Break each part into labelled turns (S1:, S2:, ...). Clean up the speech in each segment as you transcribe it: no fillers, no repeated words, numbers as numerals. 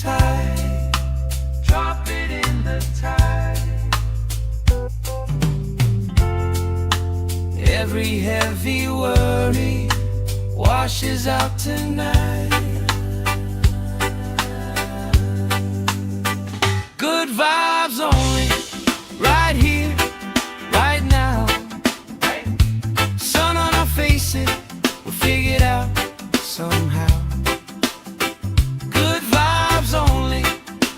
S1: tide. Drop it in the tide. Every heavy worry washes out tonight. Good vibes only, right here, right now. Sun on our faces, we'll figure it out somehow. Good vibes only,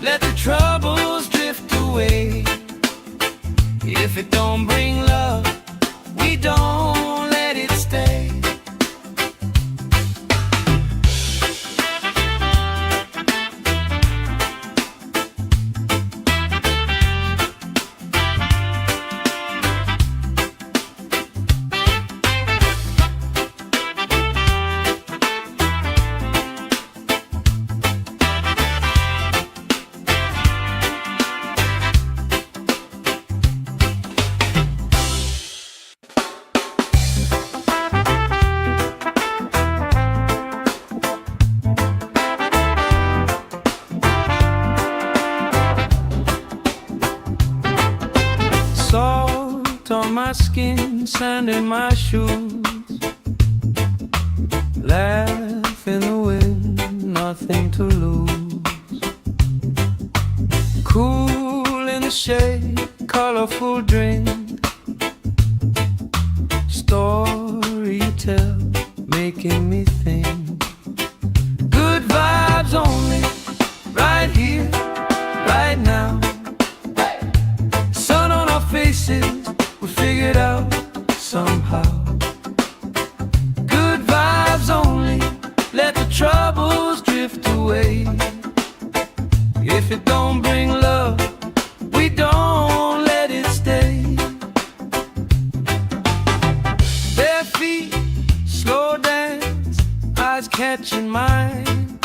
S1: let the troubles drift away. If it don't bring love, we don't let it stay. Salt on my skin, sand in my shoes. Laugh in the wind, nothing to lose. Cool in the shade, colorful drink. Story you tell, making me think. Good vibes only, right here, right now. Faces, we figured out somehow. Good vibes only, let the troubles drift away. If it don't bring love, we don't let it stay. Bare feet, slow dance, eyes catching mine.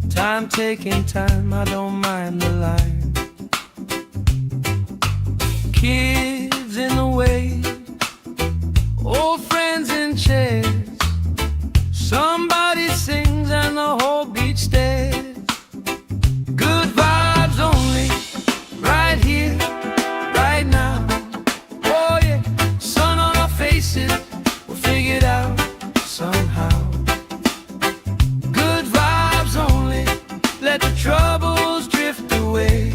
S1: Time taking time, I don't mind the line. Kids in the way, old friends in chairs. Somebody sings and the whole beach stares. Good vibes only, right here, right now. Oh yeah, sun on our faces, we'll figure it out somehow. Good vibes only, let the troubles drift away.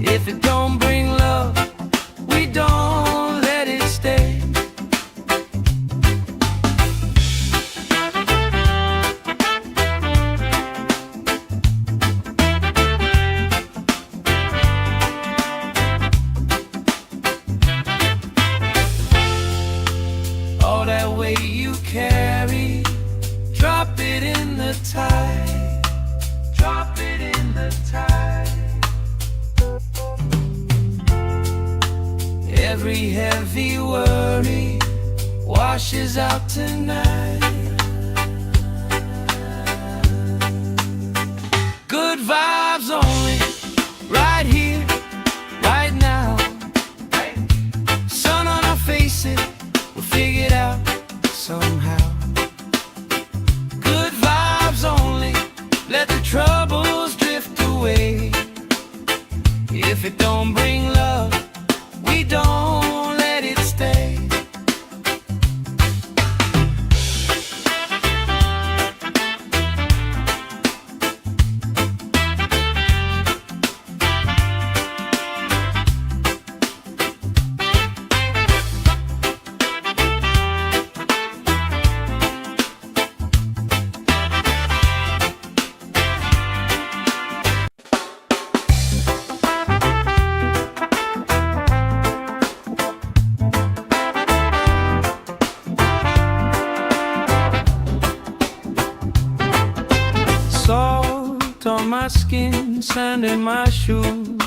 S1: If it don't bring love, we don't let it stay. All that weight you carry, drop it in the tide. Drop it in the tide. Every heavy worry washes out tonight. Good vibes only, right here, right now. Sun on our faces, we'll figure it out somehow. Good vibes only, let the troubles drift away. If it don't bring love, we don't let it stay. Salt on my skin, sand in my shoes.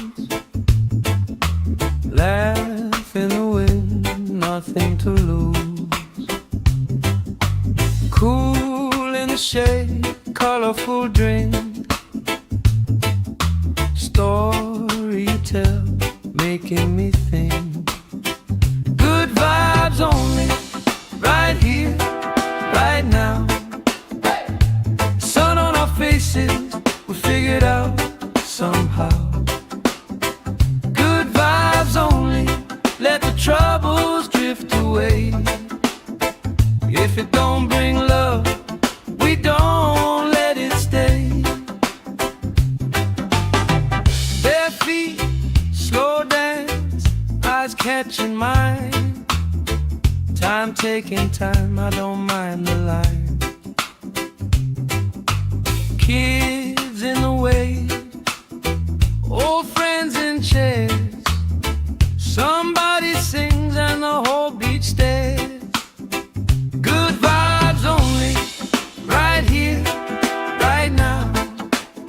S1: Laugh in the wind, nothing to lose. Cool in the shade, colorful drink. Story you tell, making me think. Good vibes only, right here, right now. Sun on our faces, troubles drift away. If it don't bring love, we don't let it stay. Bare feet, slow dance, eyes catching mine. Time taking time, I don't mind the line. Kids in the way, old friends in chairs. Somebody sings and the whole beach stares. Good vibes only, right here, right now.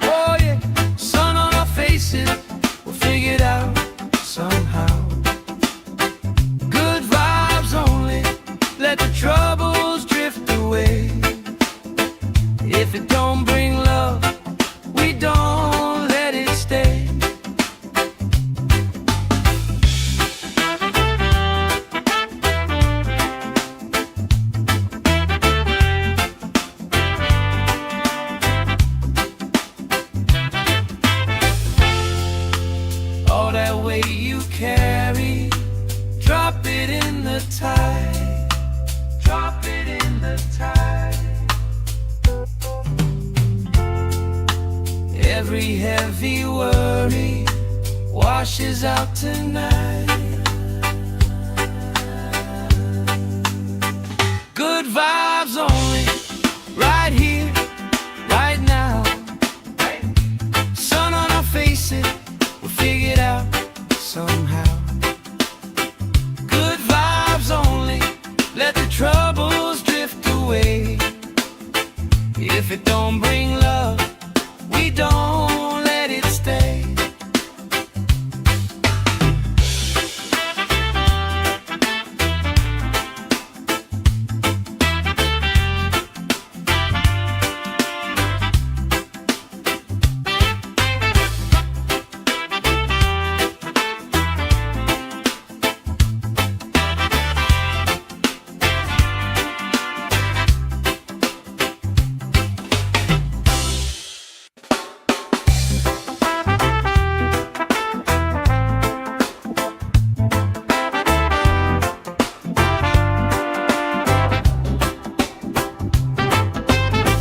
S1: Oh yeah, sun on our faces, we'll figure it out somehow. Good vibes only, let the troubles drift away. If it don't bring love, we don't let it stay. All that weight you carry, drop it in the tide. Drop it in the tide. Every heavy worry washes out tonight. Good vibes only, right here, right now. Sun on our faces, we'll figure it out somehow. Good vibes only, let the troubles drift away. If it don't bring love, we don't let it stay.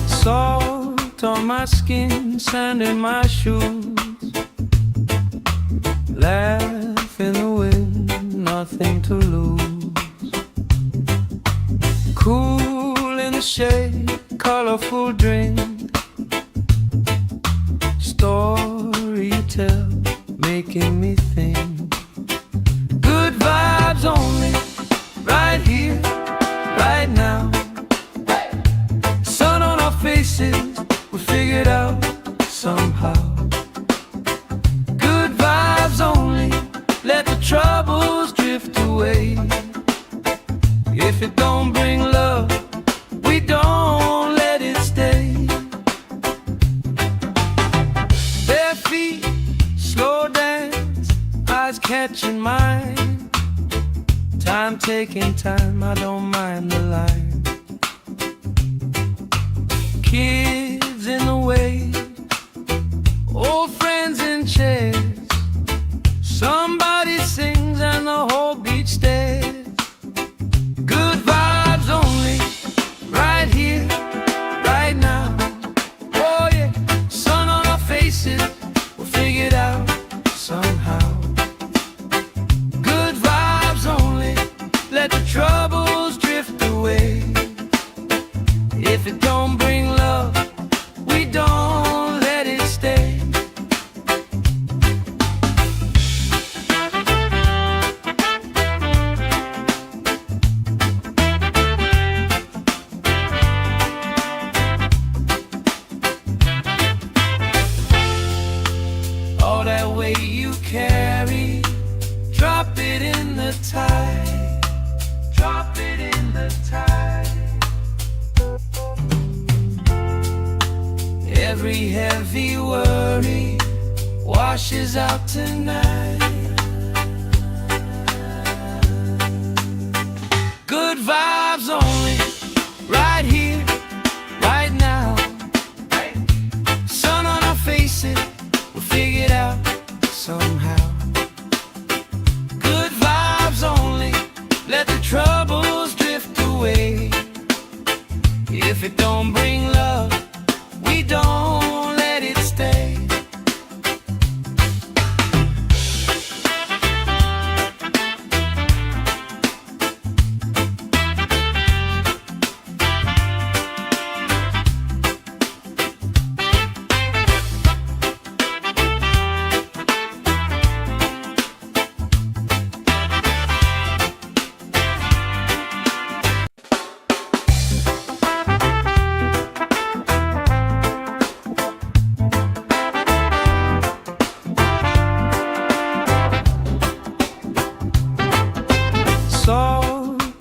S1: Salt on my skin, sand in my shoes. Laugh in the wind, nothing to lose. Cool in the shade, colorful drink. Story you tell, making me think. Good vibes only, right here, right now. Sun on our faces, we'll figure it out somehow. Good vibes only, let the troubles drift away. If it don't bring love, we don't let it stay. Bare feet, slow dance, eyes catching mine. Time taking time, I don't mind the line. Kids in the way, old friends in chairs. Somebody sings and the whole beach stares. Good vibes only, right here, right now. Oh yeah, sun on our faces, we'll figure it out somehow. Good vibes only, let the troubles drift away. If it don't bring love, we don't let it stay. All that weight you carry, drop it in the tide. Drop it in the tide. Every heavy worry washes out tonight. Good vibes only, right here, right now. Sun on our faces, we'll figure it out somehow. Good vibes only,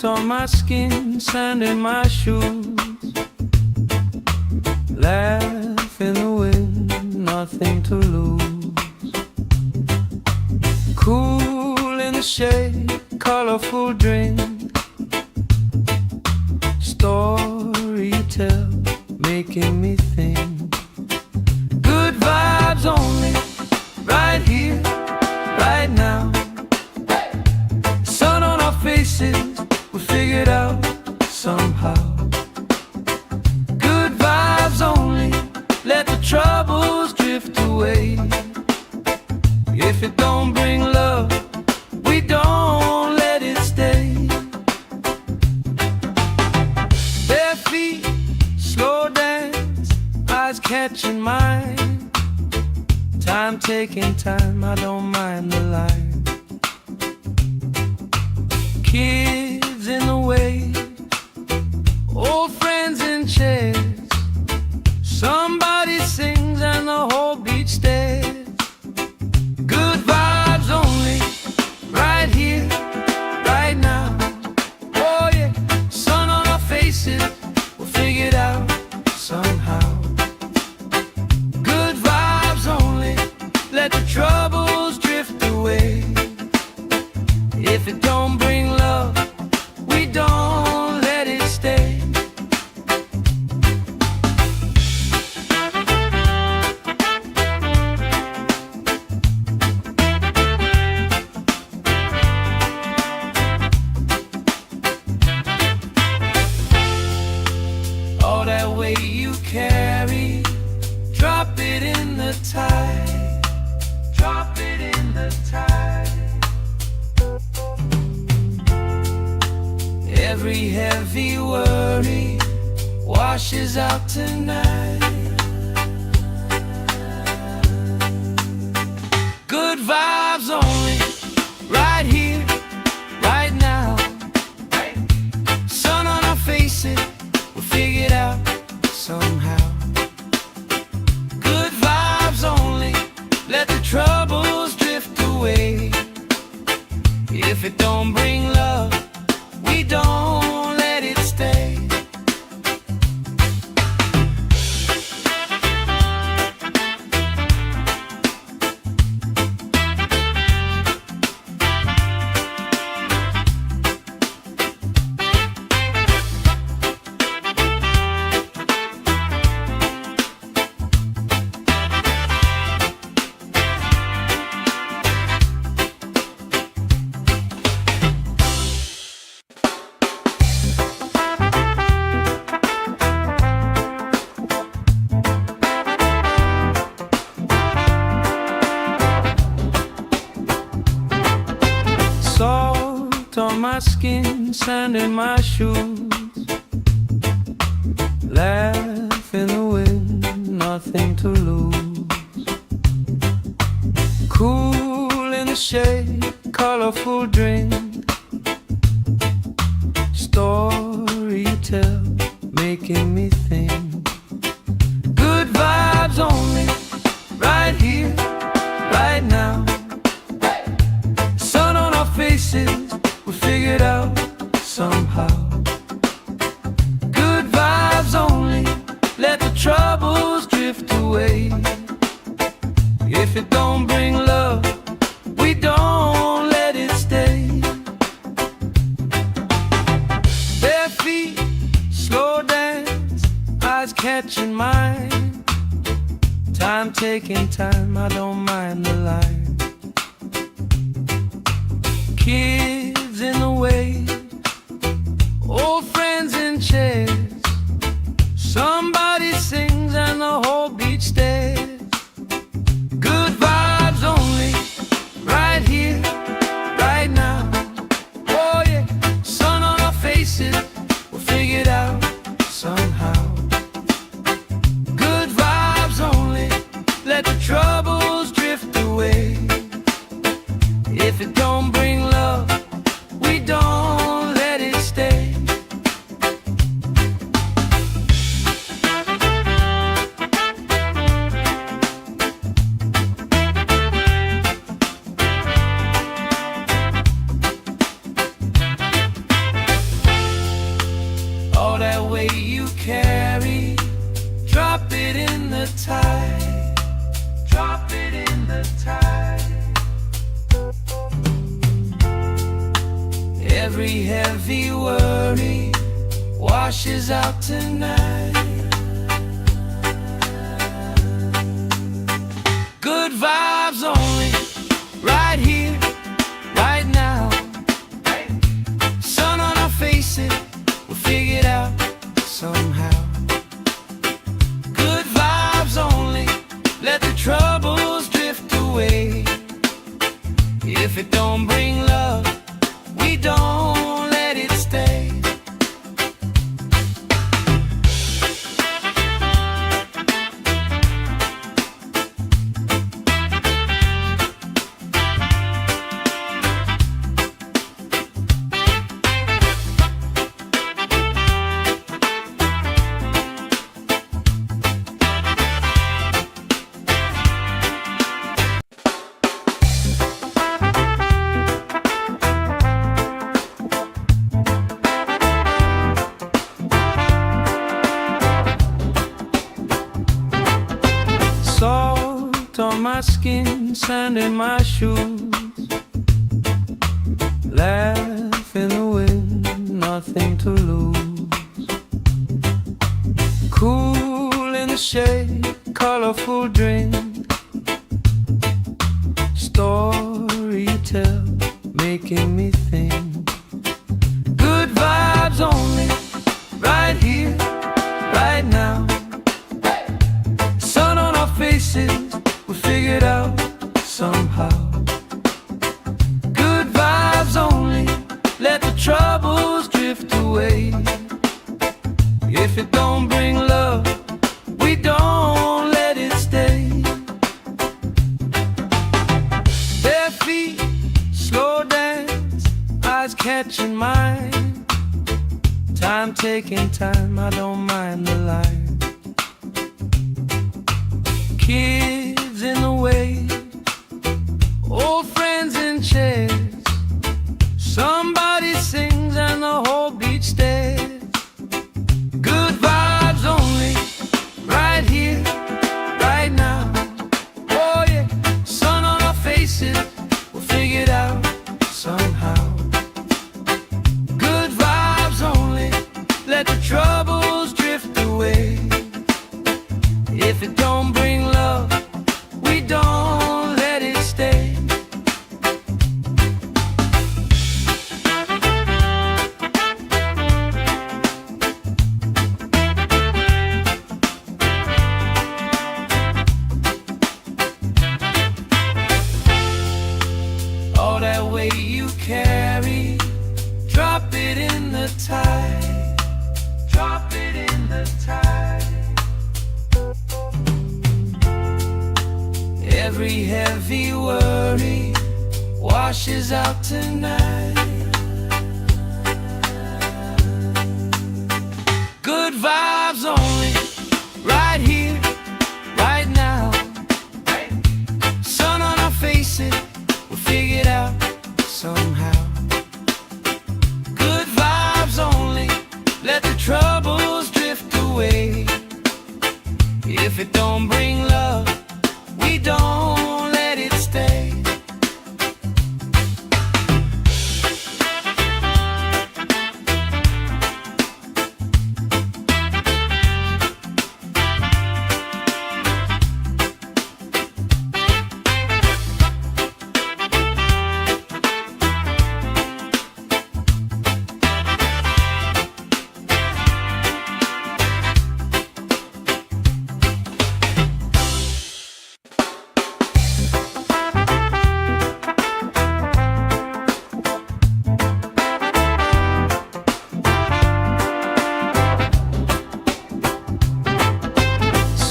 S1: Salt on my skin, sand in my shoes. Laugh in the wind, nothing to lose. Cool in the shade, colorful drink. Story you tell, making me think. Good vibes only, right here, right now. Sun on our faces, we figured out somehow. Good vibes only, let the troubles drift away. If it don't bring love, we don't let it stay. Bare feet, slow dance, eyes catching mine. Time taking time, I don't mind the line. Kids in the wave, old friends in chairs. Somebody sings and the whole beach stares. Good vibes only, right here, right now. Oh yeah, sun on our faces, we'll figure it out somehow. Good vibes only, let the troubles drift away. If it don't bring love, we don't let it stay. All that weight you carry, drop it in the tide. Drop it in the tide. Every heavy worry washes out tonight. Good vibes only, right here, right now. Sun on our faces, we'll figure it out somehow. Good vibes only, let the troubles drift away. If it don't bring love, we don't let it stay. Salt on my skin, sand in my shoes. Laugh in the wind, nothing to lose. Cool in the shade, colorful drink. Story you tell, making me think. Good vibes only, right here, right now. Sun on our faces, we figured out somehow. Good vibes only, let the troubles drift away. If it don't bring love, we don't let it stay. Bare feet, slow dance, eyes catching mine. Time taking time, I don't mind the line. Kids in the wave, old friends in chairs. Somebody sings and the whole beach stares. Good vibes only, right here, right now. Oh yeah, sun on our faces, we'll figure it out somehow. Good vibes only, let the troubles drift away. If it don't bring love, we don't Every heavy worry washes out tonight. Good vibes only, right here, right now. Sun on our faces, we'll figure it out somehow. Good vibes only, let the troubles drift away. If it don't bring love, we don't let it stay. Salt on my skin, sand in my shoes. Laugh in the wind, nothing to lose. Cool in the shade, colorful drink. Story you tell, making me think. Good vibes only, right here, right now. Sun on our faces, we'll figure it out somehow. Good vibes only, let the troubles drift away. If it don't bring love, we don't let it stay. Bare feet, slow dance, eyes catching mine. Time taking time, I don't mind the line. Kids in the way, old friends in chairs. Somebody sings and the whole beach stares. Good vibes only, right here, right now. Oh yeah, sun on our faces, we'll figure it out somehow. Good vibes only, let the troubles drift away. If it don't bring love, we don't let it stay. All that weight you carry, drop it in the tide. Drop it in the tide. Every heavy worry washes out tonight. Good vibes only, right here, right now. Sun on our faces, we'll figure it out somehow. Good vibes only, let the troubles drift away. If it don't bring love, we don't let it stay.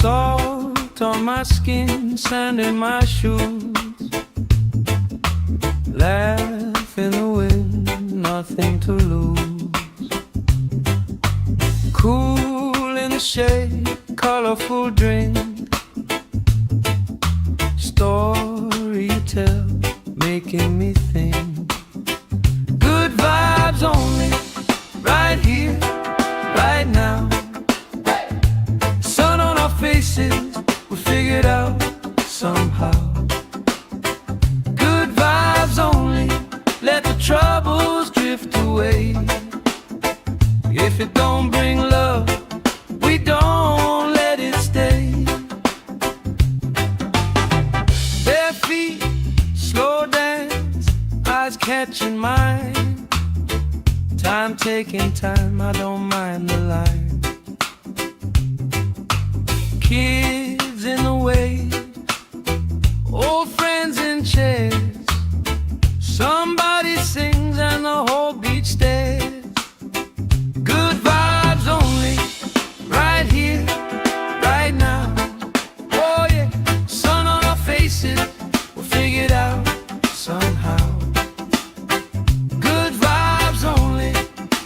S1: Salt on my skin, sand in my shoes. Laugh in the wind, nothing to lose. Cool in the shade, colorful drink. Story you tell, making me think. Good vibes only, right here, right now. Sun on our faces, we'll figure it out somehow. Good vibes only, let the troubles drift away. stay. If it don't bring love, we don't let it stay. Bare feet, slow dance, eyes catching mine. Time taking time, I don't mind the line. Kids in the way, old friends in chairs. Somebody sings and the whole beach stares. Good vibes only, right here, right now. Oh yeah, sun on our faces, we'll figure it out somehow. Good vibes only,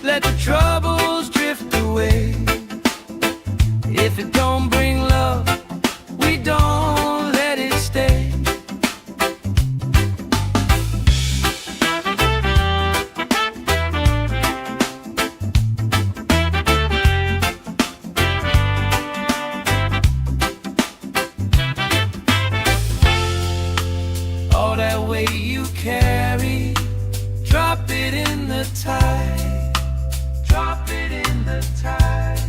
S1: let the troubles drift away. If it don't bring love, we don't let it stay. All that weight you carry, drop it in the tide. Drop it in the tide.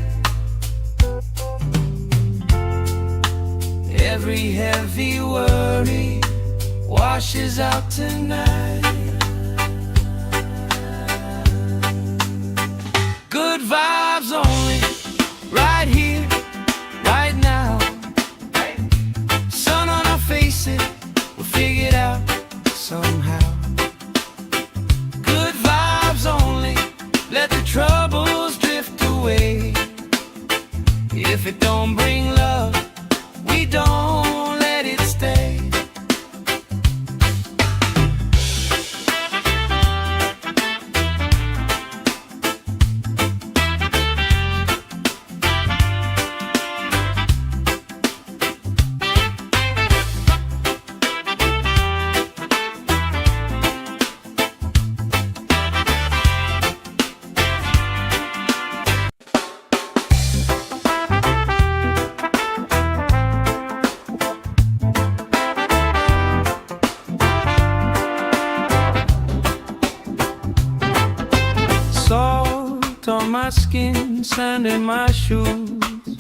S1: Every heavy worry washes out tonight. Good vibes only, right here, right now. Sun on our faces, we'll figure it out somehow. Good vibes only, let the troubles drift away. If it don't bring love, we don't let it stay. Salt on my skin, sand in my shoes.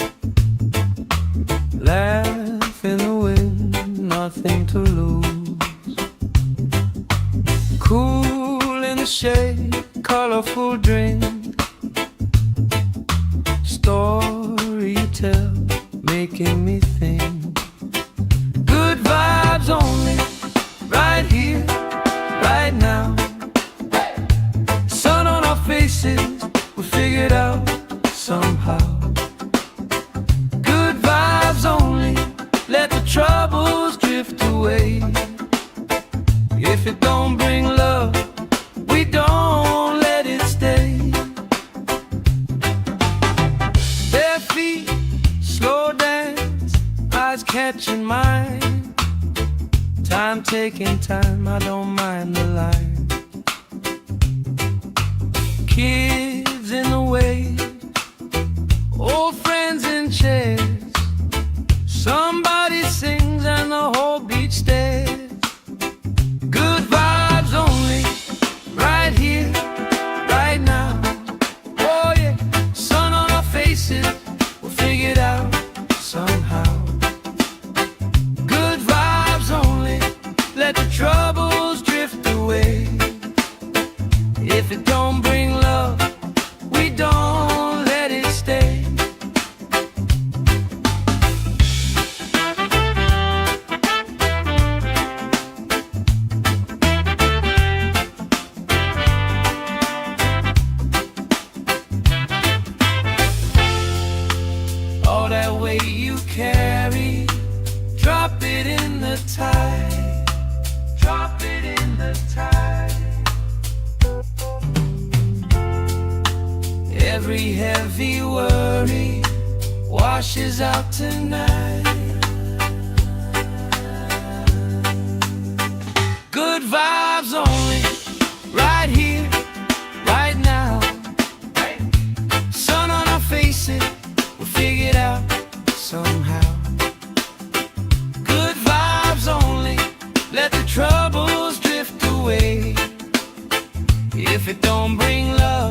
S1: Laugh in the wind, nothing to lose. Cool in the shade, colorful drink. Story you tell, making me think. Good vibes only, right here, right now. Sun on our faces, we'll figure it out somehow. Good vibes only, let the troubles drift away. If it don't bring love, we don't let it stay. Bare feet, slow dance, eyes catching mine. Time taking time, I don't mind the line. Kids in the way, old friends in chairs. Somebody sings and the whole beach stares. Good vibes only, right here, right now. Oh yeah, sun on our faces, we'll figure it out somehow. Good vibes only, let the troubles drift away. If it don't bring love, we don't let it stay. All that weight you carry, drop it in the tide. Drop it in the tide. Every heavy worry washes out tonight. Good vibes only, right here, right now. Sun on our faces, we'll figure it out somehow. Good vibes only, let the troubles drift away. If it don't bring love,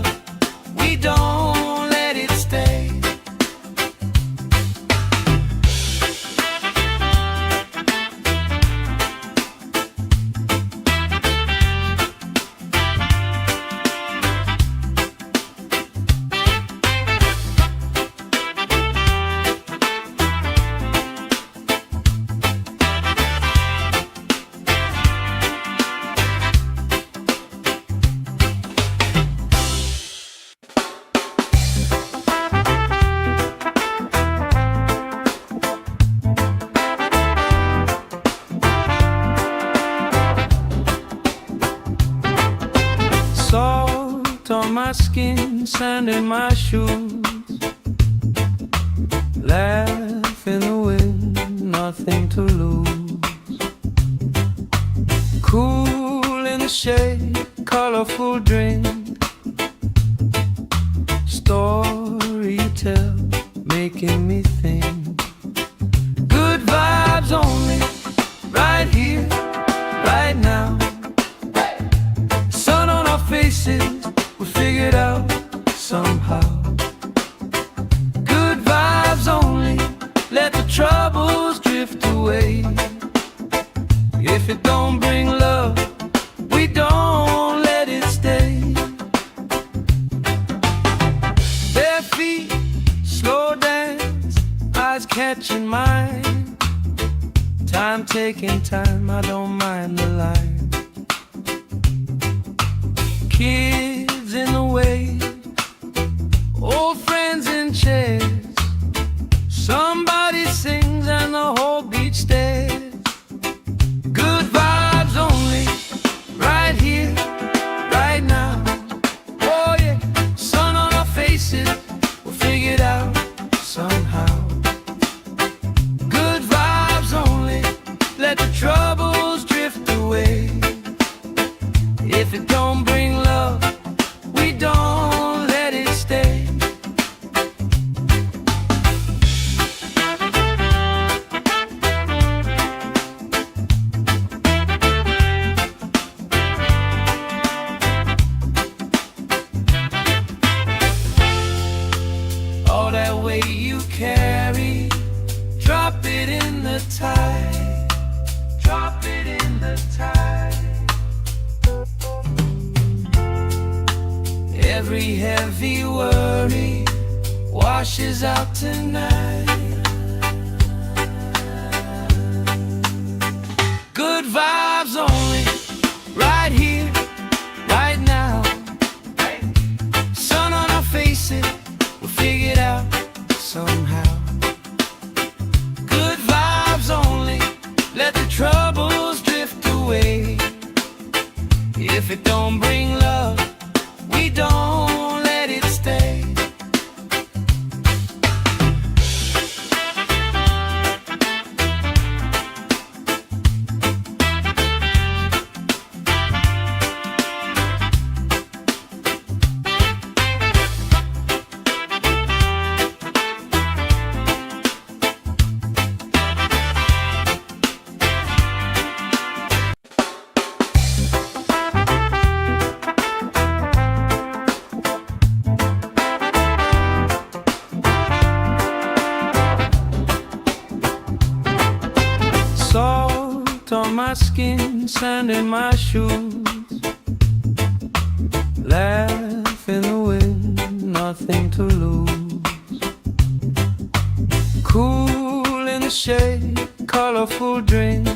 S1: skin, sand in my shoes. Laugh in the wind, nothing to lose. Cool in the shade, colorful drink. Story you tell, making me think. Good vibes only, right here, right now. Sun on our faces, we figured out somehow. Good vibes only, let the troubles drift away. If it don't bring love, we don't let it stay. Bare feet, slow dance, eyes catching mine. Time taking time, I don't mind the line. Kids in the way, old friends in chairs. Somebody sings and the whole beach stares. Good vibes only, right here, right now. Oh yeah, sun on our faces, we'll figure it out somehow. Good vibes only, let the troubles drift away. If it don't bring love, we don't let it stay. All that weight you carry, drop it in the tide. Drop it in the tide. Every heavy worry washes out tonight. Good vibes only, right here, right now. Sun on our faces, we'll figure it out somehow. Good vibes only, let the troubles drift away. If it don't bring love, we don't let it stay. Salt on my skin, sand in my shoes. Laugh in the wind, nothing to lose. Cool in the shade, colorful drink.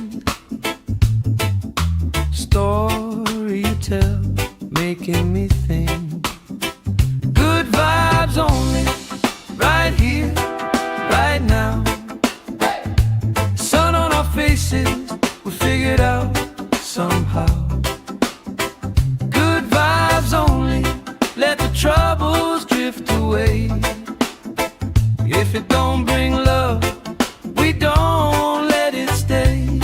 S1: Story you tell, making me think. Good vibes only, right here, right now. Sun on our faces, we figured out somehow. Good vibes only, let the troubles drift away. If it don't bring love, we don't let it stay.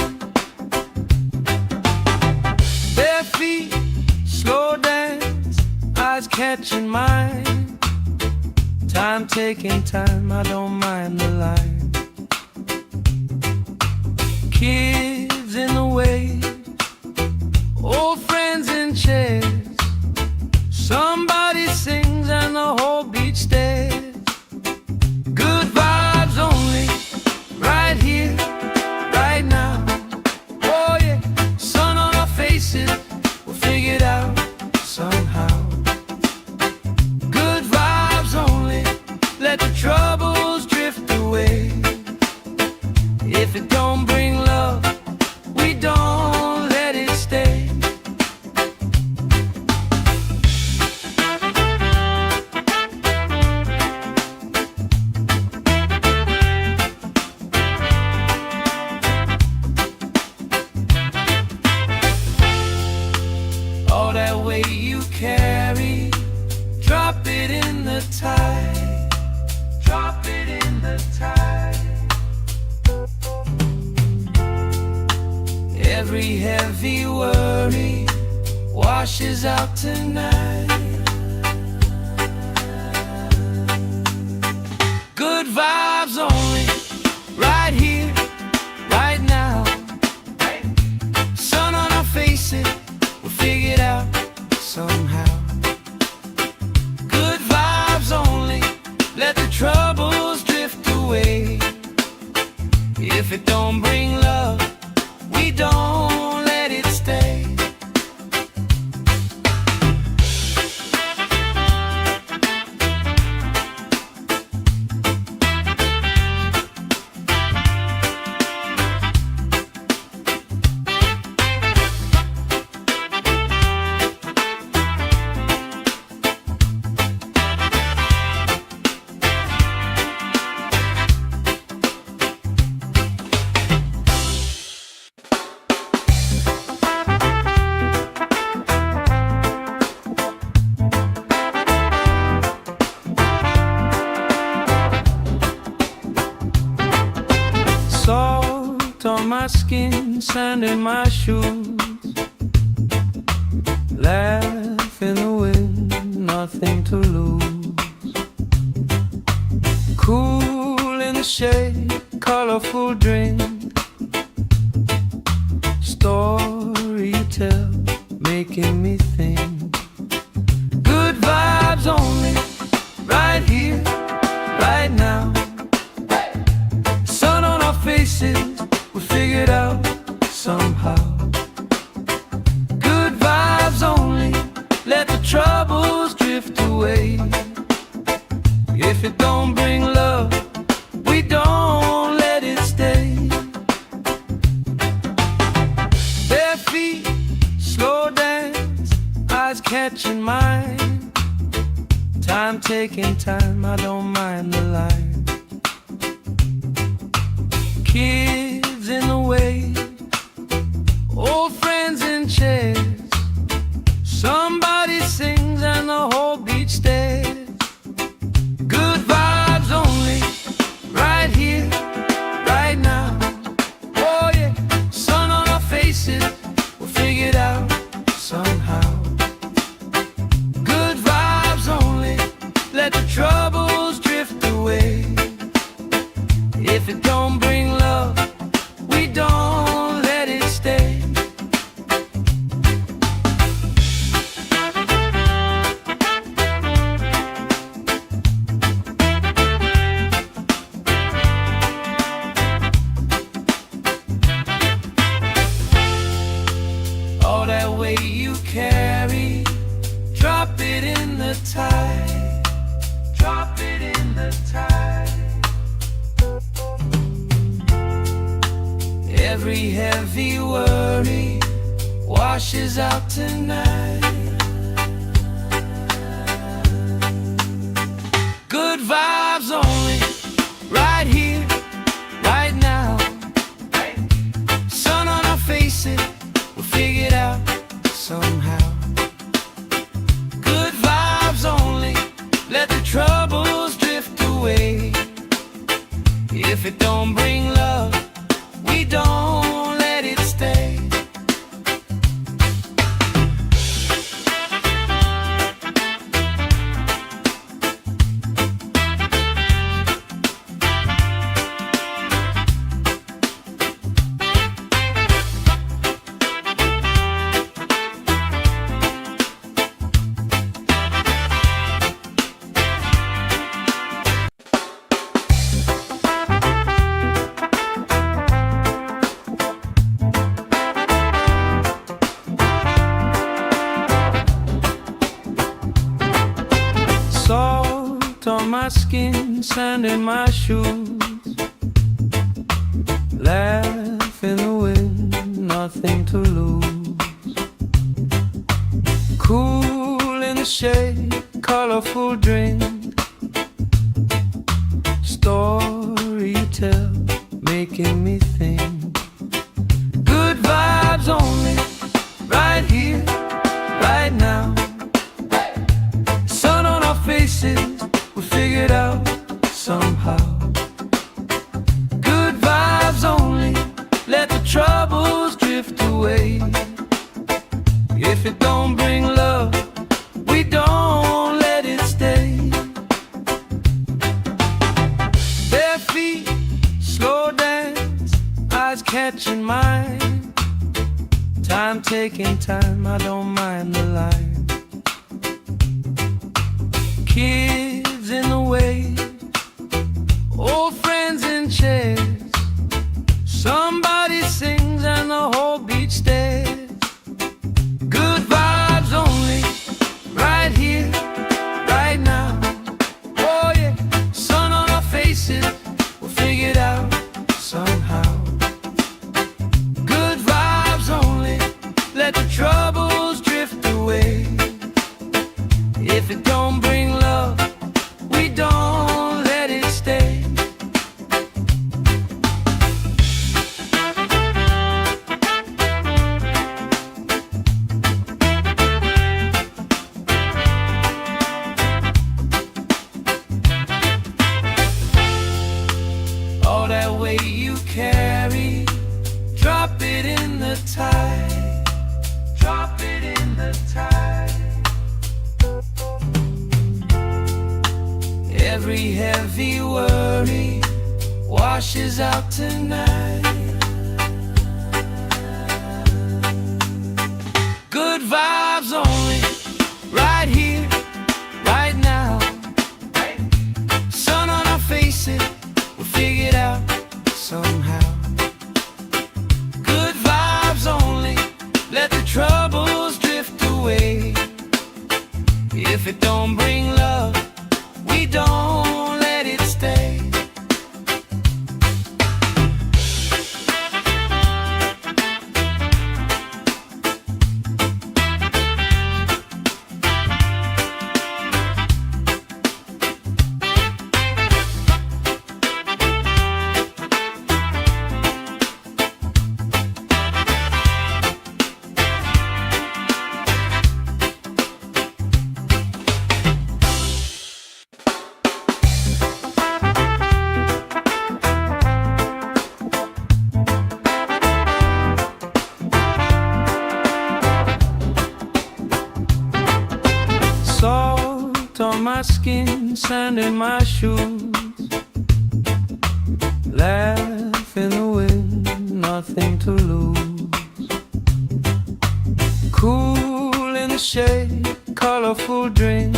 S1: Bare feet, slow dance, eyes catching mine. Time taking time, I don't mind the line. Kids in the way, old friends in chairs. Somebody sings and the whole beach stares. Good vibes only, right here, right now. Oh yeah, sun on our faces, we'll figure it out somehow. Good vibes only, let the troubles drift away. If it don't bring love, we don't let it stay. the tide. Drop it in the tide. Every heavy worry washes out tonight. Good vibes only, right here, right now. Sun on our faces, we'll figure it out somehow. Good vibes only, let the troubles drift away. If it don't bring love, we don't let it stay. Salt on my skin, sand in my shoes. Laugh in the wind, nothing to lose. Cool in the shade, colorful drink. Story you tell, making me think. Good vibes only, right here, right now. Sun on our faces, we figured out somehow. Good vibes only, let the troubles drift away. If it don't bring love, we don't let it stay. Bare feet, slow dance, eyes catching mine. Time taking time, I don't mind the line. Kids in the way, old friends in chairs. Somebody sings and the whole beach stares. Good vibes only, right here, right now. Oh yeah, sun on our faces, we'll figure it out somehow. Good vibes only, let the troubles drift away. If it don't bring love, we don't let it stay. All that weight you carry, drop it in the tide. Drop it in the tide. Every heavy worry washes out tonight. Good vibes only, right here, right now. Sun on our faces, we'll figure it out somehow. Good vibes only, let the troubles drift away. If it don't bring love, we don't let it stay. Salt on my skin, sand in my shoes. Laugh in the wind, nothing to lose. Cool in the shade, colorful drink. Story you tell, making me think. Good vibes only, right here, right now. Sun on our faces, we'll figure it out somehow. Good vibes only, let the troubles drift away. If it don't bring love, we don't let it stay. Bare feet, slow dance, eyes catching mine. Time taking time, I don't mind the line. Kids in the way, old friends in chairs. Somebody sings and the whole beach stares. Good vibes only, right here, right now. Oh yeah, sun on our faces, we'll figure it out somehow. Good vibes only, let the troubles drift away. If it don't bring love, we don't let it stay. All that weight you carry, drop it in the tide. Drop it in the tide. Every heavy worry washes out tonight. Good vibes only, right here, right now. Sun on our faces, we'll figure it out somehow. Good vibes only, let the troubles drift away. If it don't bring love, we don't let it stay. Salt on my skin, sand in my shoes. Laugh in the wind, nothing to lose. Cool in the shade, colorful drink.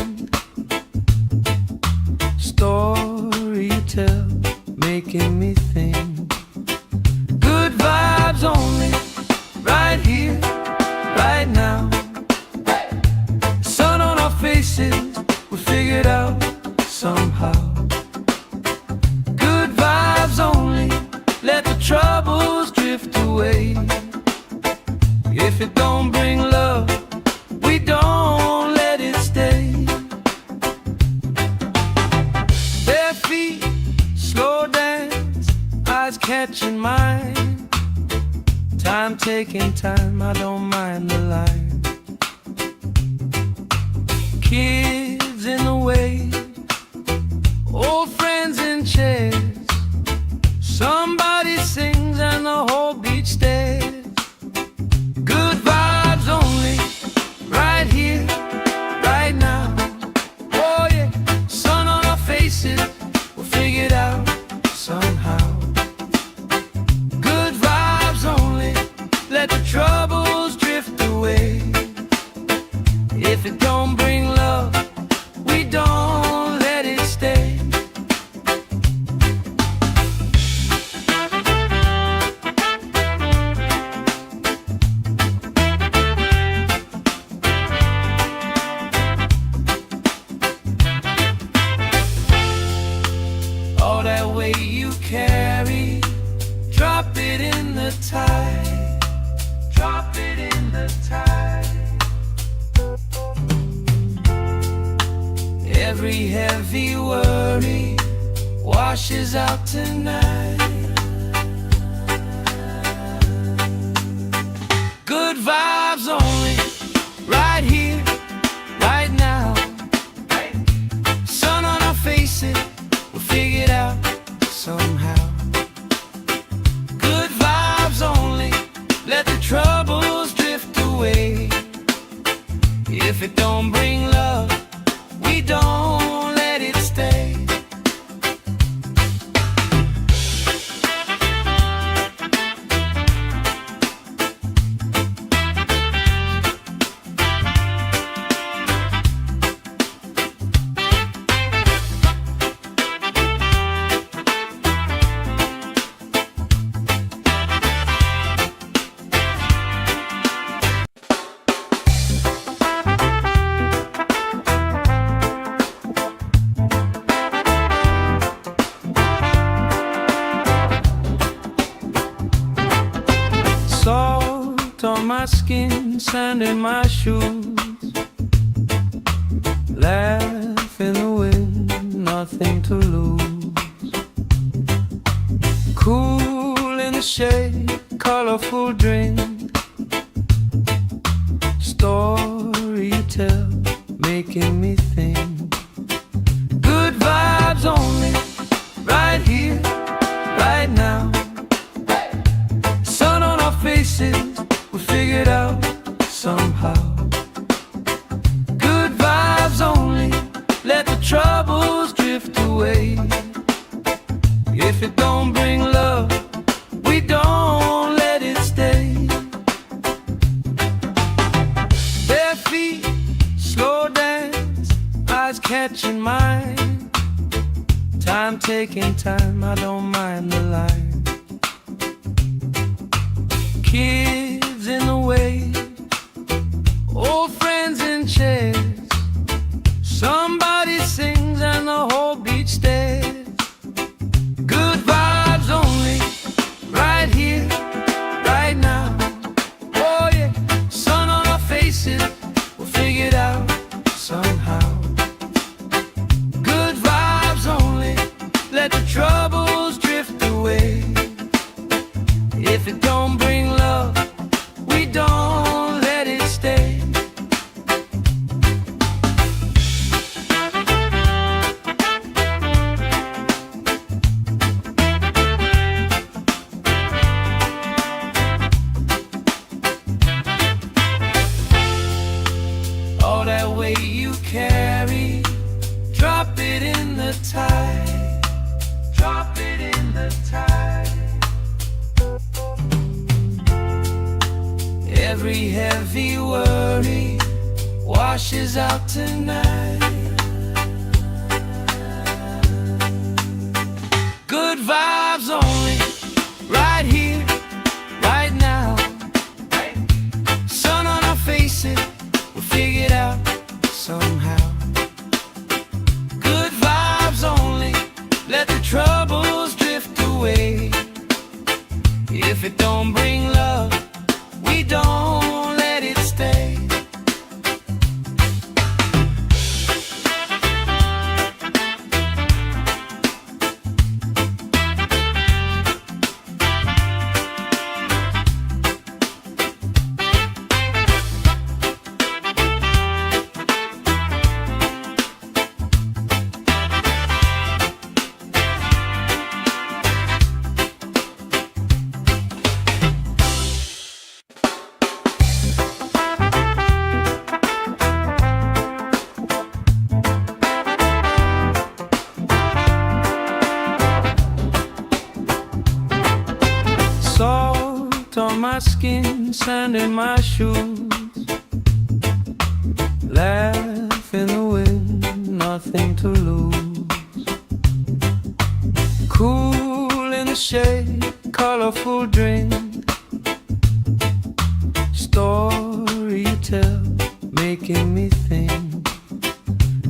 S1: Story you tell, making me think. Good vibes only, right here, right now. Sun on our faces, we figure it out somehow. Good vibes only, let the troubles drift away. If it don't bring love, we don't let it stay. Bare feet, slow dance, eyes catching mine. Time taking time, I don't mind the line. Kids in the way, old friends in chairs. Somebody sings and the whole beach stares. Good vibes only, right here, right now. Oh yeah, sun on our faces, we'll figure it out somehow. Good vibes only, let the troubles drift away. If it don't bring love, we don't let it stay. All that weight you carry, drop it in the tide. Drop it in the tide. Every heavy worry washes out tonight. Good vibes only, right here, right now. Sun on our face. my skin, sand in my shoes. Laugh in the wind, nothing to lose. Cool in the shade, colorful drink. Story you tell, making me think. Good vibes only, right here, right now. Sun on our faces, we figured out somehow. Good vibes only, let the troubles drift away. If it don't bring love, we don't let it stay. Bare feet, slow dance, eyes catching mine. Time taking time, I don't mind the line. Kids in the way, old friends in chairs. Somebody sings and the whole beach stares. Good vibes only, right here, right now. Oh yeah, sun on our faces, we'll figure it out somehow. Good vibes only, let the troubles drift away. If it don't bring love, we don't let it stay. All that weight you carry, drop it in the tide. Drop it in the tide. Every heavy worry washes out tonight. Good vibes only, right here, right now. Sun on our faces, we'll figure it out somehow. Good vibes only, let the troubles drift away. If it don't bring love, we don't let it stay. Salt on my skin, sand in my shoes. Laugh in the wind, nothing to lose. Cool in the shade, colorful drink. Story you tell, making me think.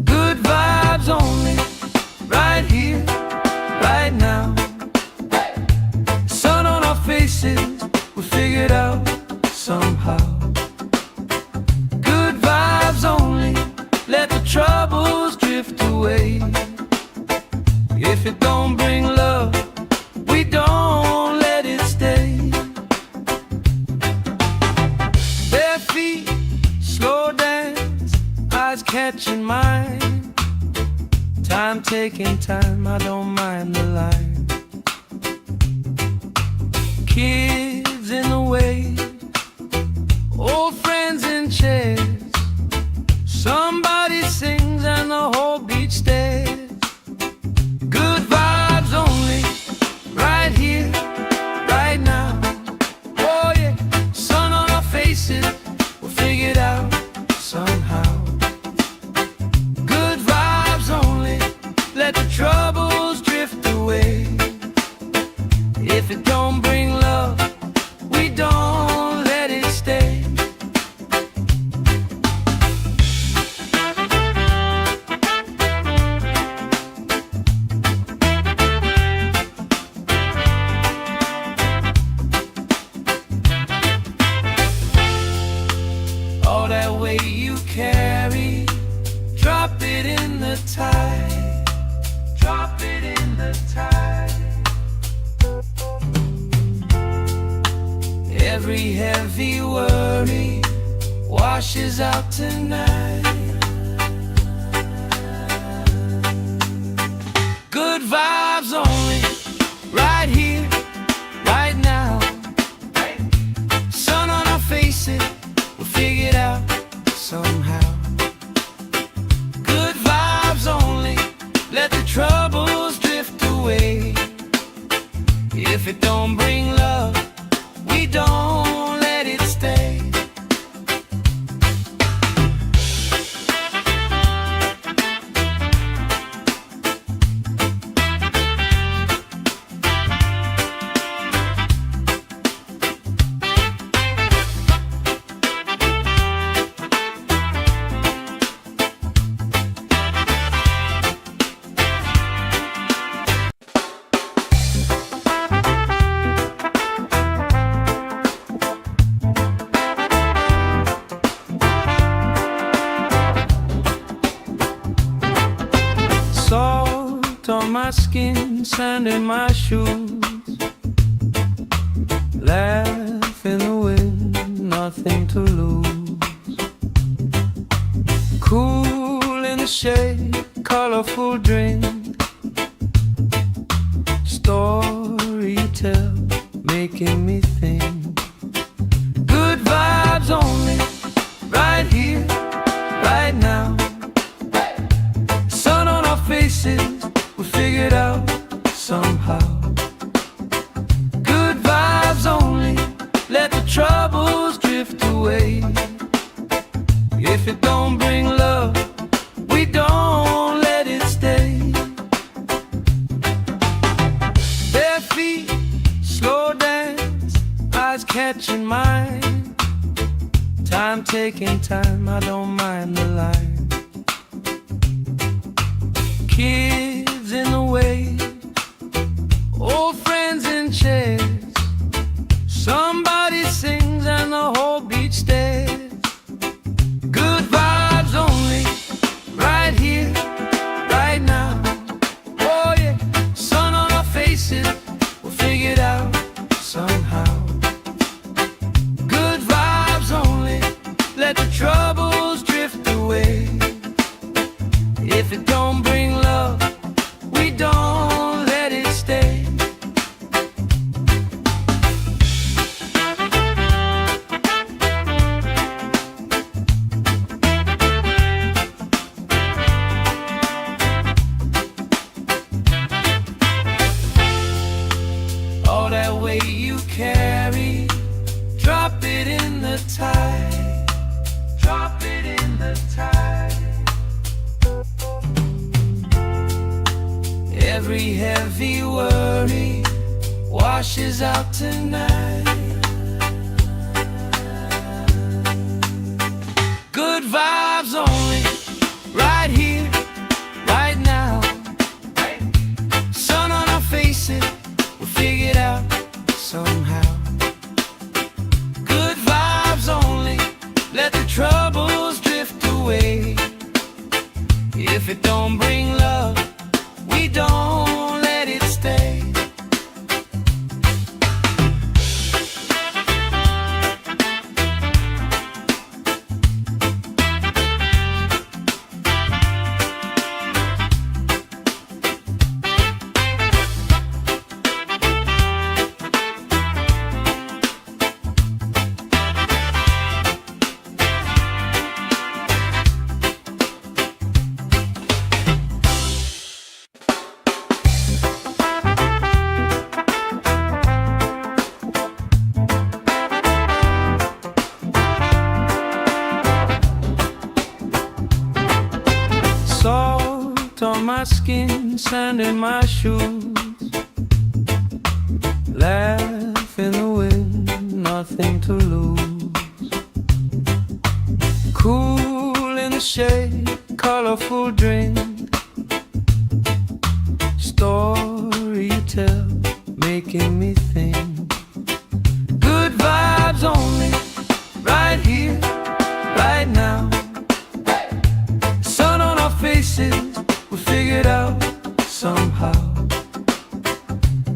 S1: Good vibes only, right here, right now. Sun on our faces, we figured out somehow. Good vibes only, let the troubles drift away. If it don't bring love, we don't let it stay. Bare feet, slow dance, eyes catching mine. Time taking time, I don't mind the line. Kids in the way, old friends in chairs. Somebody sings and the whole beach stares. Good vibes only, right here, right now. Oh yeah, sun on our faces, we'll figure it out somehow. Good vibes only, let the troubles drift away. If it don't bring love, we don't let it stay. washes out tonight. Good vibes only, right here, right now. Sun on our faces, we'll figure it out somehow. Good vibes only, let the troubles drift away. If it don't bring love, we don't let it stay. Salt on my skin, sand in my shoes. Laugh in the wind, nothing to lose. Cool in the shade, colorful drink. Story you tell, making me think. Good vibes only, right here, right now. Sun on our faces, we'll figure it out somehow. Good vibes only, let the troubles drift away. If it don't bring love, we don't let it stay. Bare feet, slow dance, eyes catching mine. Time taking time, I don't mind the line. Kids in the wave, old friends in chairs. Somebody sings and the whole beach stares. Good vibes only, right here, right now. Oh yeah, sun on our faces, we'll figure it out somehow. Good vibes only, let the troubles drift away. If it don't bring love, we don't let it stay. All that weight you carry, drop it in the tide. Drop it in the tide. Every heavy worry washes out tonight. Good vibes only, right here, right now. Sun on our faces, we'll figure it out somehow. Good vibes only, let the troubles drift away. If it don't bring love, we don't let it stay. Salt on my skin, sand in my shoes. Laugh in the wind, nothing to lose. Cool in the shade, colorful drink. Story you tell, making me think. Good vibes only, right here, right now. Sun on our faces, we figured out somehow.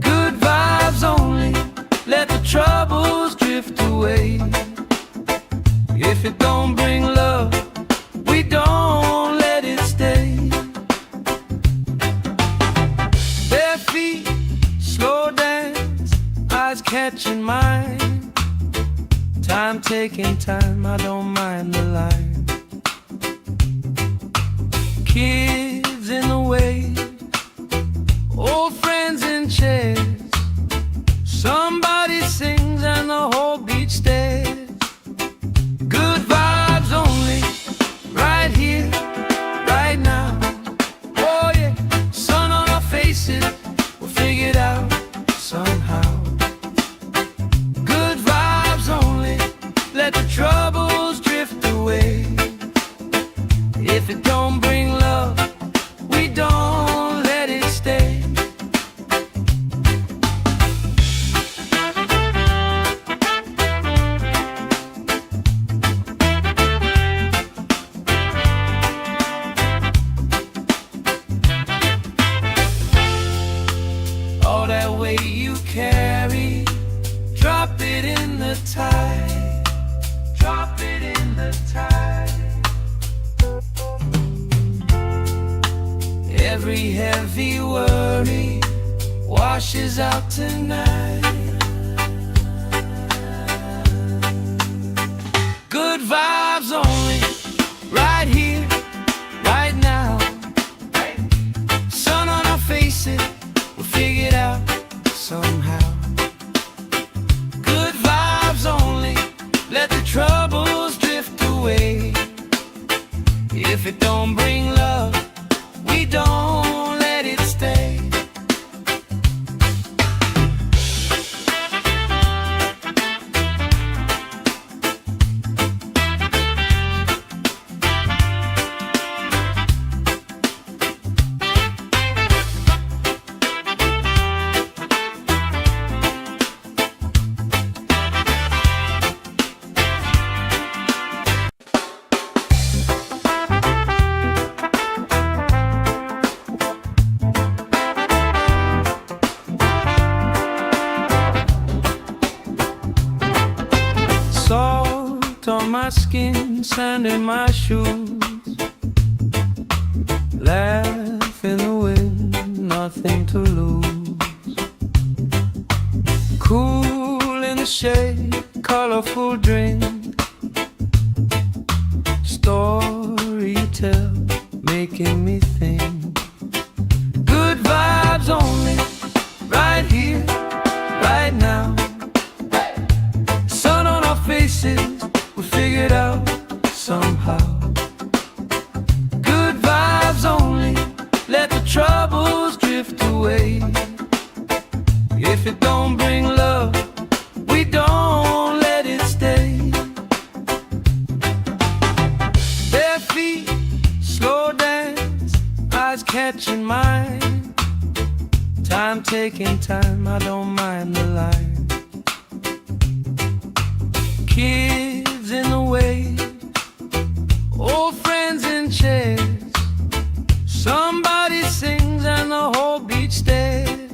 S1: Good vibes only, let the troubles drift away. If it don't bring love, catching mine. Time taking time, I don't mind the line. Kids in the way, old friends in chairs. Somebody sings and the whole beach stares. Good vibes only, right here, right now. Oh yeah, sun on our faces, we'll figure it out somehow. Good vibes only, let the troubles drift away. If it don't bring love, we don't let it stay. All that weight you carry, drop it in the tide. Drop it in the tide. Every heavy worry washes out tonight. Good vibes only, right here, right now. Sun on our faces, we'll figure it out somehow. Good vibes only, let the troubles drift away. If it don't bring love, we don't let it stay. Salt on my skin, sand in my shoes. Laugh in the wind, nothing to lose. Cool in the shade, colorful drink. Story you tell, making me think. Good vibes only, right here, right now. Sun on our faces, we'll figure it out somehow. Good vibes only, let the troubles drift away. If it don't bring love, we don't let it stay. Bare feet, slow dance, eyes catching mine. Time taking time, I don't mind the line. Kids in the way, old friends in chairs. Somebody sings and the whole beach stares.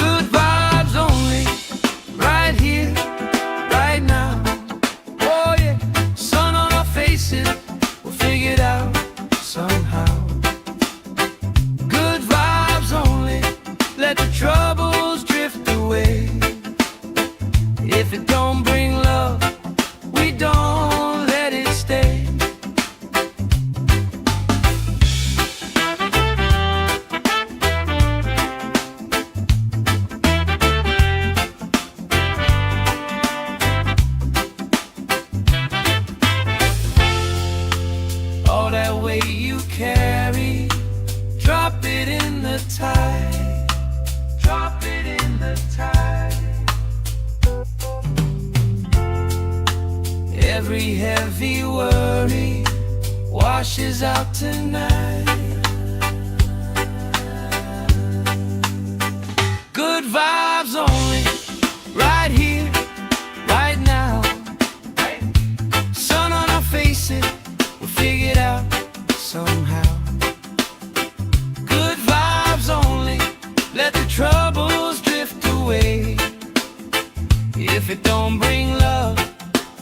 S1: Good vibes only, right here, right now. Oh yeah, sun on our faces, we'll figure it out somehow. Good vibes only, let the troubles drift away. If it don't bring love, we don't let it stay. All that weight you carry, drop it in the tide. Drop it in the tide. Every heavy worry washes out tonight. Good vibes only, right here, right now. Sun on our faces, we'll figure it out somehow. Good vibes only, let the troubles drift away. If it don't bring love,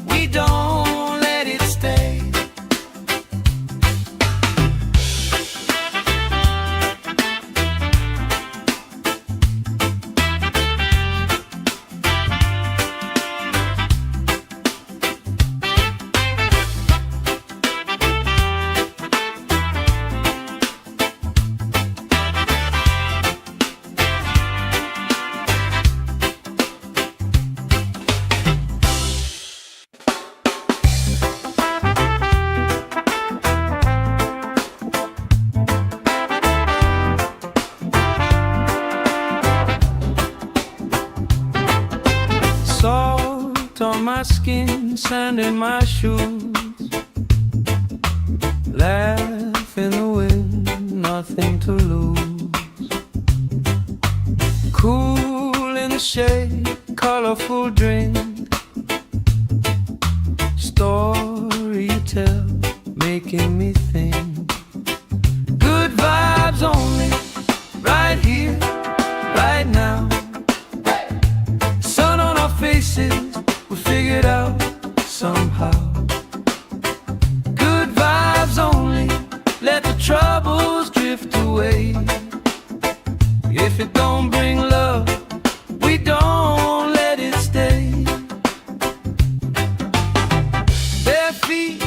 S1: we don't let it stay. my skin, sand in my shoes. Laugh in the wind, nothing to lose. Cool in the shade, colorful drink. Story you tell, making me think. Good vibes only, right here, right now. Sun on our faces, we figured out somehow. Good vibes only, let the troubles drift away. If it don't bring love, we don't let it stay. Bare feet,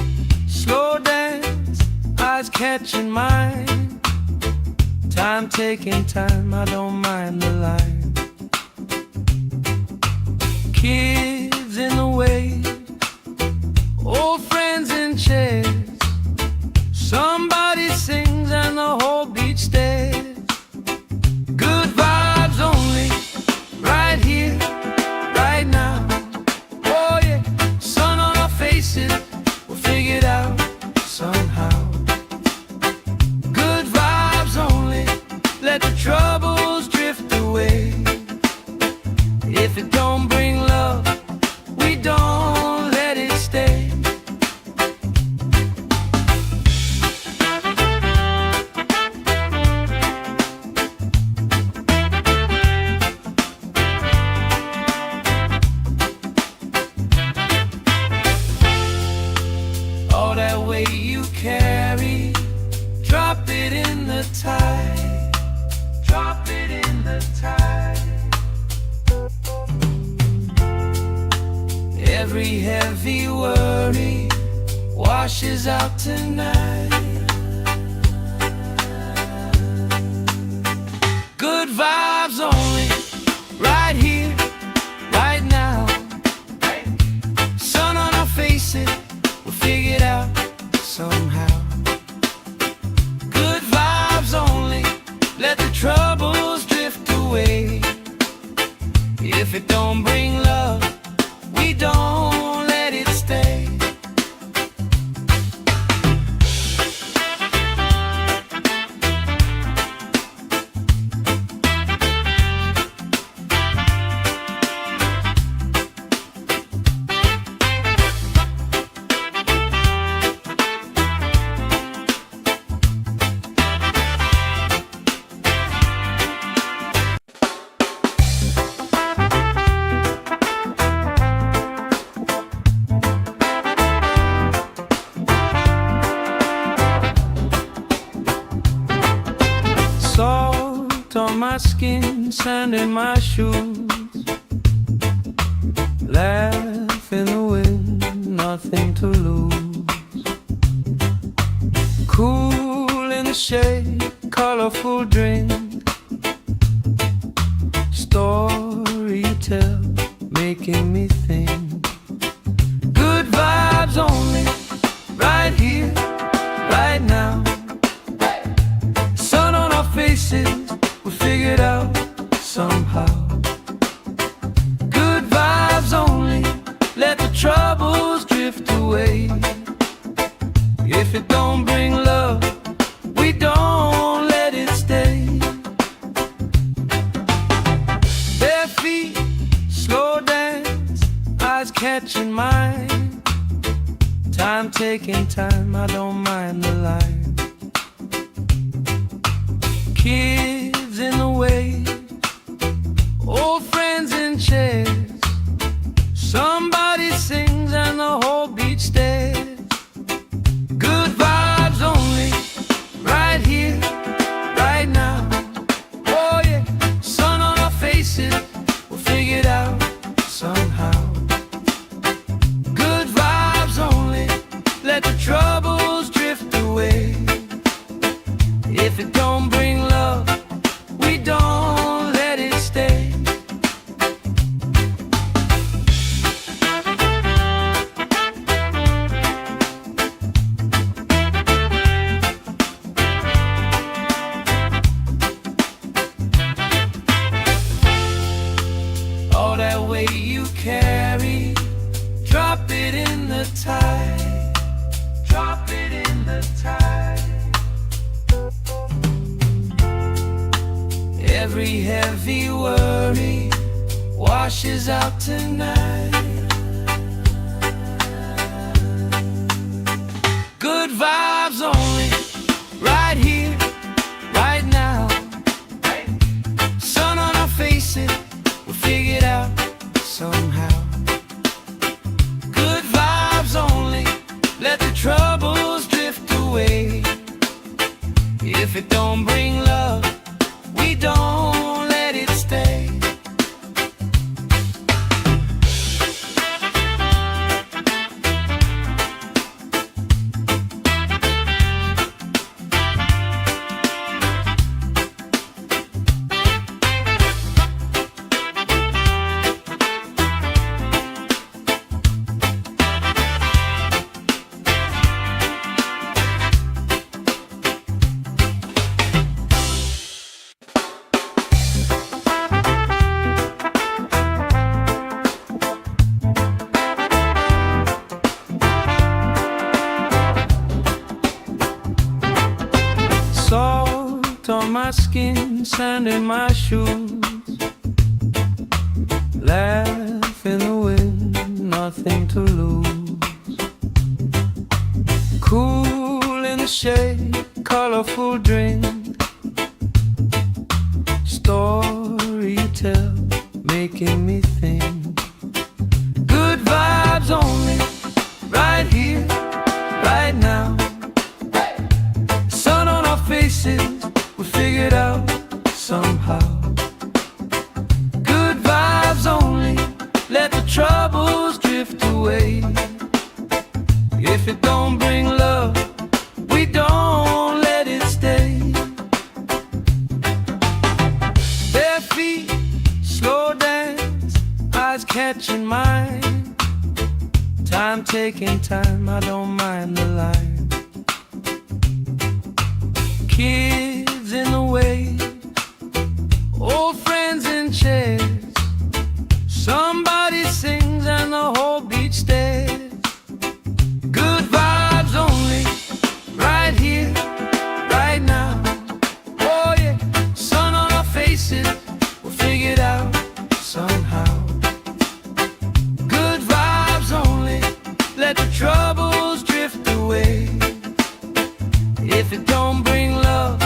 S1: slow dance, eyes catching mine. Time taking time, I don't mind the line. Kids in the wave, old friends in chairs. Somebody sings and the whole beach stares. Good vibes only, right here, right now. Oh yeah, sun on our faces, we'll figure it out somehow. Good vibes only, let the troubles drift away. If it don't bring love, we don't let it stay. All that weight you carry, drop it in the tide. Drop it in the tide. Every heavy worry washes out tonight. Good vibes only, right here, right now. Sun on our faces, we'll figure it out somehow. Good vibes only, let the troubles drift away. If it don't bring love, we don't let it stay. Salt on my skin, sand in my shoes. Laugh in the wind, nothing to lose. Cool in the shade, colorful drink. Story you tell, making me think. Good vibes only, right here, right now. Sun on our faces, we figured out somehow. Good vibes only, let the troubles drift away. If it don't bring love, we don't let it stay. Bare feet, slow dance, eyes catching mine. Time taking time, I don't mind the line. Kids in the wave, old friends in chairs. Somebody sings and the whole beach stares. Good vibes only, right here, right now. Oh yeah, sun on our faces, we'll figure it out somehow. Good vibes only, let the troubles drift away. If it don't bring love, Every heavy worry washes out tonight. Good vibes only, right here, right now. Sun on our faces, we'll figure it out somehow. Good vibes only, let the troubles drift away. If it don't bring love, we don't let it stay. Salt on my skin, sand in my shoes. Laugh in the wind, nothing to lose. Cool in the shade, colorful drink. Story you tell, making me think. Good vibes only, right here, right now. Sun on our faces, we figured out somehow. Good vibes only, let the troubles drift away. If it don't bring love, we don't let it stay. Bare feet, slow dance, eyes catching mine. Time taking time, I don't mind the line. Kids in the way, old friends in chairs. Somebody sings and the whole beach stares. Good vibes only, right here, right now. Oh yeah, sun on our faces, we'll figure it out somehow. Good vibes only, let the troubles drift away. If it don't bring love,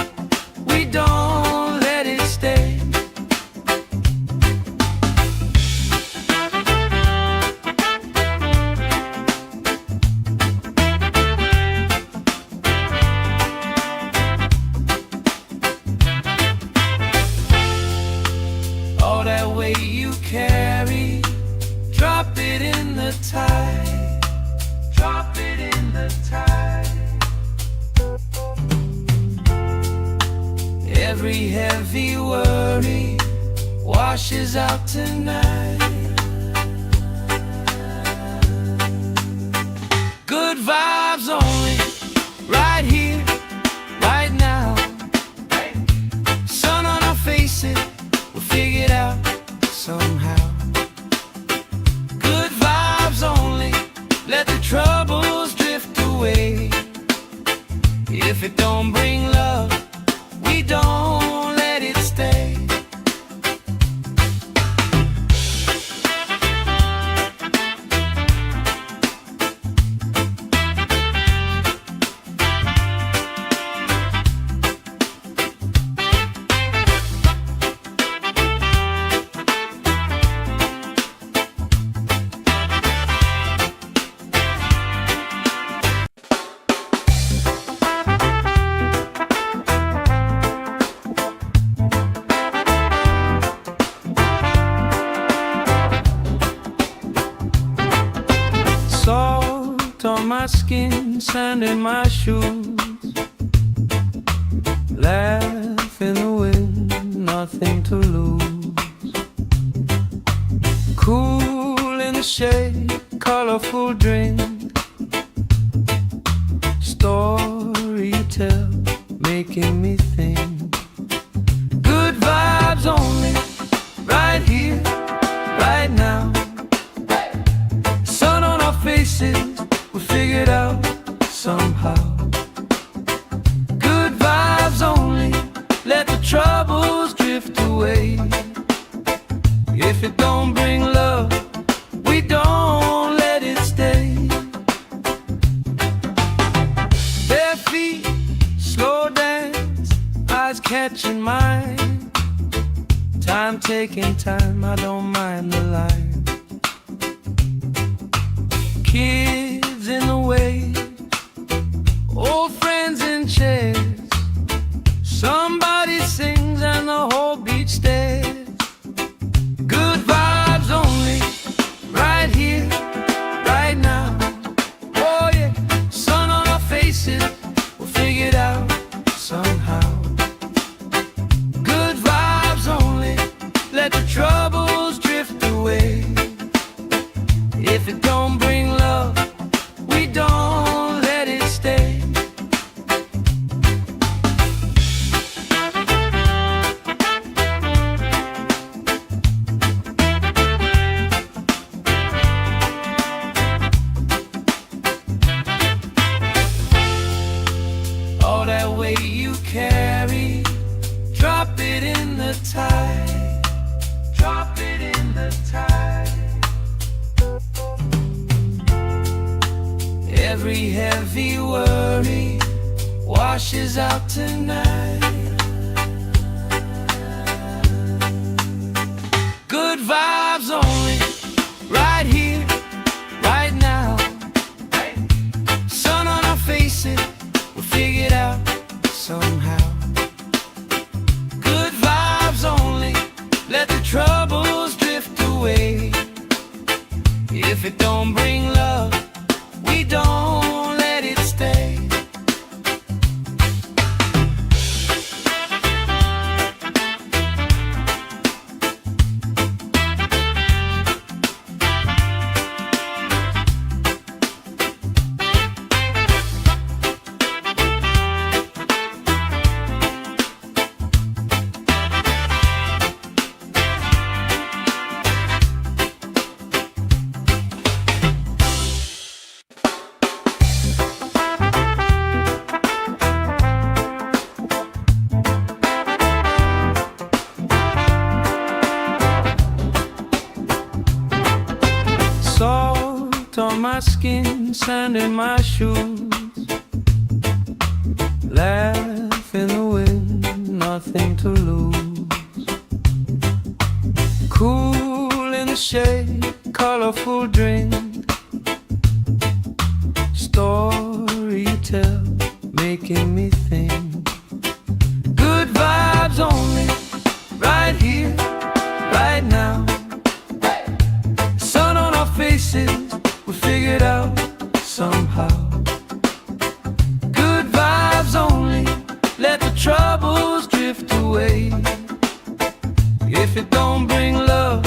S1: we don't let it stay. All that weight you carry, drop it in the tide. Drop it in the tide. Every heavy worry washes out tonight. Good vibes only, right here, right now. Sun on our faces, we'll figure it out somehow. Good vibes only, let the troubles drift away. If it don't bring love, we don't let it stay. Salt on my skin, sand in my shoes. Laugh in the wind, nothing to lose. Cool in the shade, colorful drink. Story you tell, making me think. Good vibes only, right here, right now. Sun on our faces, we figured out somehow. Good vibes only, let the troubles drift away. away. If it don't bring love, we don't let it stay. Bare feet, slow dance, eyes catching mine. Time taking time, I don't mind the line. Kids in the way, old friends in chairs. Somebody sings and the whole beach stares. Good vibes only, right here, right now. Oh yeah, sun on our faces, we'll figure it out somehow. Good vibes only, let the troubles drift away. If it don't bring love, we don't let it stay. All that weight you carry, drop it in the tide. Drop it in the tide. Every heavy worry washes out tonight. Good vibes only, right here, right now. Sun on our faces, we'll figure it out somehow. Good vibes only, let the troubles drift away. If it don't bring love, we don't let it stay. Salt on my skin, sand in my shoes. Laugh in the wind, nothing to lose. Cool in the shade, colorful drink. Story you tell, making me think. Good vibes only, right here, right now. Sun on our faces, we figure it out somehow. Good vibes only, let the troubles drift away. If it don't bring love,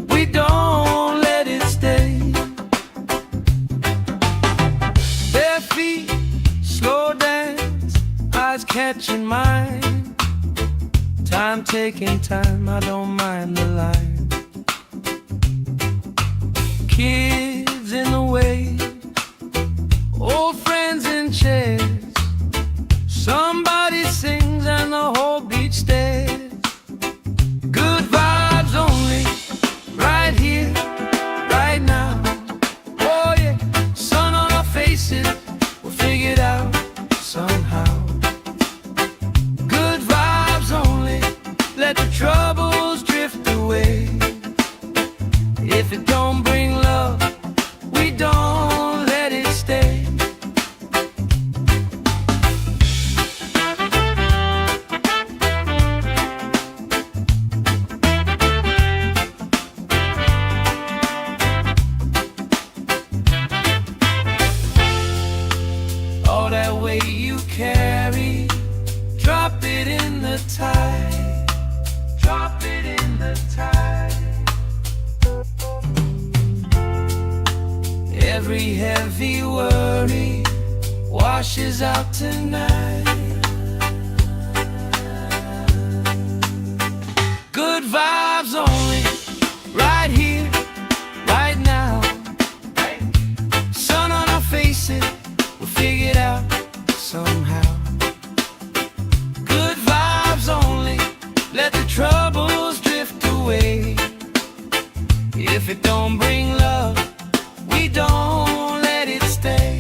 S1: we don't let it stay. Bare feet, slow dance, eyes catching mine. Time taking time, I don't mind the line. Kids in the way, old friends in chairs. Somebody sings and the whole beach stares. Good vibes only, right here, right now. Oh yeah, sun on our faces, we'll figure it out somehow. Good vibes only, let the troubles drift away. If it don't bring love, we don't let it stay. All that weight you carry, drop it in the tide. Drop it in the tide. Every heavy worry washes out tonight. Good vibes only, right here, right now. Sun on our faces, we'll figure it out somehow. Good vibes only, let the trouble it don't bring love, we don't let it stay.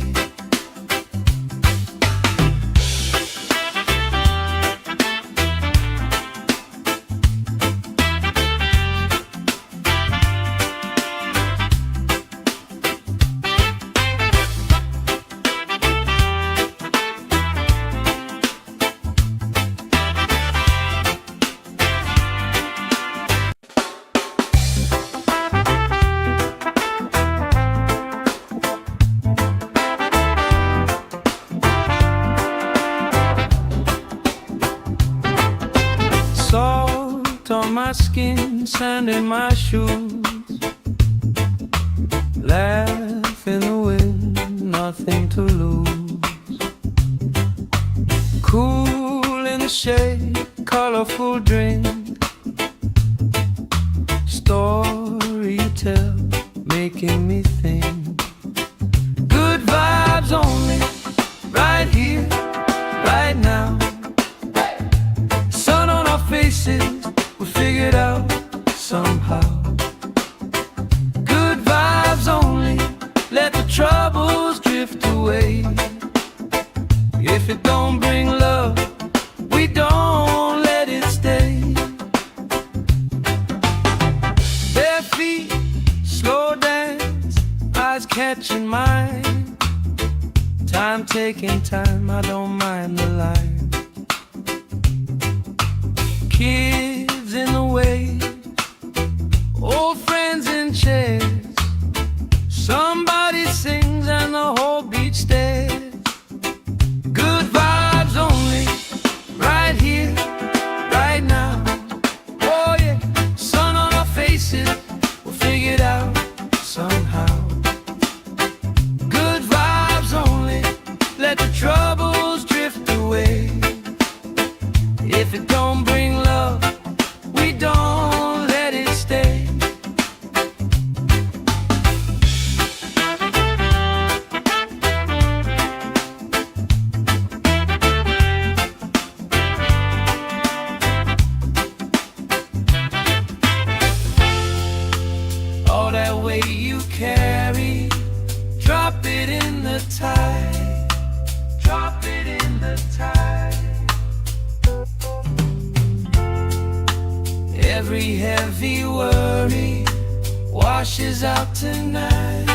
S1: Salt on my skin, sand in my shoes, laugh in the wind, nothing to lose. Cool in the shade, colorful drink, story you tell, making me think. Good vibes only, right here, right now. Sun on our faces, we figured out somehow. Good vibes only, let the troubles drift away. If it don't bring love, we don't let it stay. Bare feet, slow dance, eyes catching mine. Time taking time, I don't mind the line. Kids in the way, old friends in chairs. Somebody sings and the whole beach stares. Good vibes only, right here, right now. Oh yeah, sun on our faces, we'll figure it out somehow. Good vibes only, let the troubles drift away. If it don't bring love, we don't let it stay. All that weight you carry, drop it in the tide. Drop it in the tide. Every heavy worry washes out tonight.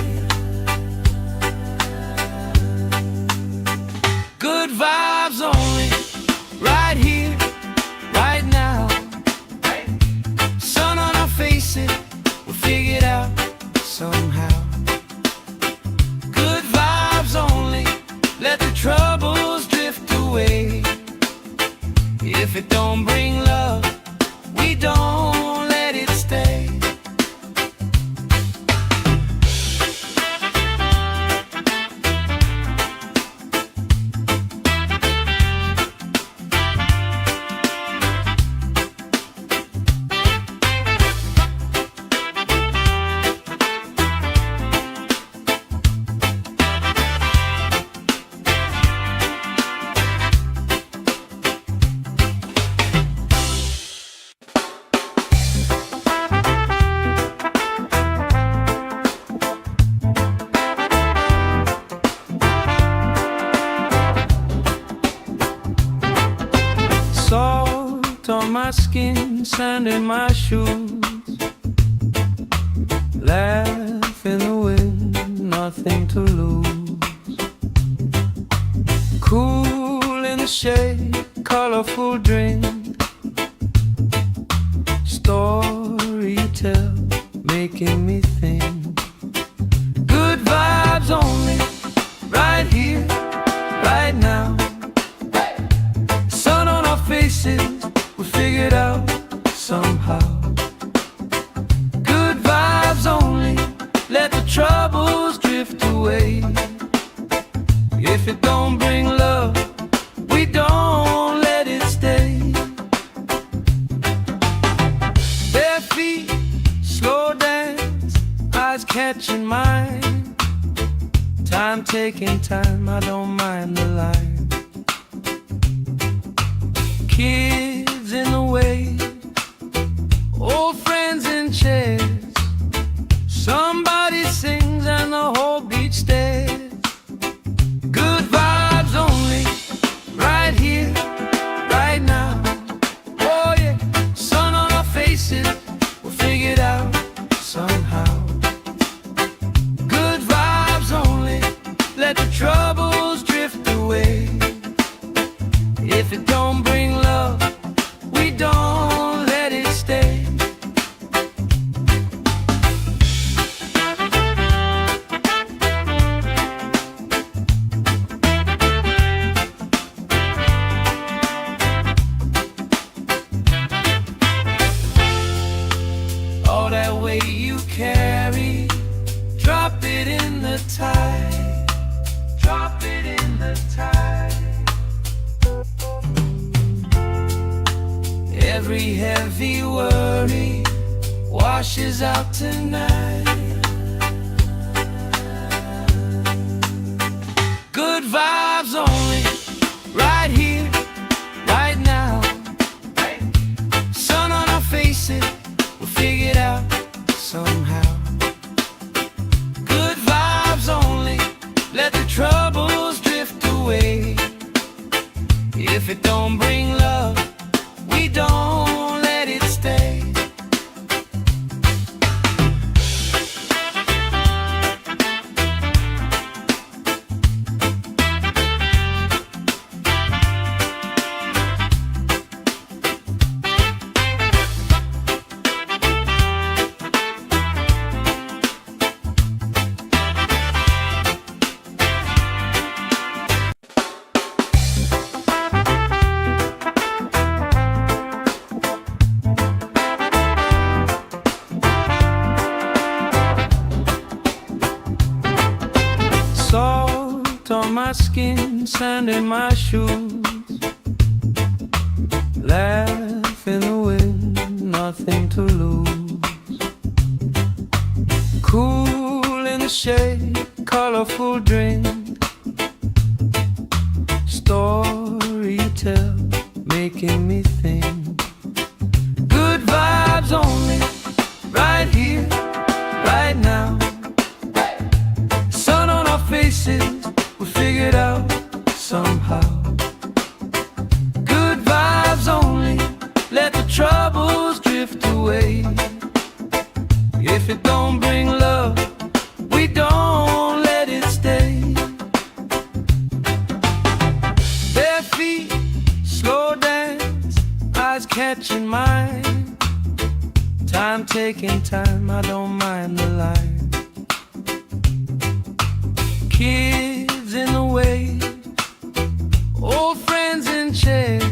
S1: Good vibes only, right here, right now. Sun on our faces, we'll figure it out somehow. Good vibes only, let the troubles drift away. If it don't bring love, we don't let it stay. Salt on my skin, sand in my shoes, laugh in the wind, nothing to lose. Cool in the shade, colorful drink, story you tell, making me think. Good vibes only, right here, right now. Sun on our faces, we figured out somehow. Good vibes only, let the troubles drift away. If it don't bring love, we don't let it stay. Bare feet, slow dance, eyes catching mine. Time taking time, I don't mind the line. Kids in the way, old friends in chairs. heavy worry washes out tonight. Good vibes only, right here, right now. Sun on our faces, we'll figure it out somehow. Good vibes only, let the troubles drift away. If it don't bring love, we don't let it stay. Salt on my skin, sand in my shoes. Laugh in the wind, nothing to lose. Cool in the shade, colorful drink. Story you tell, making me think. Good vibes only, right here, right now. Faces, we'll figure it out somehow. Good vibes only, let the troubles drift away. If it don't bring love, we don't let it stay. Bare feet, slow dance, eyes catching mine. Time taking time, I don't mind the line. Kids in the way, old friends in chairs.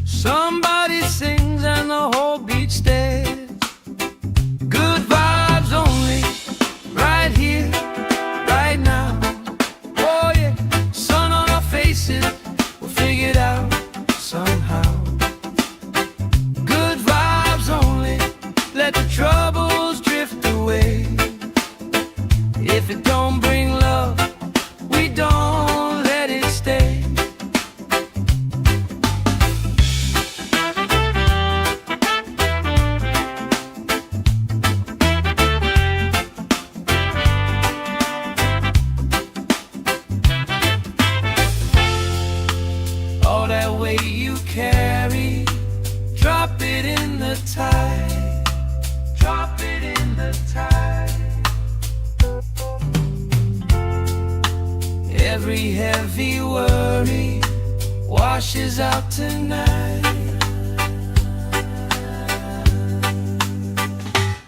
S1: Somebody sings and the whole beach stares. Good vibes only, right here, right now. Oh yeah, sun on our faces, we'll figure it out somehow. Good vibes only, let the troubles drift away. If it don't bring love, we don't let it stay. All that weight you carry, drop it in the tide. Drop it in the tide. Every heavy worry washes out tonight.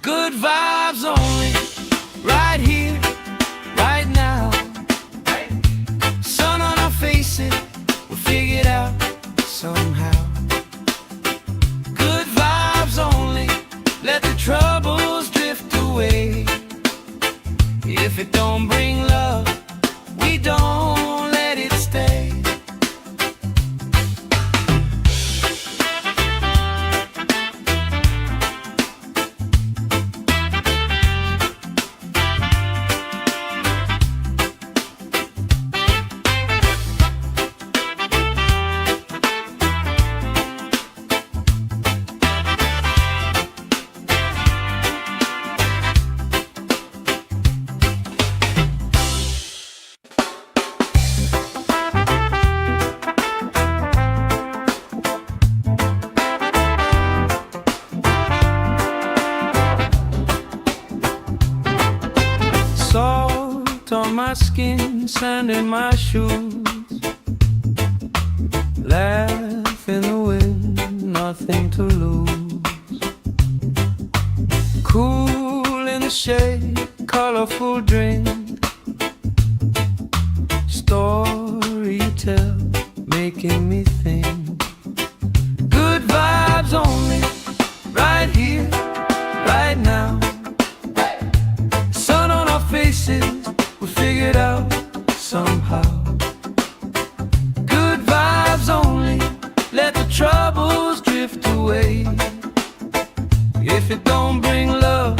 S1: Good vibes only, right here, right now. Sun on our faces, we'll figure it out somehow. Good vibes only, let the troubles drift away. If it don't bring love, we don't let it stay. Salt on my skin, sand in my shoes. Laugh in the wind, nothing to lose. Cool in the shade, colorful drink. Story you tell, making me think. Good vibes only, right here, right now. Sun on our faces, we figured out somehow. Good vibes only, let the troubles drift away. If it don't bring love,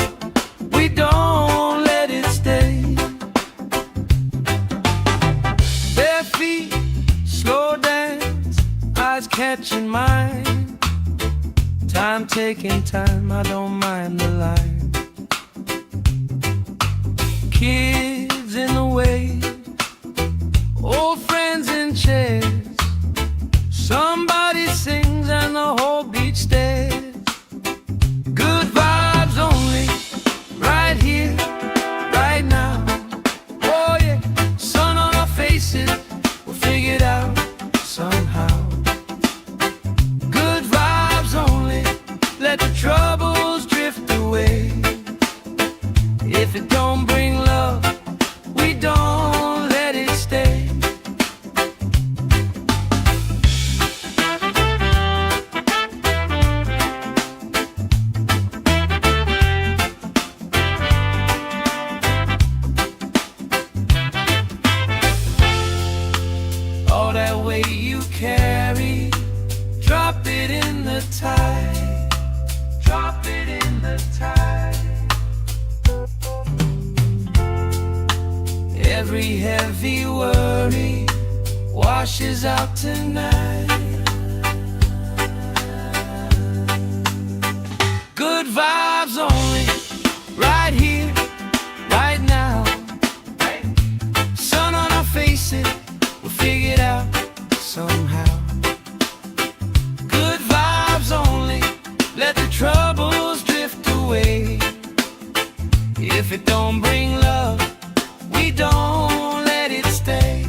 S1: we don't let it stay. Bare feet, slow dance, eyes catching mine. Time taking time, I don't mind the line. Kids in the way, old friends in chairs. Somebody sings and the whole beach stares. Good vibes only, right here, right now. Oh yeah, sun on our faces, we'll figure it out somehow. Good vibes only, let the troubles drift away. If it don't bring love, we don't let it stay. All that weight you carry, drop it in the tide. Drop it in the tide. Every heavy worry washes out tonight. Good vibes only, right here, right now. Sun on our faces, we'll figure it out somehow. Good vibes only, let the troubles drift away. If it don't bring love, we don't let it stay.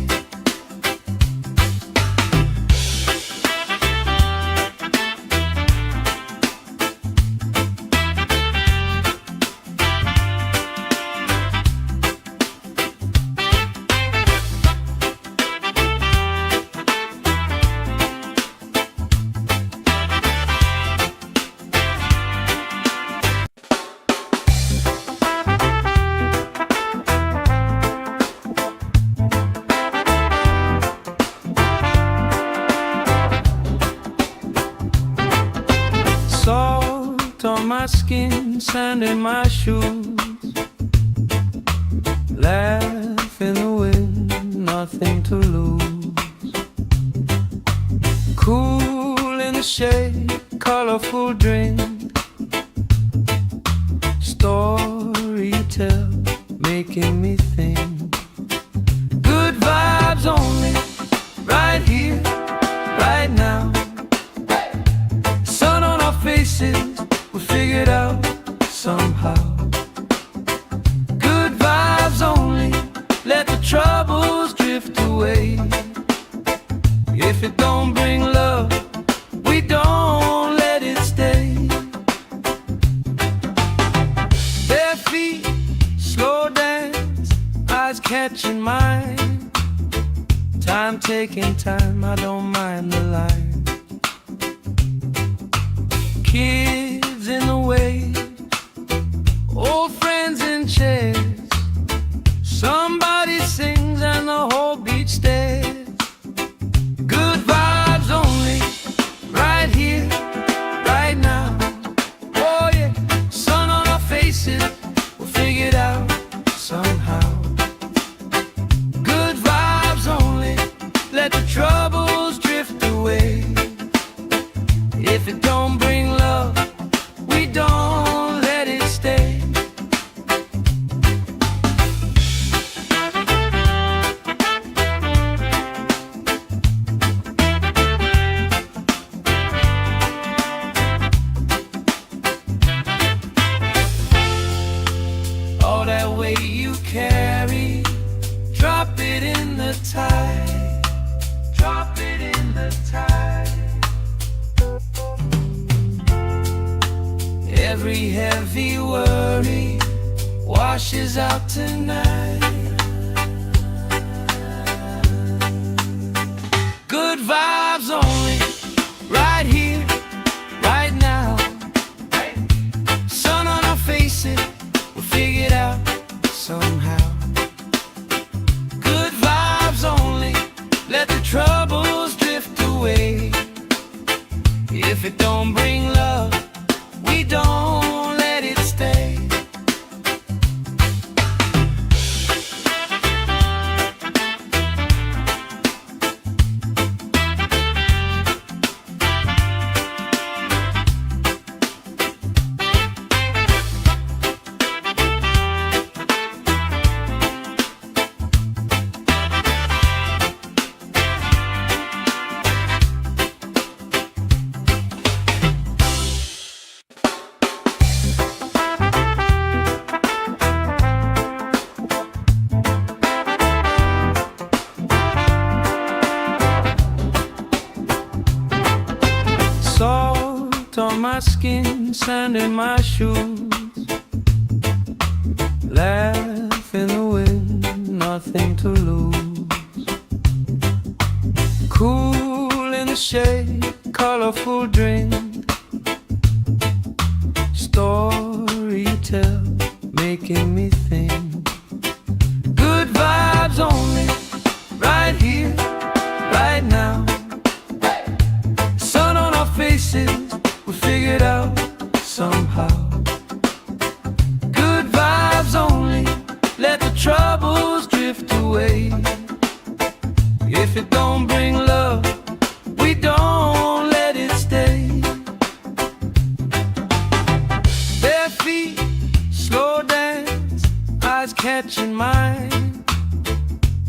S1: Salt on my skin, sand in my shoes. Laugh in the wind, nothing to lose. Cool in the shade, colorful drink. Story you tell, making me think. Good vibes only, right here, right now. Sun on our faces, we'll figure it out somehow. Good vibes only, let the troubles drift away. If it don't bring love, we don't let it stay. Bare feet, slow dance, eyes catching mine. Time taking time, I don't mind the line. Kids in the way, old friends in chairs. Somebody sings and the whole beach stares. Good vibes only, right here, right now. Oh yeah, sun on our faces, we'll figure it out somehow. Good vibes only, let the troubles drift away. If it don't bring love, we don't let it stay. All that weight you carry, drop it in the tide. Drop it in the tide. Every heavy worry washes out tonight. Good vibes only, right here, right now. Sun on our faces, we'll figure it out somehow. Good vibes only, let the troubles drift away. If it don't bring love, we don't skin, sand in my shoes. Laugh in the wind, nothing to lose. Cool in the shade, colorful drink. Story you tell, making me think. Good vibes only, right here, right now. Sun on our faces, we figured out somehow. Good vibes only, let the troubles drift away. If it don't bring love, we don't let it stay. Bare feet, slow dance, eyes catching mine.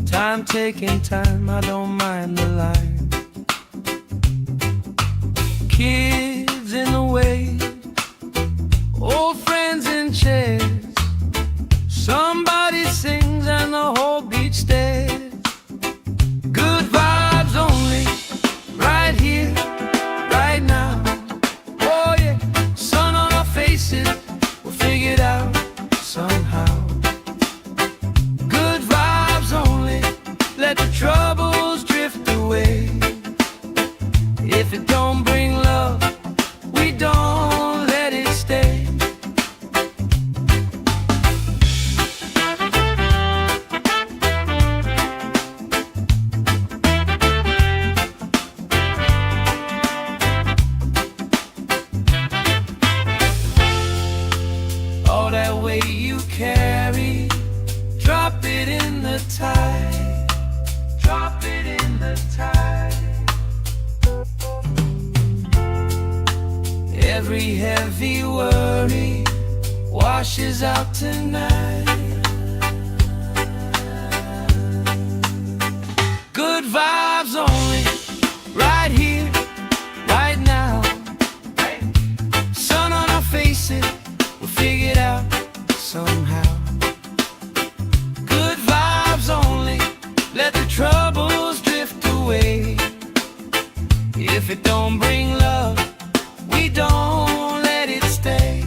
S1: Time taking time, I don't mind the line. Kids in the way, old friends in chairs. Somebody sings and the whole beach stares. Good vibes only, right here, right now. Oh yeah, sun on our faces, we'll figure it out somehow. Good vibes only, let the troubles drift away. If it don't bring love, we don't let it stay. All that weight you carry, drop it in the tide. Drop it in the tide. Every heavy worry washes out tonight. Good vibes only, right here, right now. Sun on our faces, we'll figure it out somehow. Good vibes only, let the troubles drift away. If it don't bring love, we don't let it stay.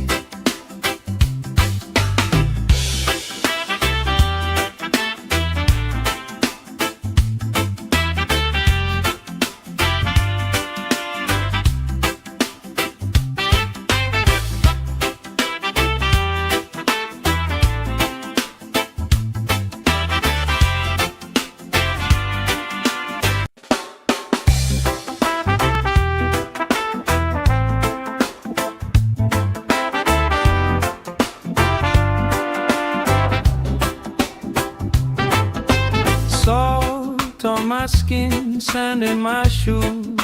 S1: Salt on my skin, sand in my shoes.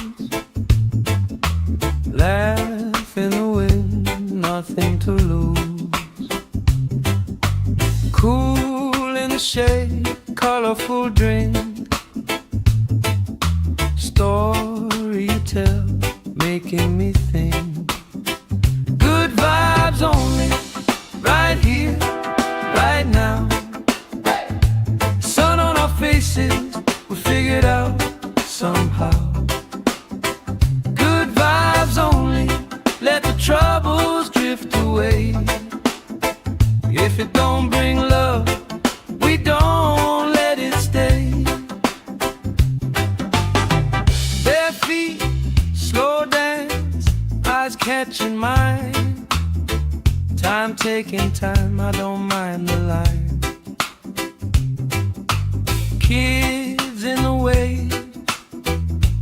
S1: Laugh in the wind, nothing to lose. Cool in the shade, colorful drink. Story you tell, making me think. Good vibes only, right here, right now. Sun on our faces, we figured out somehow. Good vibes only, let the troubles drift away. If it don't bring love, we don't let it stay. Bare feet, slow dance, eyes catching mine. Time taking time, I don't mind the line. Kids in the way,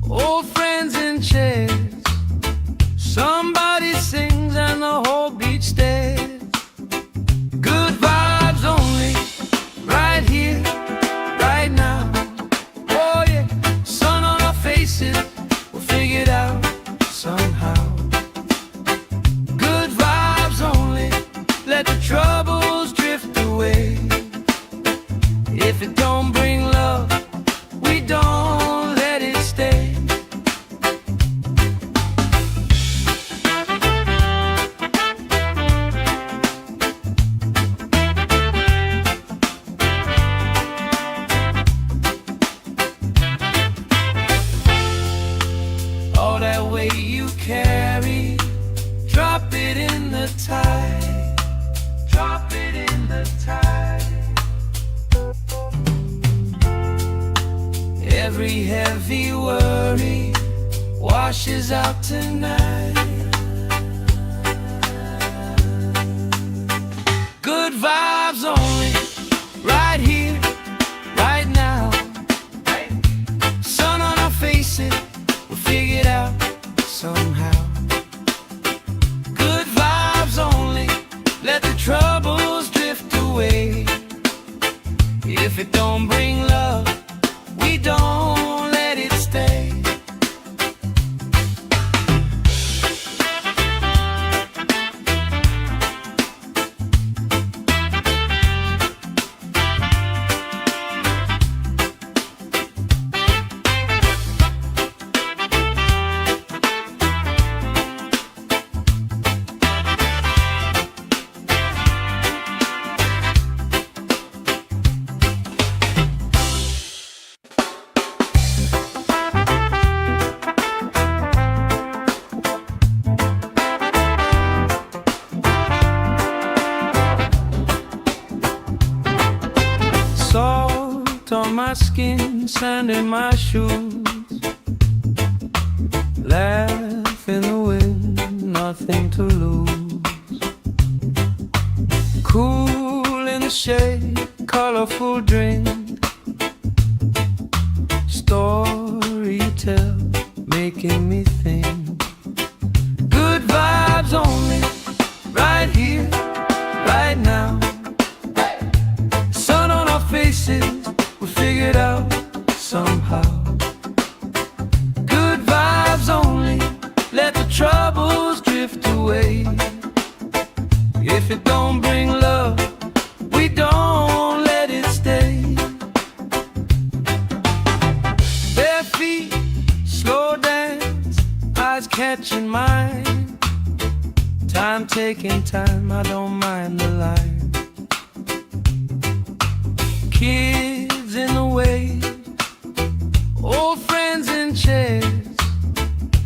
S1: old friends in chairs. Somebody sings and the whole beach stares. Good vibes only, right here, right now. Oh yeah, sun on our faces, we'll figure it out somehow. Good vibes only, let the troubles drift away. If it don't bring love, we don't let it stay. it in the tide. Drop it in the tide. Every heavy worry washes out tonight. Good vibes only, right here, right now. Sun on our faces, we'll figure it out somehow. Good vibes only, let the troubles drift away. If it don't bring love, we don't let it stay. Salt on my skin, sand in my shoes. Laugh in the wind, nothing to lose. Cool in the shade, colorful drink. Story you tell, making me think. Good vibes only, right here, right now. Sun on our faces, we figured out somehow. Good vibes only, let the troubles drift away. If it don't bring love, we don't let it stay. Bare feet, slow dance, eyes catching mine. Time taking time, I don't mind the line. Kids in the way, old friends in chairs.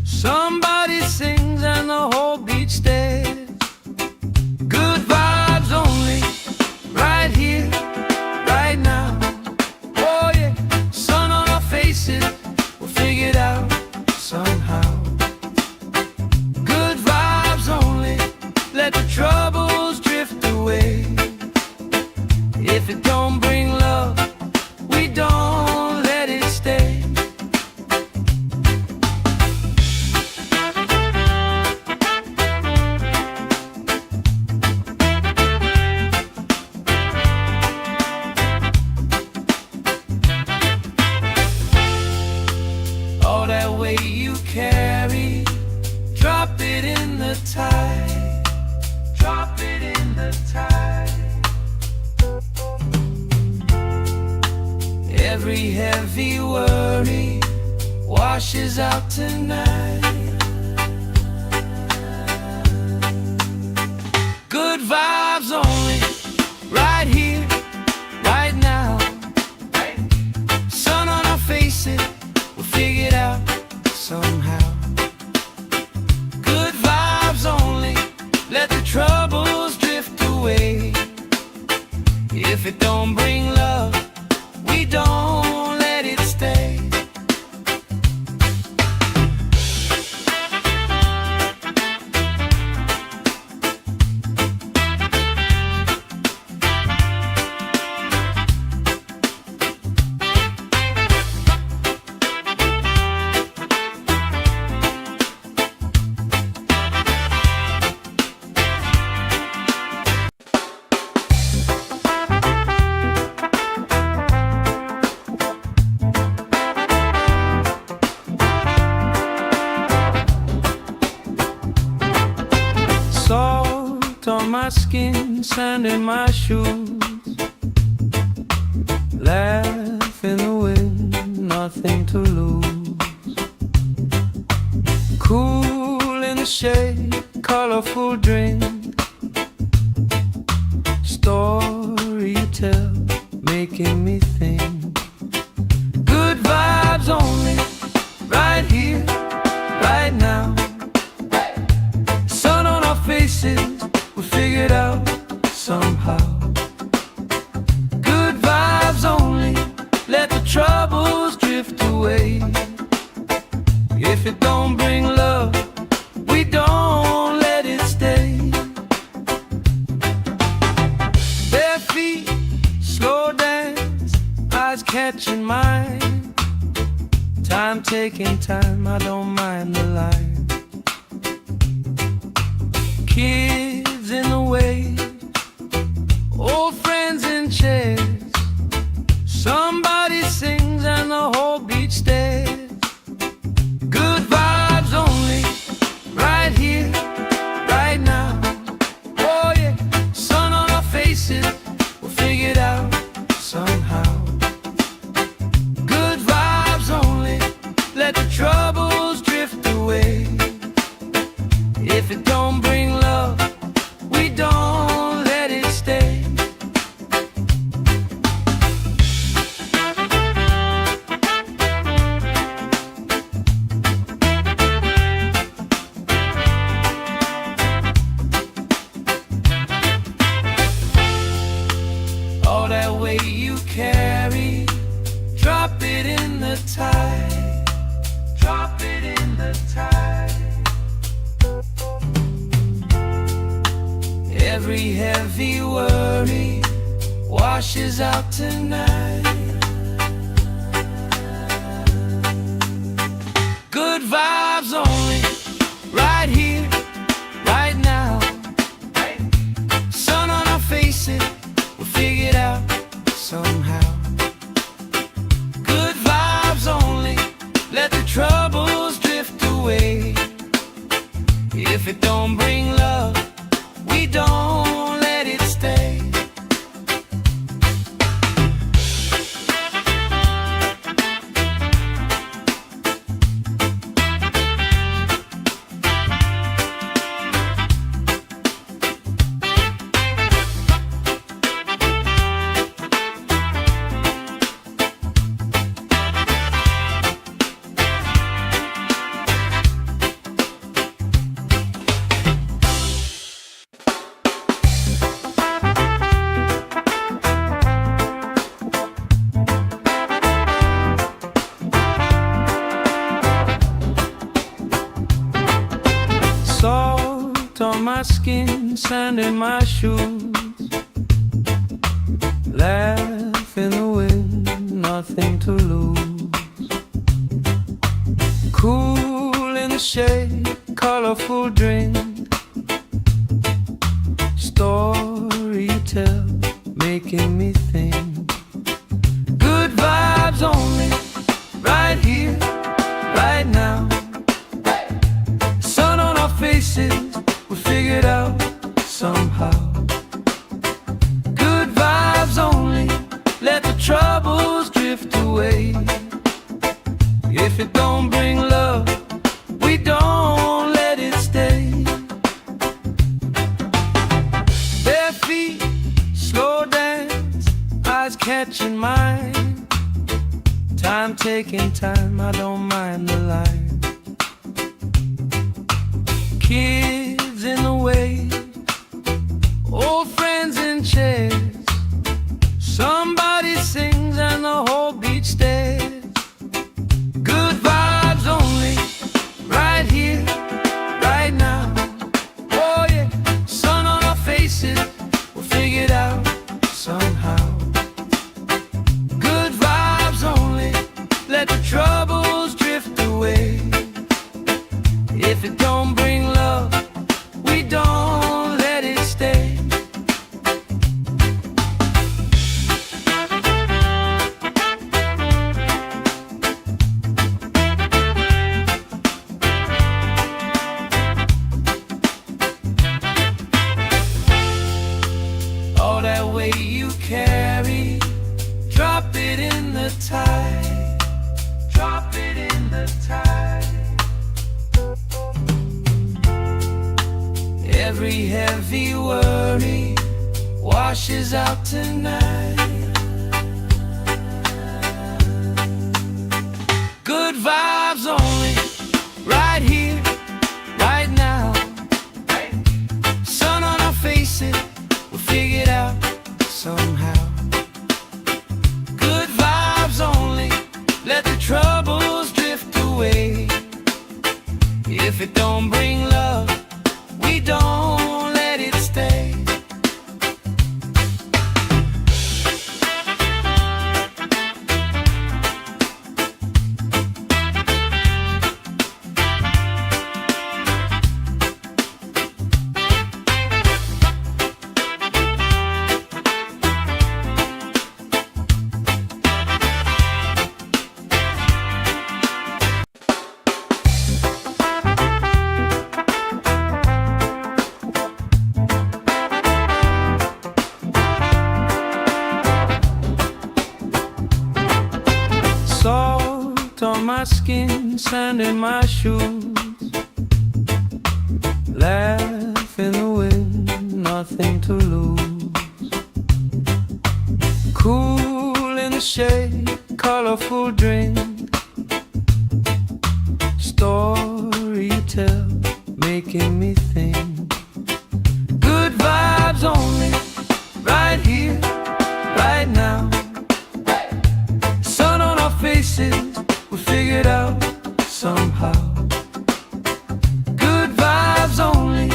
S1: Somebody sings and the whole beach stares. Good vibes only, right here, right now. Oh yeah, sun on our faces, we'll figure it out somehow. Good vibes only, let the troubles drift away. If it don't bring love, we don't let it stay. All that weight you carry, drop it in the tide. Drop it in the tide. Every heavy worry washes out tonight. Good vibes only, right here, right now. Sun on our faces, we'll figure it out somehow. Good vibes only, let the troubles drift away. If it don't bring love, we don't let it stay. Salt on my skin, sand in my shoes. Laugh in the wind, nothing to lose. Cool in the shade, colorful drink. Story you tell, making me think. Good vibes only, right here, right now. Sun on our face, faces, we'll figure it out somehow. Good vibes only, let the troubles drift away. If it don't bring love, we don't let it stay. Bare feet, slow dance, eyes catching mine. Time taking time, I don't mind the line. Kids in the wave, old friends in chairs. Somebody sings and the whole beach stares. Good vibes only, right here, right now. Oh yeah, sun on our faces, we'll figure it out somehow. Good vibes only, let the troubles drift away. If it don't bring love, we don't let it stay. All that weight you carry, drop it in the tide. Drop it in the tide. Every heavy worry washes out tonight. Good vibes only, right here, right now. Sun on our faces, we'll figure it out somehow. Good vibes only, let the troubles drift away. If it don't bring love, we don't let it stay. Salt on my skin, sand in my shoes. Laugh in the wind, nothing to lose. Cool in the shade, colorful drink. Story you tell, making me think. Good vibes only, right here, right now. Sun on our faces, we'll figure it out somehow. Good vibes only, let the troubles drift away. If it don't bring love, we don't let it stay. Bare feet, slow dance, eyes catching mine. Time taking time, I don't mind the line. Kids in the wave, old friends in chairs. Somebody sings and the whole beach stares. Good vibes only, right here, right now. Oh yeah, sun on our faces, we'll figure it out somehow. Good vibes only, let the troubles drift away. If it don't bring love, we don't let it stay. All that weight you carry, drop it in the tide. Drop it in the tide. Every heavy worry washes out tonight. Good vibes only, right here, right now. face it, we'll figure it out somehow. Good vibes only, let the troubles drift away. If it don't bring love, we don't let it stay. Salt on my skin, sand in my shoes, laugh in the wind, nothing to lose. Cool in the shade, colorful drink, story you tell, making me think. Good vibes only, right here, right now. Sun on our faces, we'll figure it out somehow. Good vibes only,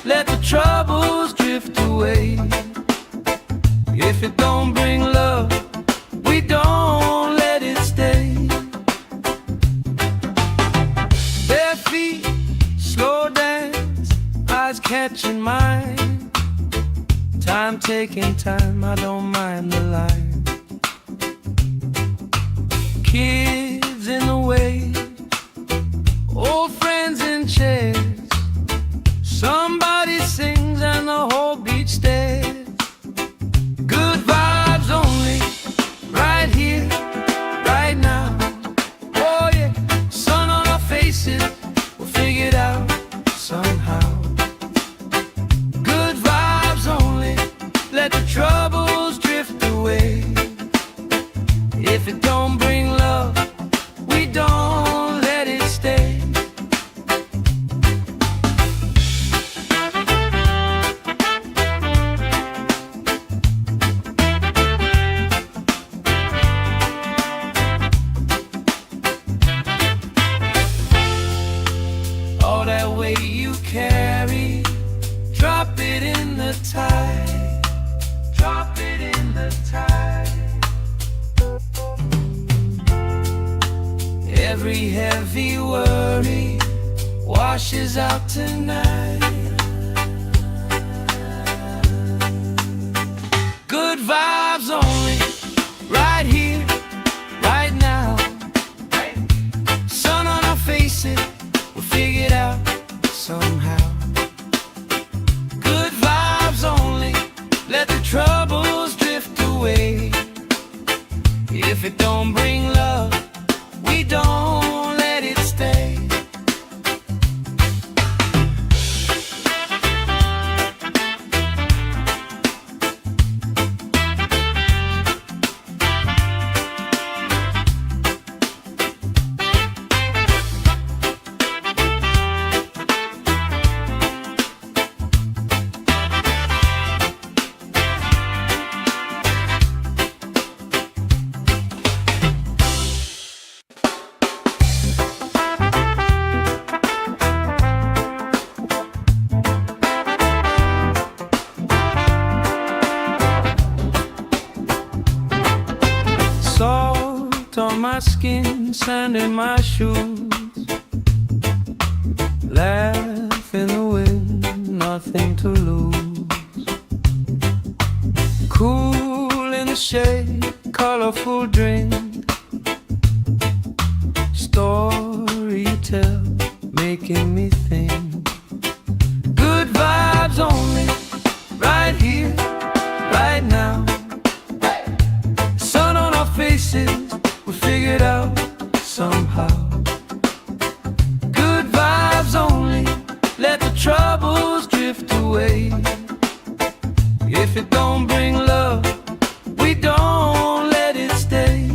S1: let the troubles drift away. If it don't bring love, we don't let it stay. Bare feet, slow dance, eyes catching mine. Time taking time, I don't mind the line. Kids in the way, old friends in chairs. Somebody sings and the whole beach stares. Good vibes only, right here, right now. Oh yeah, sun on our faces, we'll figure it out somehow. Good vibes only, let the troubles drift away. If it don't bring love, we don't let it stay. All that weight you carry, drop it in the tide. Drop it in the tide. Every heavy worry washes out tonight. Good vibes only, right here, right now. Sun on our faces, we'll figure it out somehow. Good vibes only, let the troubles drift away. If it don't bring love, we don't let it stay. Salt on my skin, sand in my shoes, laugh in the wind, nothing to lose. Cool in the shade, colorful drink, story you tell, making me think. Good vibes only, right here, right now. Sun on our faces, we'll figure it out somehow. Good vibes only, let the troubles drift away. If it don't bring love, we don't let it stay.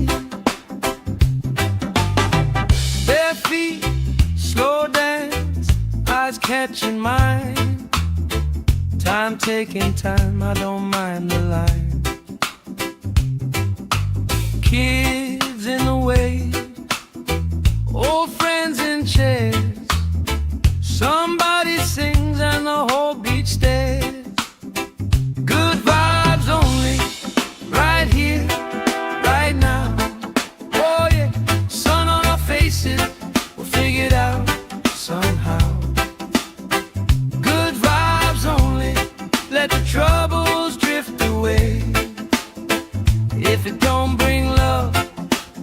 S1: Bare feet, slow dance, Time taking time, I don't mind the line. Kids in the way, old friends in chairs. Somebody sings and the whole beach stares. Good vibes only, right here, right now. Oh yeah, sun on our faces, we'll figure it out somehow. Good vibes only, let the troubles drift away. If it don't bring love,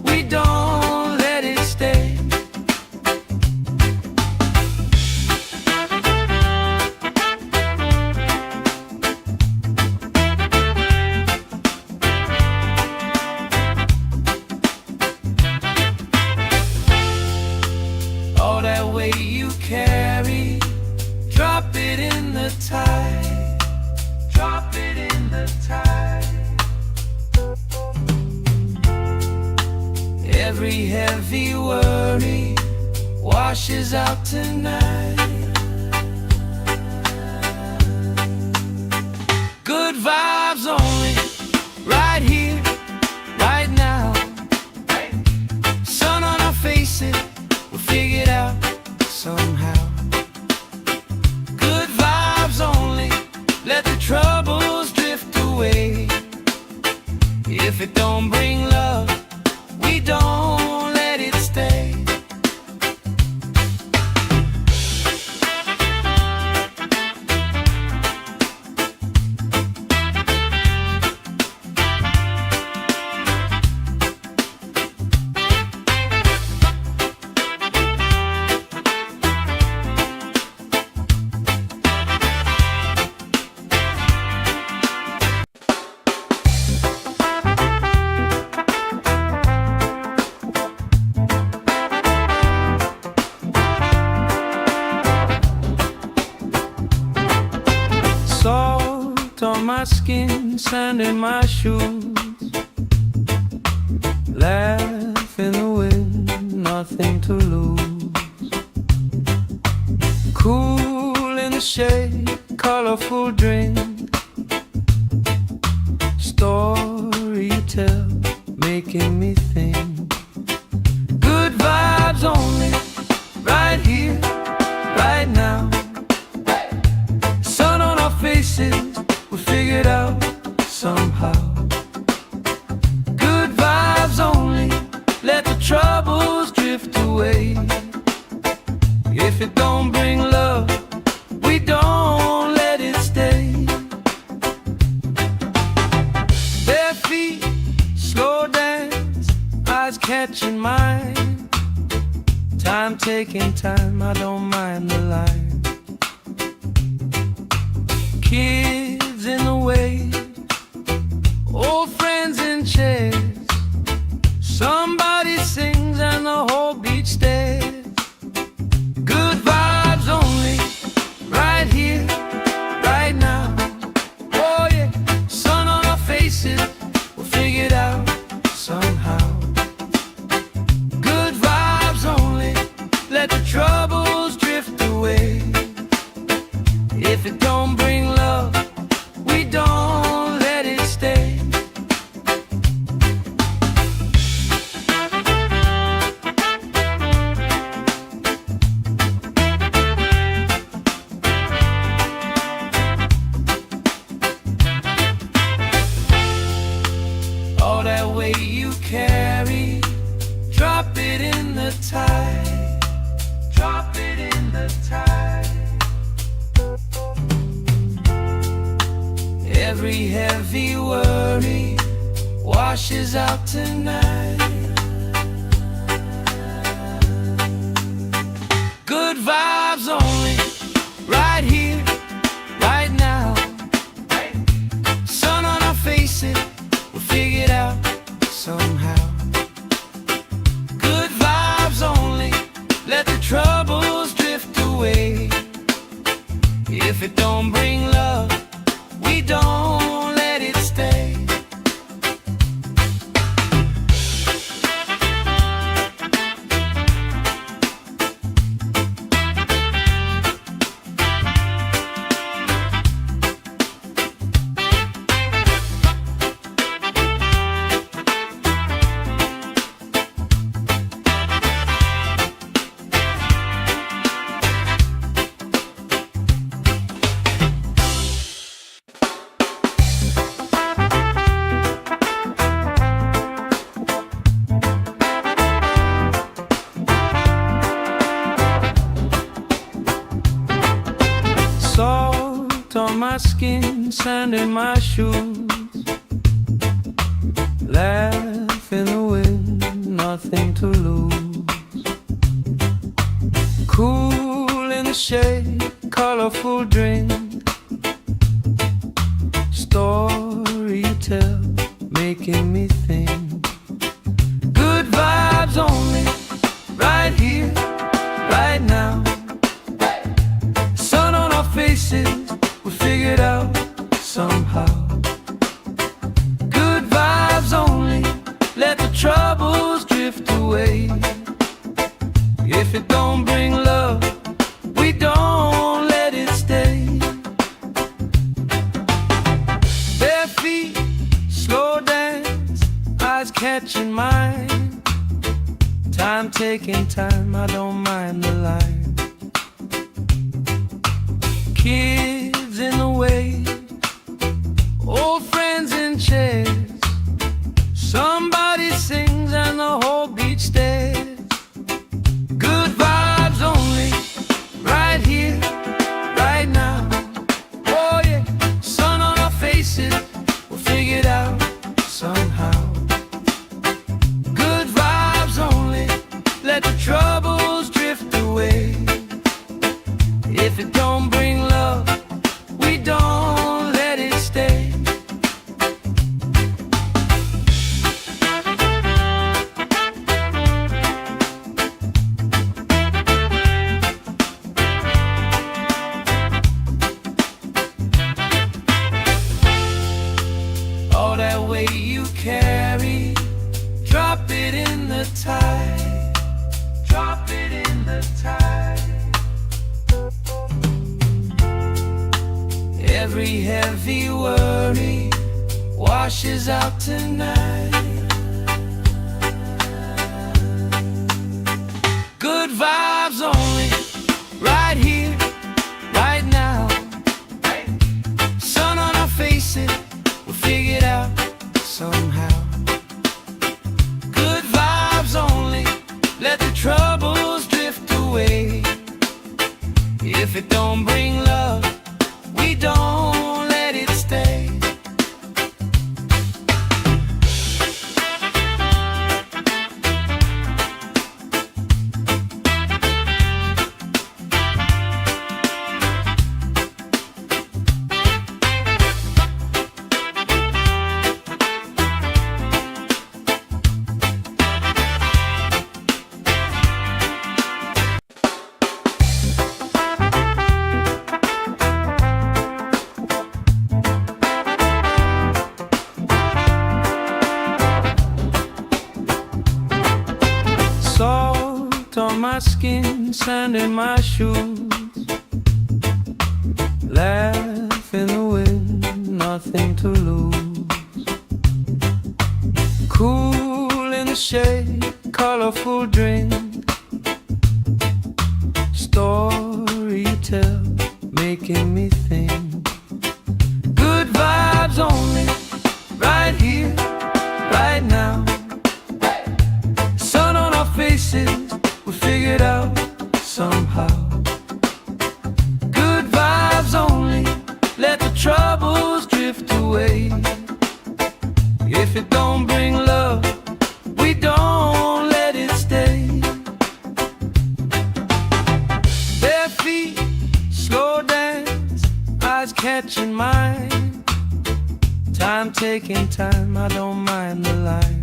S1: we don't let it stay. All that weight you carry, drop it in the tide. Drop it in the tide. Every heavy worry washes out tonight. Good vibes only, right here, right now. Sun on our faces, we'll figure it out somehow. Good vibes only, let the troubles drift away. If it don't bring love, we don't let it stay. Salt on my skin, sand in my shoes. Laugh in the wind, nothing to lose. Cool in the shade, colorful drink. Story you tell, making me think. Good vibes only, right here, right now. Sun on our faces, we'll figure it out somehow. Good vibes only, let the troubles drift away. If it don't bring love, we don't let it stay. Bare feet, slow dance, eyes catching mine. Time taking time, I don't mind the line. Kids in the way, old friends in chairs. Somebody sings and the whole beach stares. Good vibes only, right here, right now. Oh yeah, sun on our faces, we'll figure it out somehow. Good vibes only, let the troubles drift away. If it don't bring love, we don't let it stay. All that weight you carry, drop it in the tide. Drop it in the tide. Every heavy worry washes out tonight. Good vibes only, right here, right now. Sun on our faces, we'll figure it out somehow. Good vibes only, let the troubles drift away. If it don't bring love, we don't let it stay. Salt on my skin, sand in my shoes. Laugh in the wind, nothing to lose. Cool in the shade, colorful drink. Story you tell, making me think. Good vibes only, right here, right now. Sun on our faces, we figured out somehow. Good vibes only, let the troubles drift away. If it don't bring love, we don't let it stay. Bare feet, slow dance, eyes catching mine. Time taking time, I don't mind the line. Kids in the way, old friends in chairs. Somebody sings and the whole beach stares. Good vibes only, right here, right now. Oh yeah, sun on our faces, we'll figure it out somehow. Good vibes only, let the troubles drift away. If it don't bring love, we don't let it stay. All that weight you carry, drop it in the tide. Drop it in the tide. Every heavy worry washes out tonight. Good vibes only, right here, right now. Sun on our faces, we'll figure it out somehow. Good vibes only, let the troubles drift away. If it don't bring love, we don't let it stay. Salt on my skin, sand in my shoes. Laugh in the wind, nothing to lose. Cool in the shade, colorful drink. Story you tell, making me think. Good vibes only, right here, right now. Sun on our faces, we figured out somehow. Good vibes only, let the troubles drift away. If it don't bring love, we don't let it stay. Bare feet, slow dance, eyes catching mine. Time taking time, I don't mind the line.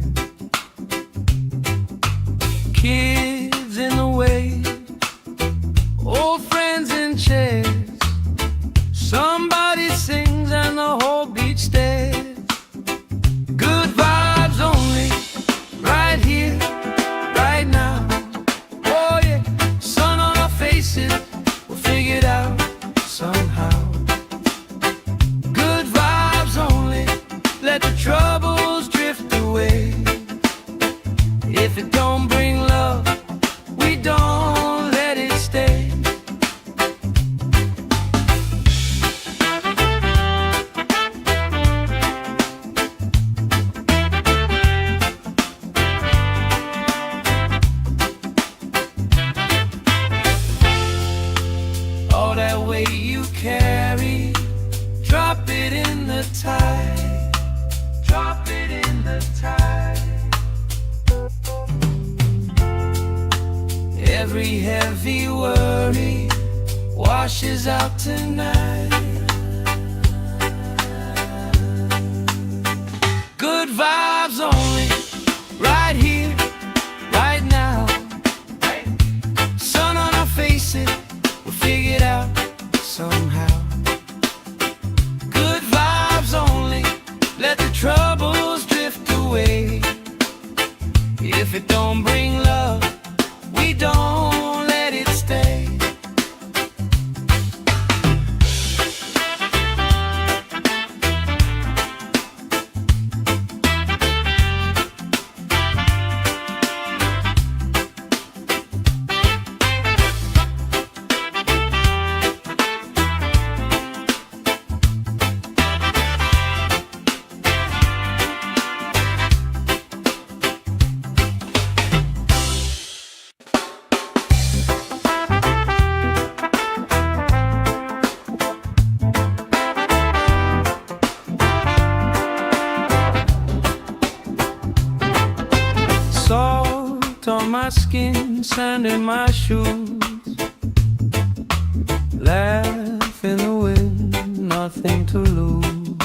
S1: Kids in the way, old friends in chairs. Somebody sings and the whole beach stares. Good vibes only, right here, right now. Oh yeah, sun on our faces, we'll figure it out somehow. Good vibes only, let the troubles drift away. If it don't bring love, we don't let it stay. washes out tonight. Good vibes only, right here, right now. Sun on our faces, we'll figure it out somehow. Good vibes only, let the troubles drift away. If it don't bring love, we don't let it stay. Salt on my skin, sand in my shoes. Laugh in the wind, nothing to lose.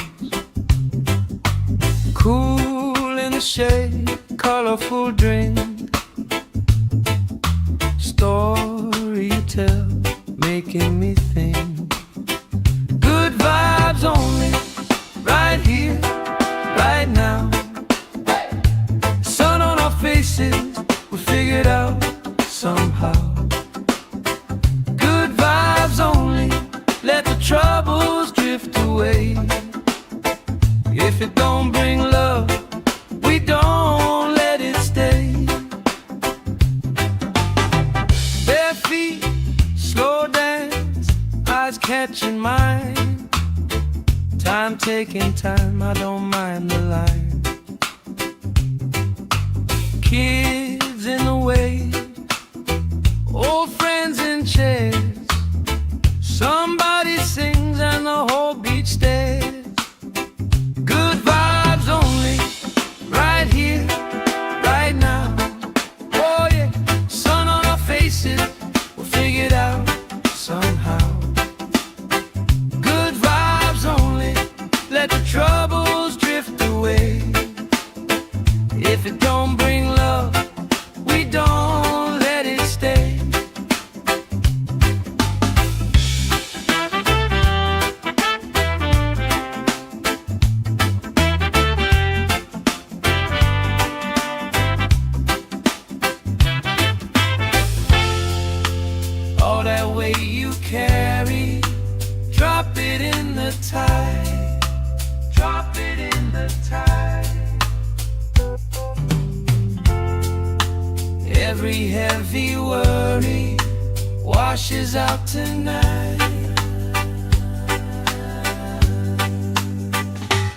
S1: Cool in the shade, colorful drink. Story you tell, making me think. Good vibes only, right here, right now. Sun on our faces, we'll figure it out somehow. Good vibes only, let the troubles drift away. If it don't bring love, we don't let it stay. Bare feet, slow dance, eyes catching mine. Time taking time, I don't mind the line. Kids in the way, old friends in chairs. Somebody sings and the whole beach stares. Good vibes only, right here, right now. Oh yeah, sun on our faces, we'll figure it out somehow. Good vibes only, let the troubles drift away. If it don't bring love, we don't let it stay. All that weight you carry, drop it in the tide. Drop it in the tide. Every heavy worry washes out tonight.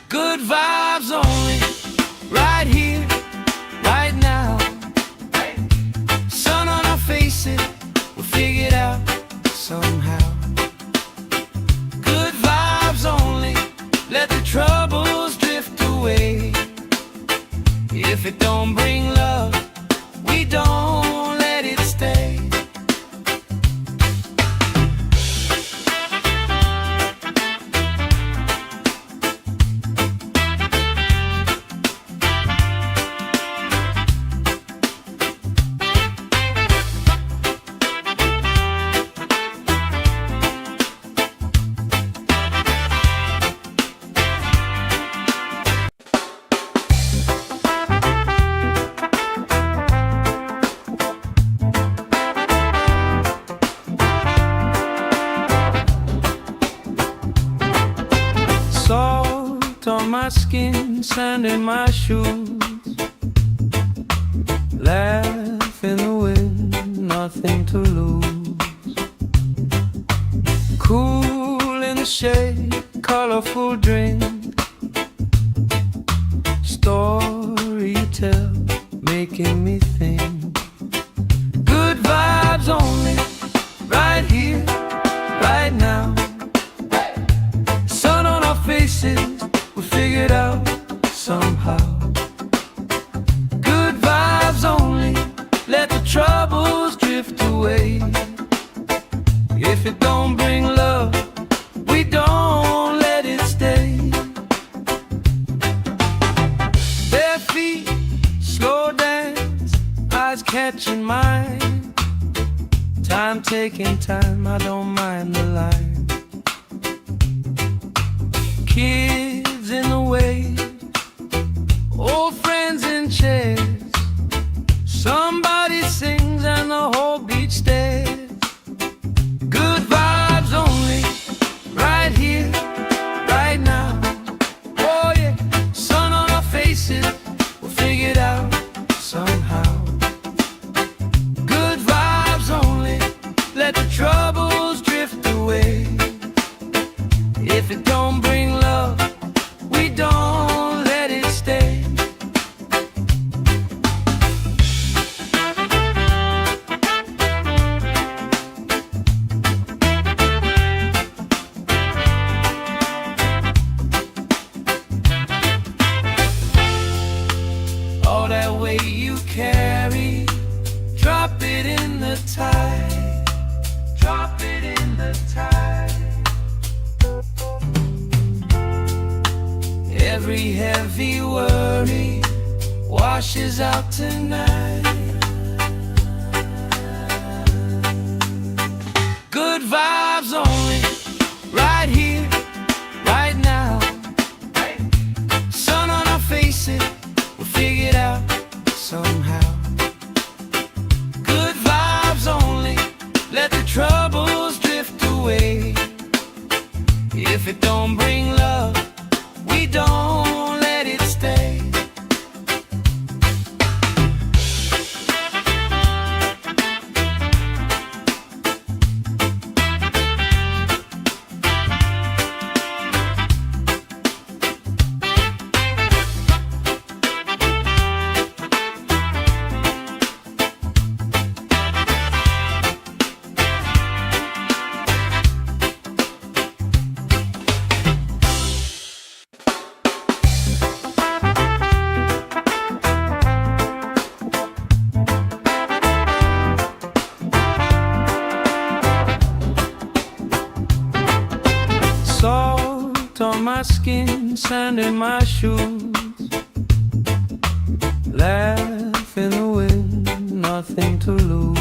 S1: Good vibes only, right here, right now. Sun on our faces, we'll figure it out somehow. Good vibes only, let the troubles drift away. If it don't bring love, we don't let it stay. Salt on my skin, sand in my shoes. Laugh in the wind, nothing to lose. Cool in the shade, colorful drink. Story you tell, making me think. Good vibes only, right here, right now. Sun on our faces, we'll figure it out somehow. Good vibes only, let the troubles drift away. If it don't bring taking time, I don't mind the line. Kids in the wave, old friends in chairs. Somebody sings and the whole beach stares. Good vibes only, right here, right now. Oh yeah, sun on our faces, we'll figure it out somehow. Good vibes only, let the troubles drift away. If it don't bring love, we don't let it stay. All that weight you carry, drop it in the tide. Drop it in the tide. Every heavy worry washes out tonight. Good vibes only, right here, right now. Sun on our faces, we'll figure it out somehow. Good vibes only, let the troubles drift away. If it don't bring love, we don't let it stay. Salt on my skin, sand in my shoes. Laugh in the wind, nothing to lose.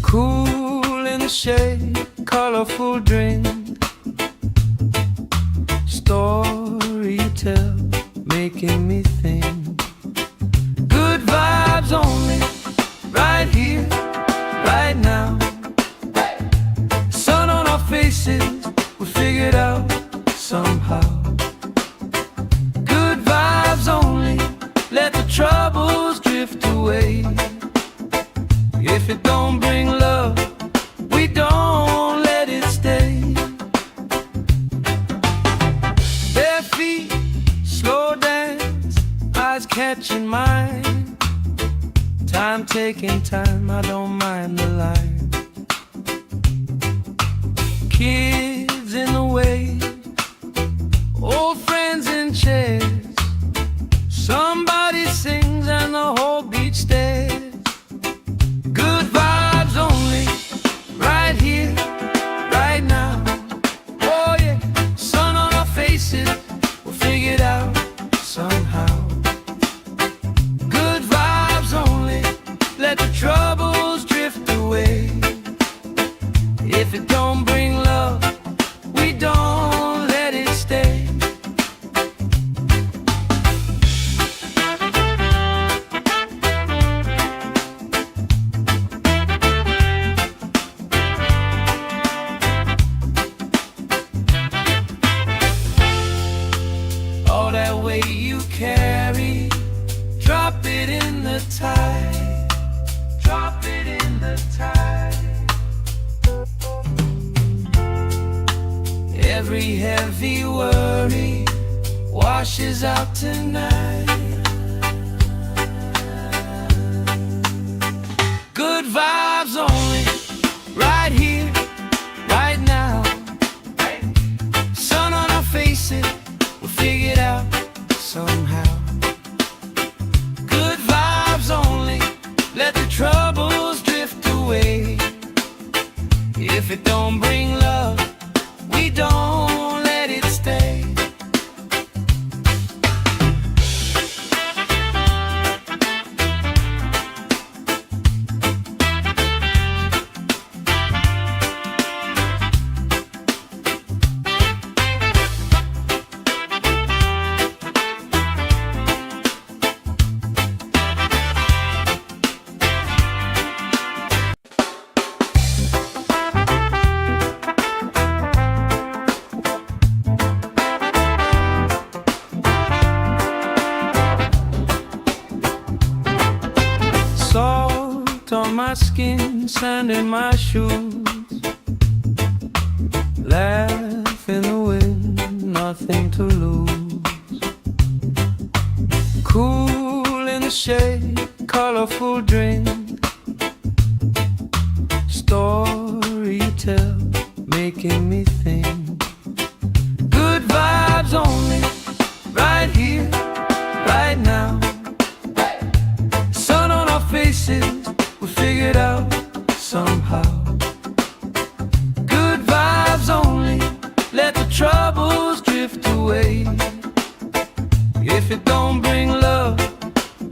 S1: Cool in the shade, colorful drink. Story you tell, making me think. Good vibes only, right here, right now. Faces, we figure it out somehow. Good vibes only, let the troubles drift away. If it don't bring love, we don't let it stay. Bare feet, slow dance, eyes catching mine. Time taking time, I don't mind the line. Kids in the wave, old friends in chairs. Somebody sings and the whole beach stares. Good vibes only, right here, right now. Oh yeah, sun on our faces, we'll figure it out somehow. Good vibes only, let the troubles drift away. If it don't bring love, we don't let it stay. All that weight you carry, drop it in the tide. Drop it in the tide. Every heavy worry washes out tonight. Good vibes only, right here, right now. Sun on our faces, we'll figure it out somehow. Good vibes only, let the troubles drift away. If it don't bring love, we don't let it stay. sand in my shoes. Laugh in the wind, nothing to lose. Cool in the shade, colorful drink. Story you tell, making me think. Good vibes only, right here, right now. Sun on our faces, we figured out somehow. Good vibes only, let the troubles drift away. If it don't bring love,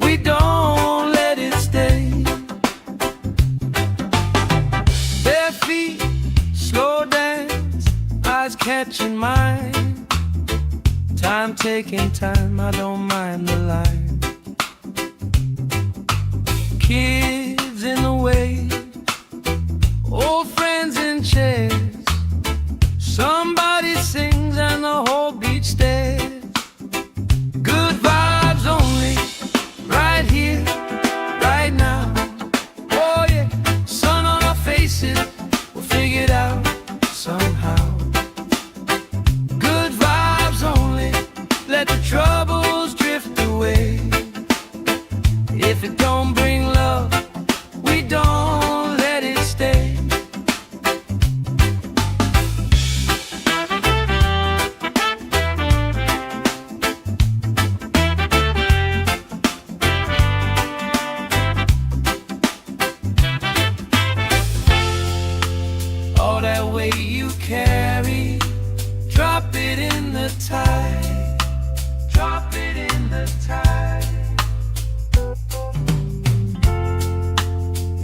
S1: we don't let it stay. Bare feet, slow dance, eyes catching mine. Time taking time, I don't mind the line. Kids in the way, old friends in chairs. Somebody sings and the whole beach stares. Good vibes only, right here, right now. Oh yeah, sun on our faces, we'll figure it out somehow. Good vibes only, let the troubles drift away. If it don't bring love, we don't let it stay. All that weight you carry, drop it in the tide. Drop it in the tide.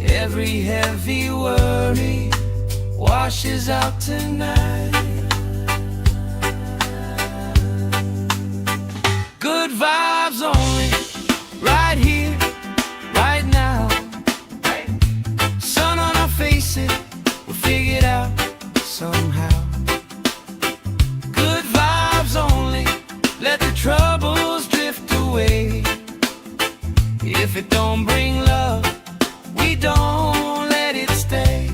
S1: Every heavy worry washes out tonight. Good vibes only, right here, right now. Sun on our faces, we'll figure it out somehow. Good vibes only, let the troubles drift away. If it don't bring love, we don't let it stay.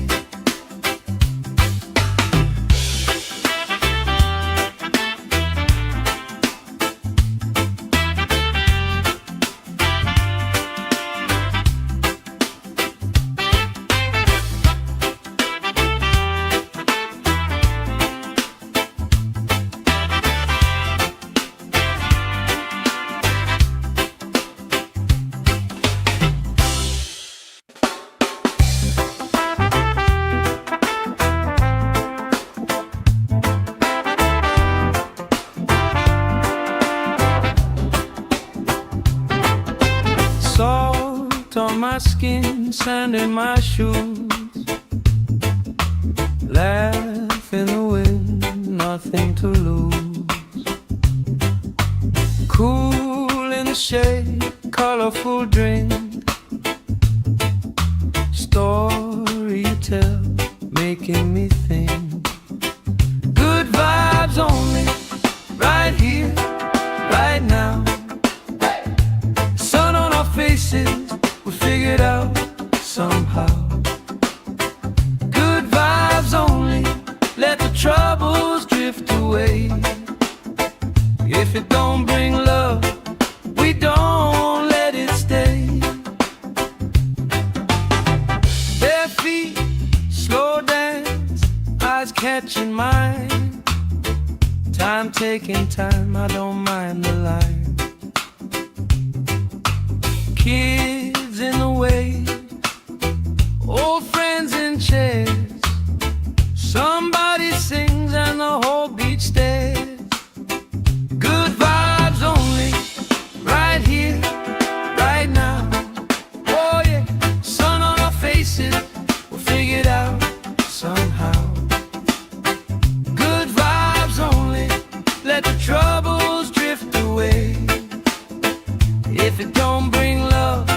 S1: Salt on my skin, sand in my shoes. Laugh in the wind, nothing to lose. Cool in the shade, colorful drink. Story you tell, making me think. Good vibes only, right here, right now. Sun on our faces, we figured out somehow. Good vibes only, let the troubles drift away. If it don't bring love, we don't let it stay. Bare feet, slow dance, eyes catching mine. Time taking time, I don't mind the line. Kids in the way, old friends in chairs. Somebody sings and the whole beach stares. Good vibes only, right here, right now. Oh yeah, sun on our faces, we'll figure it out somehow. Good vibes only, let the troubles drift away. If it don't bring love,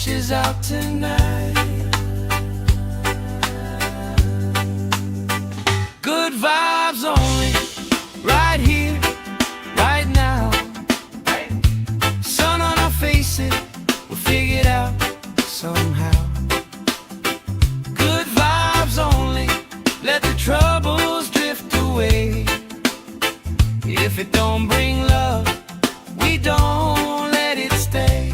S1: washes out tonight. Good vibes only, right here, right now. Sun on our faces, we'll figure it out somehow. Good vibes only, let the troubles drift away. If it don't bring love, we don't let it stay.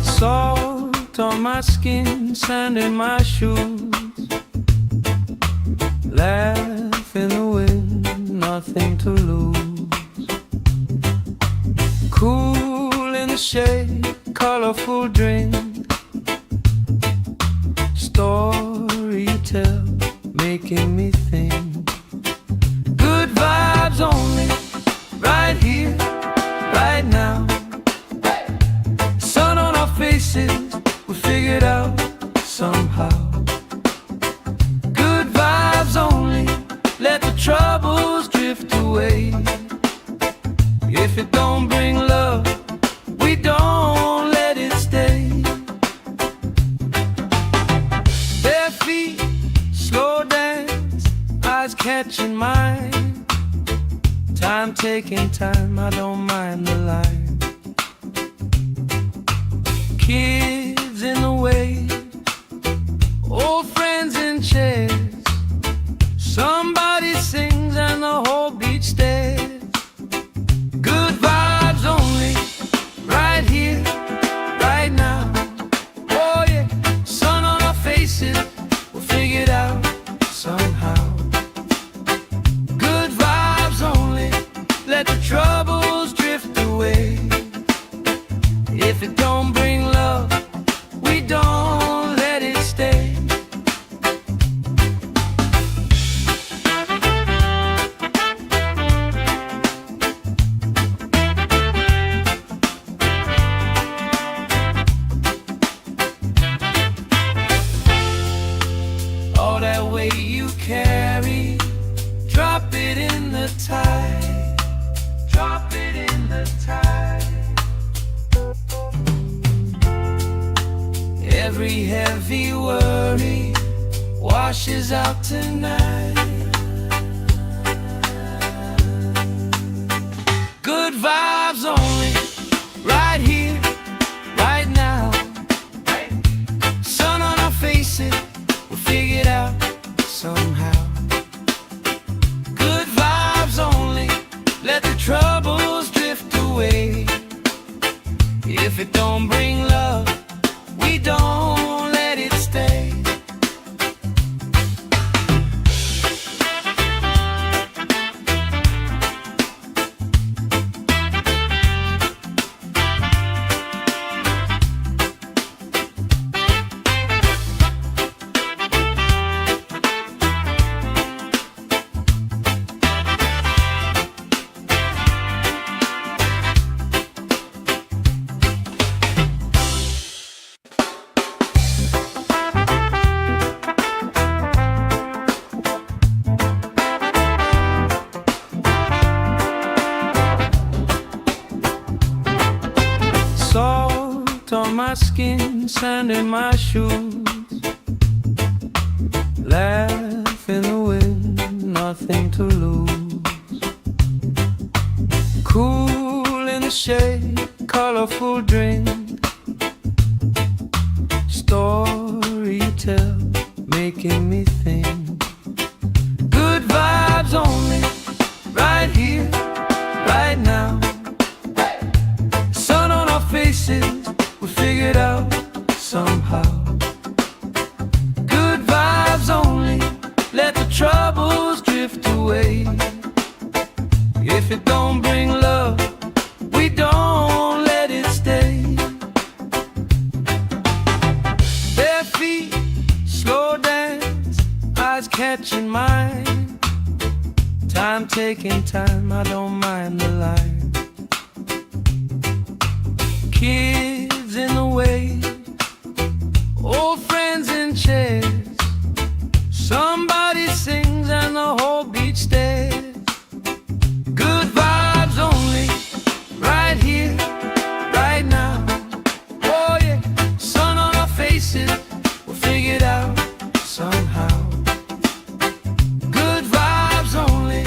S1: Salt on my skin, sand in my shoes. Laugh in the wind, nothing to lose. Cool in the shade, colorful drink. Story you tell, making me think. Good vibes only, right here, right now. Sun on our faces, we figured out somehow. Good vibes only, let the troubles drift away. If it don't bring love, we don't let it stay. Bare feet, slow dance, eyes catching mine. Time taking time, I don't mind the line. Kids in the wave, old friends in chairs. Somebody sings and the whole beach stares. Good vibes only, right here, right now. Oh yeah, sun on our faces, we'll figure it out somehow. Good vibes only, let the troubles drift away. If it don't bring love, we don't let it stay. All that weight you carry, drop it in the tide. Drop it in the tide. Every heavy worry washes out tonight. Good vibes only, right here, right now. Sun on our faces, we'll figure it out somehow. Good vibes only, let the troubles drift away. If it don't bring love, we don't let it stay. Salt on my skin, sand in my shoes. Laugh in the wind, nothing to lose. Cool in the shade, colorful drink. Story you tell, making me think. Good vibes only, right here, right now. Sun on our faces, we figured out somehow. Good vibes only, let the troubles drift away. If it don't bring taking time, I don't mind the line. Kids in the way, old friends in chairs. Somebody sings and the whole beach stares. Good vibes only, right here, right now. Oh yeah, sun on our faces, we'll figure it out somehow. Good vibes only,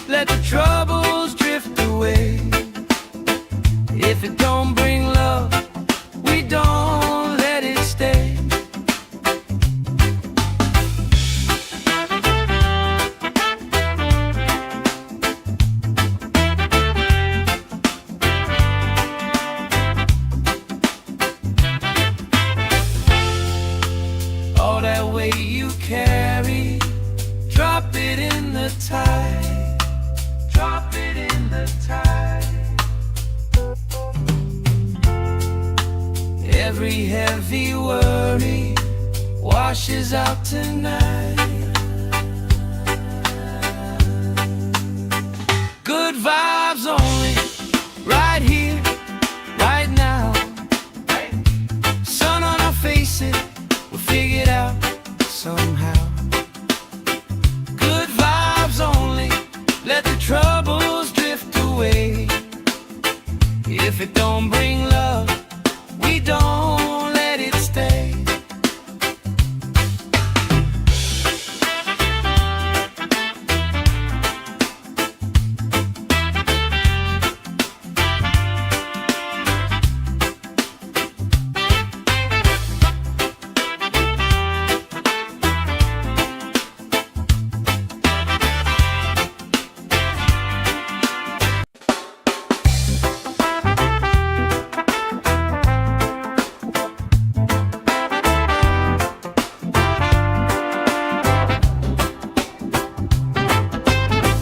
S1: let the troubles drift away. If it don't bring love, we don't let it stay. All that weight you carry, drop it in the tide. Drop it in the tide. Every heavy worry washes out tonight. Good vibes only, right here, right now. Sun on our faces, we'll figure it out somehow. Good vibes only, let the troubles drift away. If it don't bring love, we don't let it stay.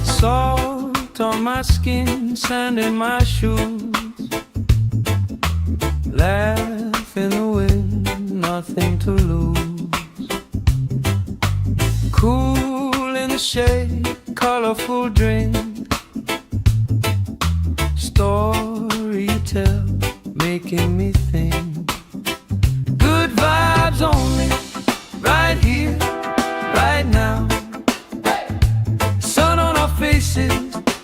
S1: Salt on my skin, sand in my shoes. Laugh in the wind, nothing to lose. Cool in the shade, colorful drink. Story you tell, making me think. Good vibes only, right here, right now. Sun on our faces,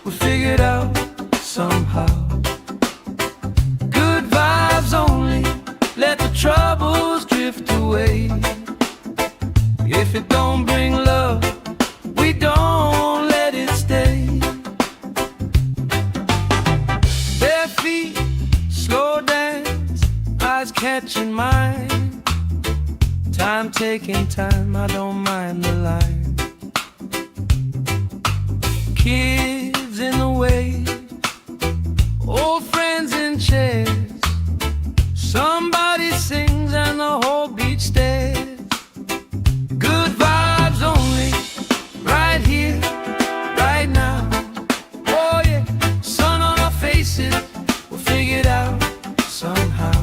S1: we'll figure it out somehow. Good vibes only, let the troubles drift away. If it don't bring love, we don't let it stay. Bare feet, slow dance, eyes catching mine. Time taking time, I don't mind the line. Kids in the way, old friends in chairs. Somebody sings and the whole beach stares. Good vibes only, right here, right now. Oh yeah, sun on our faces, we'll figure it out somehow.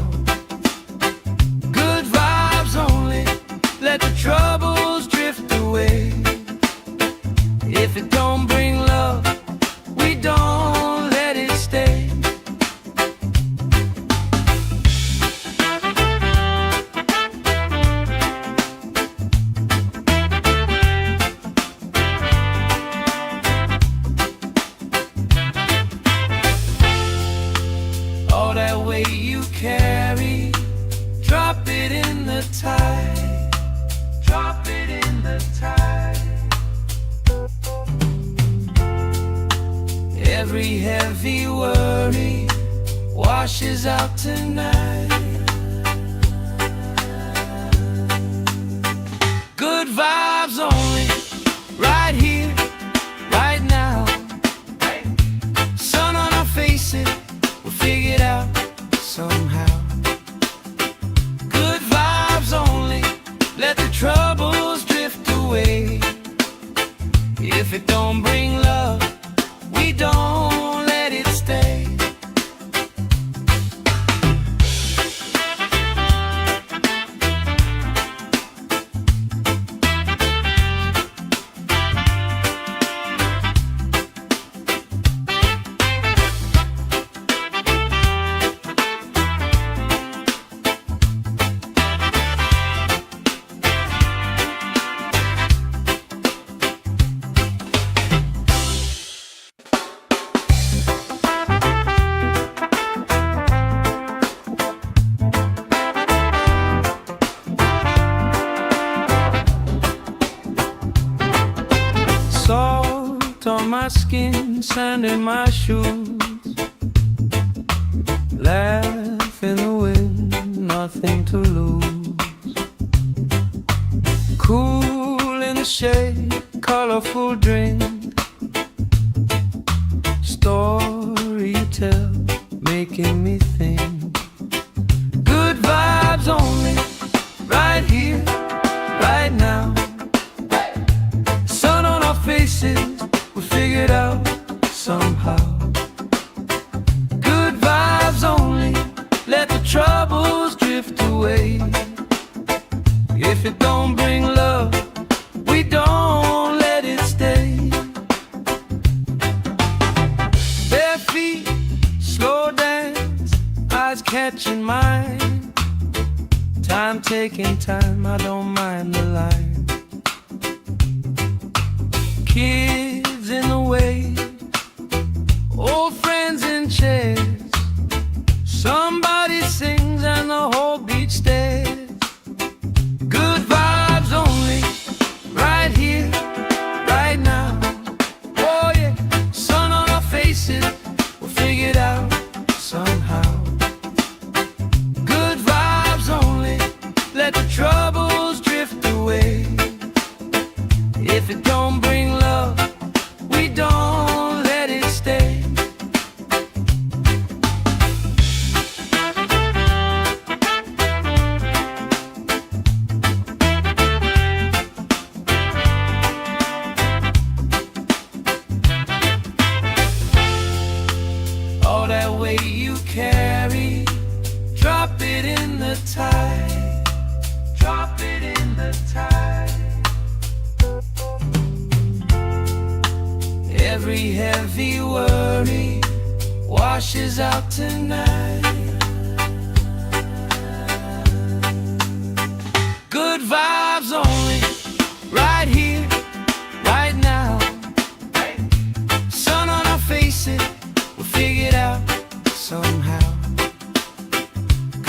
S1: Good vibes only, let the troubles drift away. If it don't bring love, we don't let it stay. All that weight you carry, drop it in the tide. Drop it in the tide. Every heavy worry washes out tonight. Good vibes only, right here, right now. Sun on our faces, we'll figure it out somehow. Good vibes only, let the troubles drift away. If it don't bring love, we don't let it stay. skin, sand in my shoes. Laugh in the wind, nothing to lose. Cool in the shade, colorful drink. Story you tell, making me think. Good vibes only, right here, right now. Sun on our faces, we figured out somehow. Good vibes only, let the troubles drift away. If it don't bring love, we don't let it stay. Bare feet, slow dance, eyes catching mine. Time taking time, I don't mind the line. Kids in the way, old friends in chairs. Somebody sings and the whole beach stares. Good vibes only, right here, right now. Oh yeah, sun on our faces, we'll figure it out somehow. Good vibes only, let the troubles drift away. If it don't bring love, we don't let it stay. All that weight you carry, drop it in the tide. Drop it in the tide. Every heavy worry washes out tonight. Good vibes only, right here, right now. Sun on our faces, we'll figure it out somehow.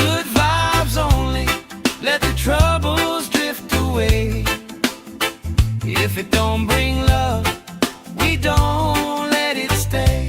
S1: Good vibes only, let the troubles drift away. If it don't bring love, we don't let it stay.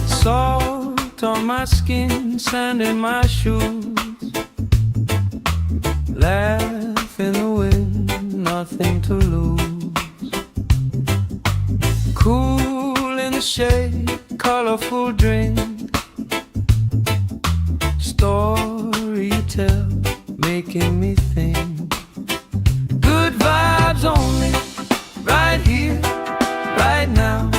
S1: Salt on my skin, sand in my shoes. Laugh in the wind, nothing to lose. Cool in the shade, colorful drink. Story you tell, making me think. Good vibes only, right here, right now.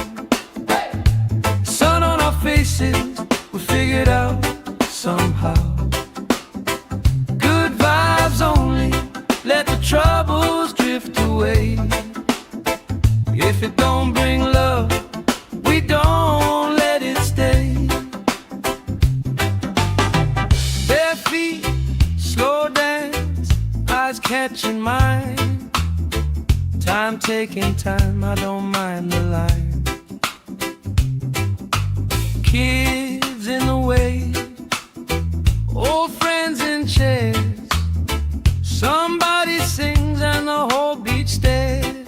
S1: Sun on our faces, we figured out somehow. Good vibes only, let the troubles drift away. If it don't bring love, we don't let it stay. Bare feet, slow dance, eyes catching mine. Time taking time, I don't mind the line. Kids in the way, old friends in chairs. Somebody sings and the whole beach stares.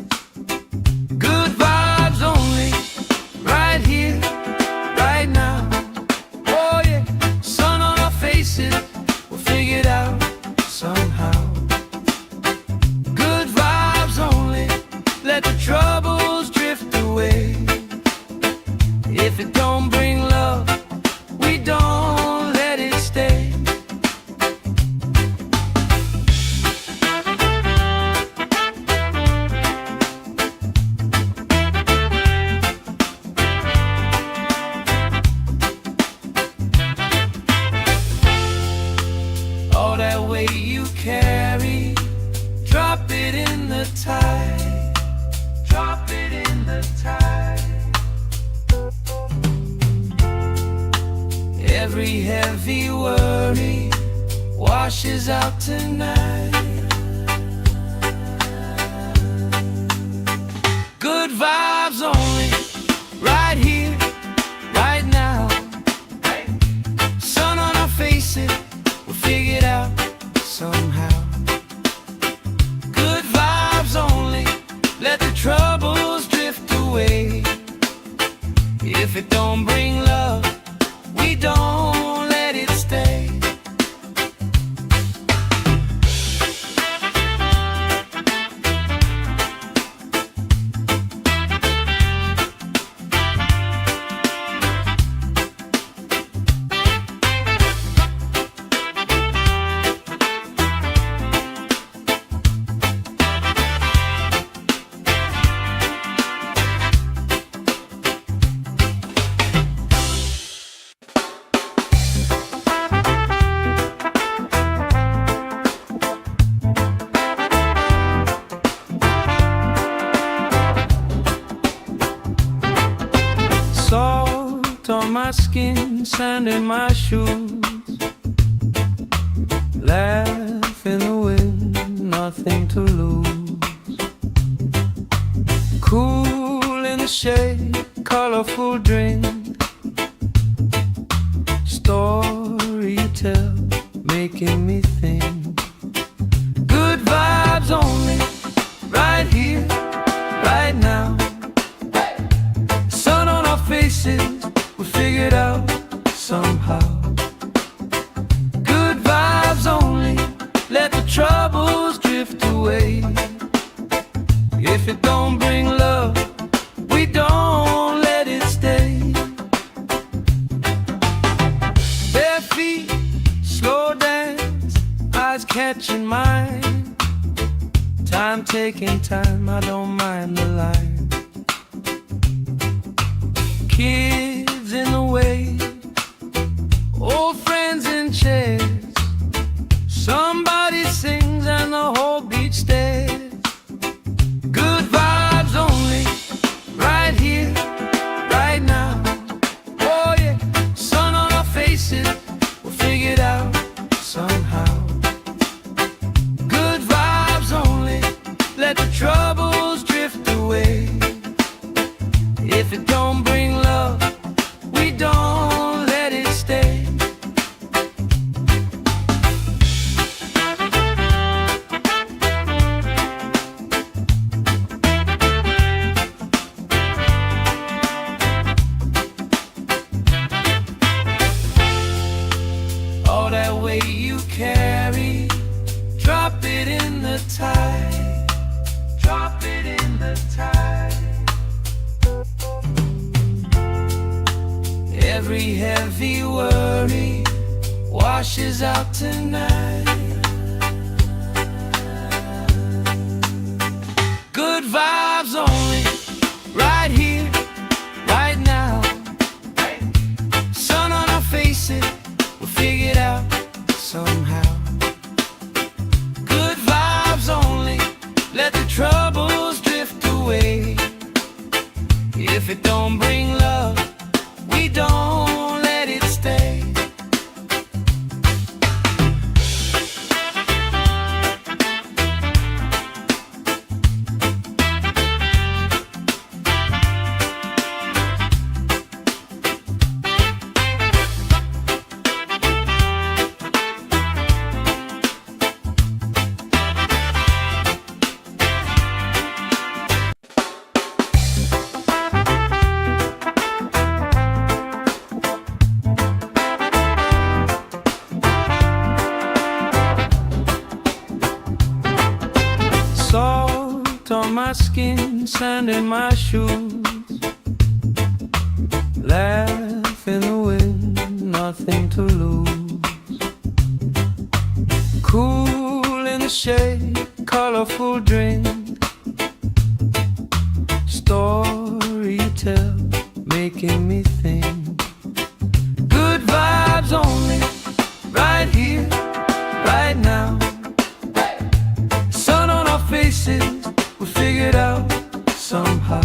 S1: Good vibes only, right here, right now. Oh yeah, sun on our faces, we'll figure it out somehow. Good vibes only, let the troubles drift away. If it don't bring love, we don't let it stay. All that weight you carry, drop it in Every heavy worry washes out tonight. Good vibes only, right here, right now. Sun on our faces, we'll figure it out somehow. Good vibes only, let the troubles drift away. If it don't bring love, we don't let it stay. Salt on my skin, sand in my shoes. Laugh in the wind, nothing to lose. Cool in the shade, colorful drink. Story you tell, making me think. Good vibes only, right here, right now. Sun on our faces, we figured out somehow. Good vibes only, let the troubles drift away. If it don't bring love, we don't let it stay. Bare feet, slow dance, eyes catching mine. Time taking time, I don't mind the line. Kids in the way, old friends in chairs. Somebody sings and the whole beach stares. Good vibes only, right here, right now. Oh yeah, sun on our faces, we'll figure it out somehow. Good vibes only, let the troubles drift away. If it don't bring love, we don't let it stay. All that weight you carry, drop it in the tide. Drop it in the tide. Every heavy worry washes out tonight. Good vibes only, right here, right now. Sun on our faces, we'll figure it out somehow. Good vibes only, let the troubles drift away. If it don't bring love, we don't let it stay. Salt on my skin, sand in my shoes. Laugh in the wind, nothing to lose. Cool in the shade, colorful drink. Story you tell, making me think. Good vibes only, right here, right now. Sun on our faces, we figured out somehow.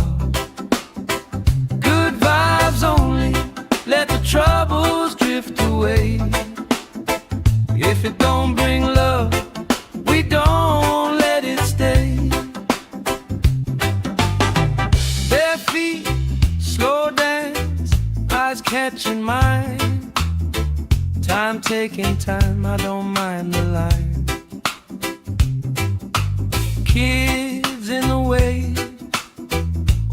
S1: Good vibes only, let the troubles drift drift away. If it don't bring love, we don't let it stay. Bare feet, slow dance, eyes catching mine. Time taking time, I don't mind the line. Kids in the way,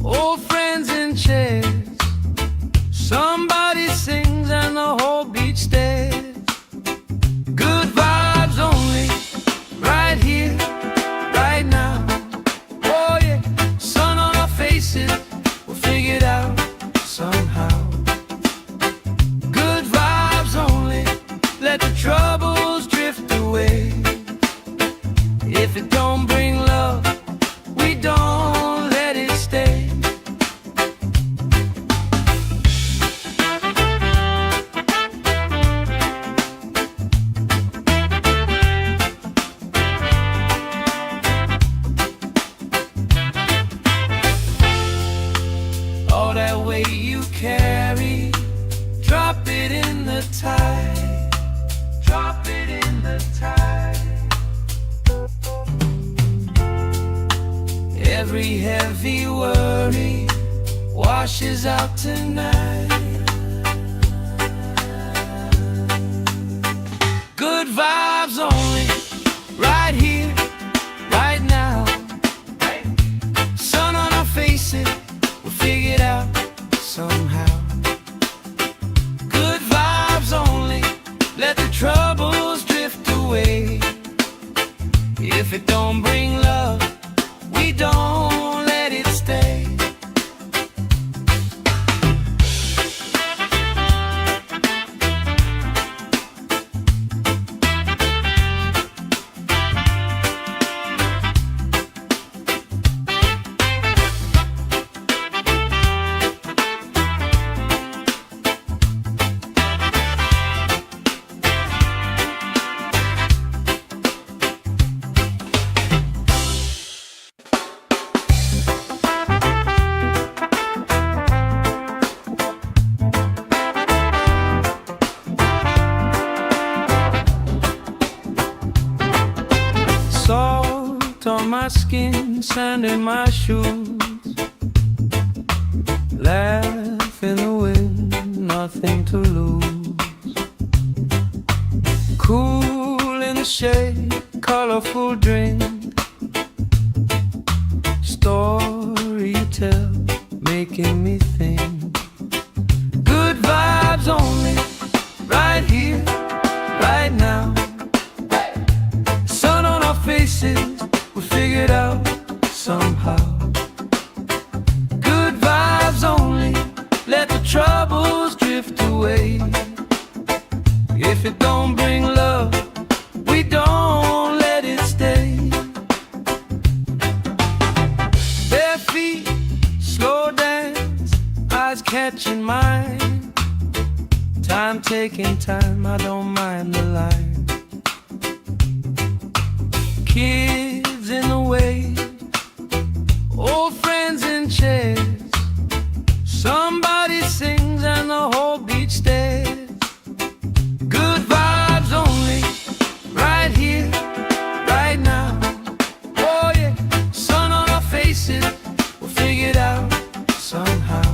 S1: old friends in chairs. Somebody sings and the whole beach stares. Good vibes only, right here, right now. Oh yeah, sun on our faces, we'll figure it out somehow. Good vibes only, let the troubles drift away. If it don't bring love, we don't let it stay. All that weight you carry, drop it in the tide. Drop it in the tide. Every heavy worry washes out tonight. Good vibes only, right here, right now. Sun on our faces, we'll figure it out somehow. Good vibes only, let the troubles drift away. If it don't bring love, we don't let it stay. Salt on my skin, sand in my shoes. Laugh in the wind, nothing to lose. Cool in the shade, colorful drink. Story you tell, making me think. Good vibes only, right here, right now. Sun on our faces, we'll figure it out somehow. Good vibes only, let the troubles drift away. If it don't bring love, we don't let it stay. Bare feet, slow dance, eyes catching mine. Time taking time, I don't mind the line. Kids in the way, old friends in chairs. Somebody sings and the whole beach stares. Good vibes only, right here, right now. Oh yeah, sun on our faces, we'll figure it out somehow.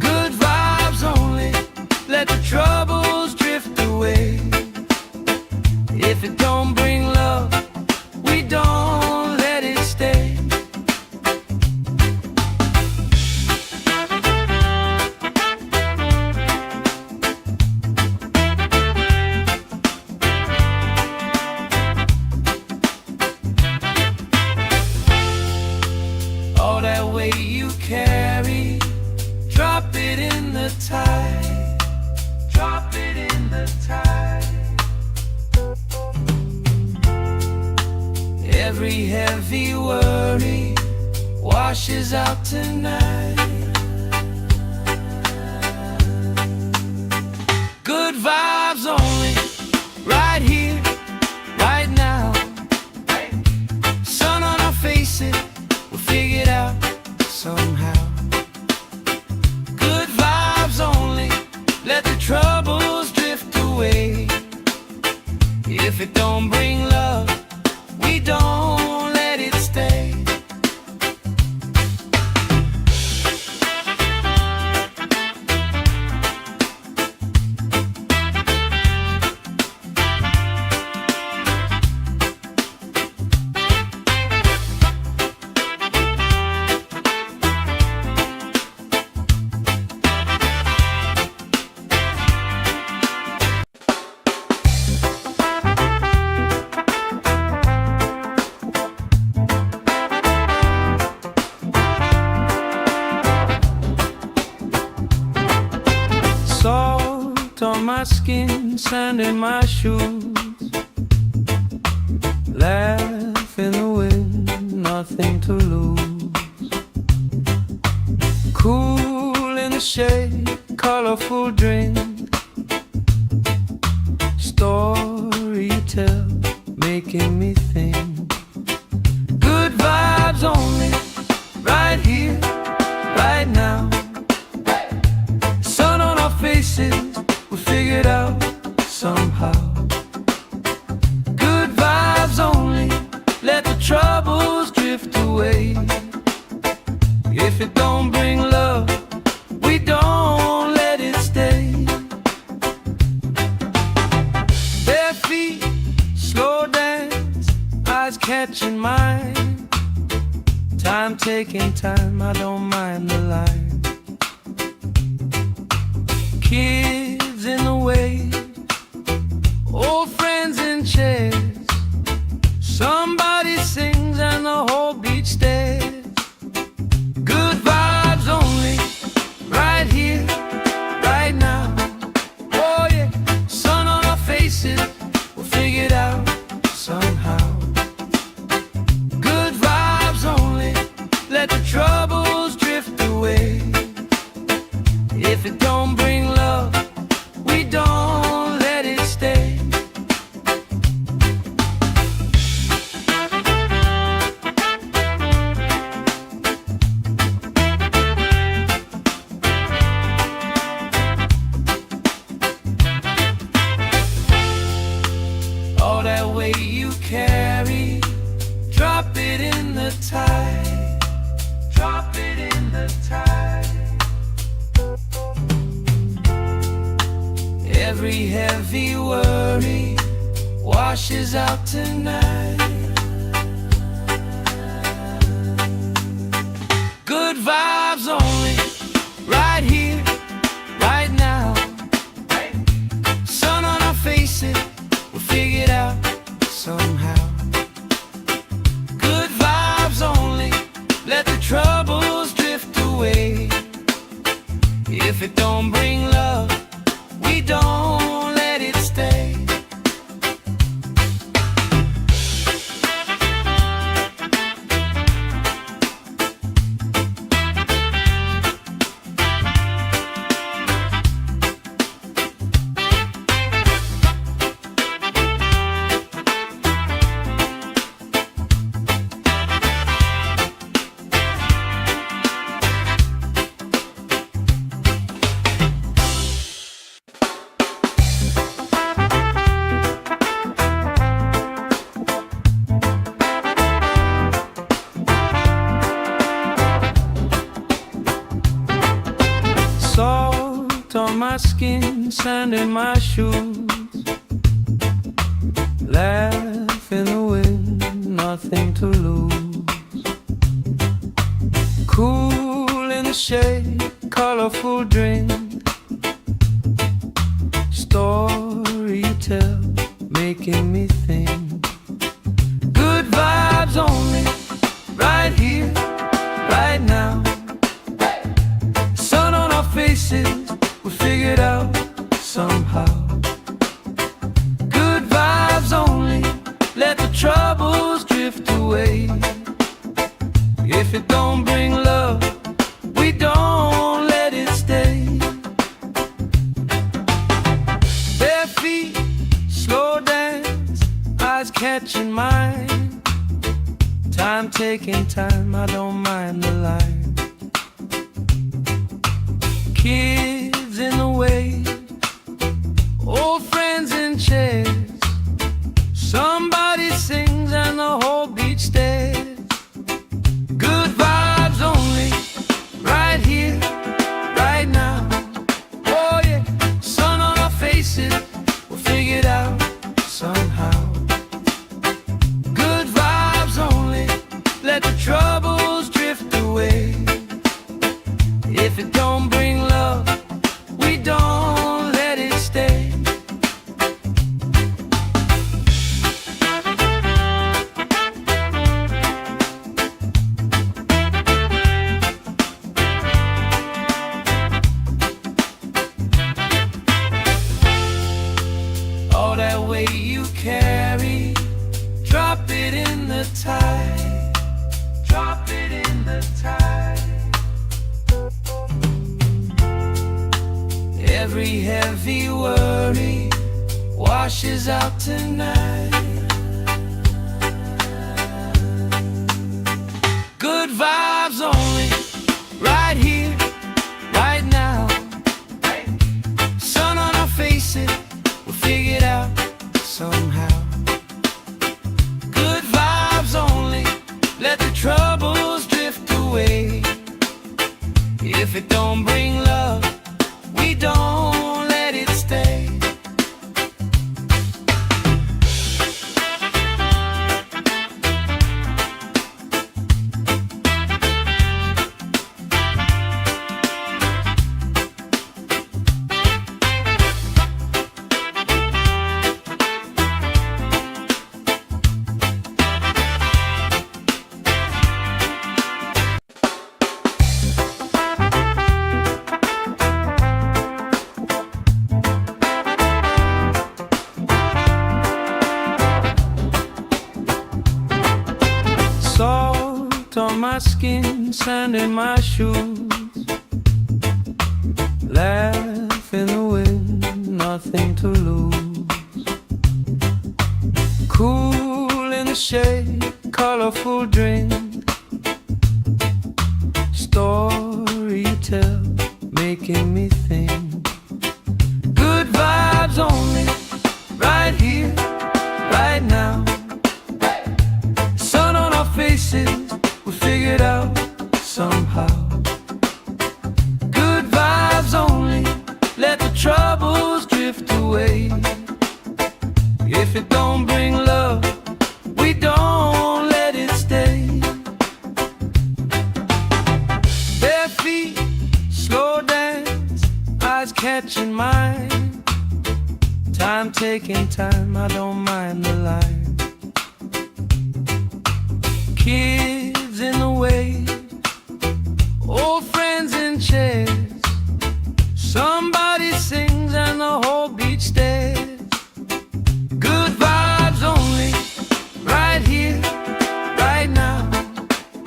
S1: Good vibes only, let the troubles drift away. If it don't bring love, we don't let it stay. All that weight you carry, drop it in the tide. Drop it in the tide. Every heavy worry washes out tonight. Good vibes only, right here, right now. Sun on our faces, we'll figure it out somehow. Good vibes only, let the trouble it don't bring love, we don't let it stay. Salt on my skin, sand in my shoes, laugh in the wind, nothing to lose. Cool in the shade, colorful drink, story you tell, making me think. Good vibes only, right here, right now. Sun on our faces, we'll figure it out somehow. Good vibes only, let the troubles drift away. If it don't bring love, we don't let it stay. Bare feet, slow dance, eyes catching mine. Time taking time, I don't mind the line. Kids in the wave, old friends in chairs. Somebody sings and the whole beach stares. Good vibes only, right here, right now. Oh yeah, sun on our faces, we'll figure it out somehow. Good vibes only, let the troubles drift away. If it don't bring love, we don't let it stay. All that weight you carry, drop it in the tide. Drop it in the tide. Every heavy worry washes out tonight. Good vibes only, right here, right now. Sun on our faces, we'll figure it out somehow. Good vibes only, let the troubles drift away. If it don't bring love, we don't let it stay. Salt on my skin, sand in my shoes, laugh in the wind, nothing to lose. Cool in the shade, colorful drink, story you tell, making me think. Good vibes only, right here, right now. Sun on our faces, we'll figure it out somehow. Good vibes only, let the troubles drift away. If it don't bring love, we don't let it stay. Bare feet, slow dance, eyes catching mine. Time taking time, I don't mind the line. Kids in the wave, old friends in chairs. the tide. Drop it in the tide. Every heavy worry washes out tonight. Good vibes only, right here, right now. Sun on our faces, we'll figure it out somehow. Good vibes only, let the troubles drift away. If it don't bring love, we don't let it stay. Salt on my skin, sand in my shoes. Laugh in the wind, nothing to lose. Cool in the shade, colorful drink. Story you tell, making me think. Good vibes only, right here, right now. Faces, we figure it out somehow. Good vibes only, let the troubles drift away. If it don't bring love, we don't let it stay. Bare feet, slow dance, eyes catching mine. Time taking time, I don't mind the line. Kids in the way, old friends in chairs. Somebody sings and the whole beach stares. Good vibes only, right here, right now.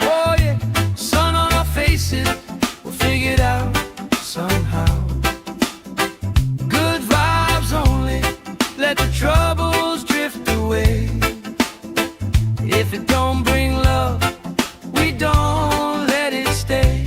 S1: Oh yeah, sun on our faces, we'll figure it out somehow. Good vibes only, let the troubles drift away. If it don't bring love, we don't let it stay.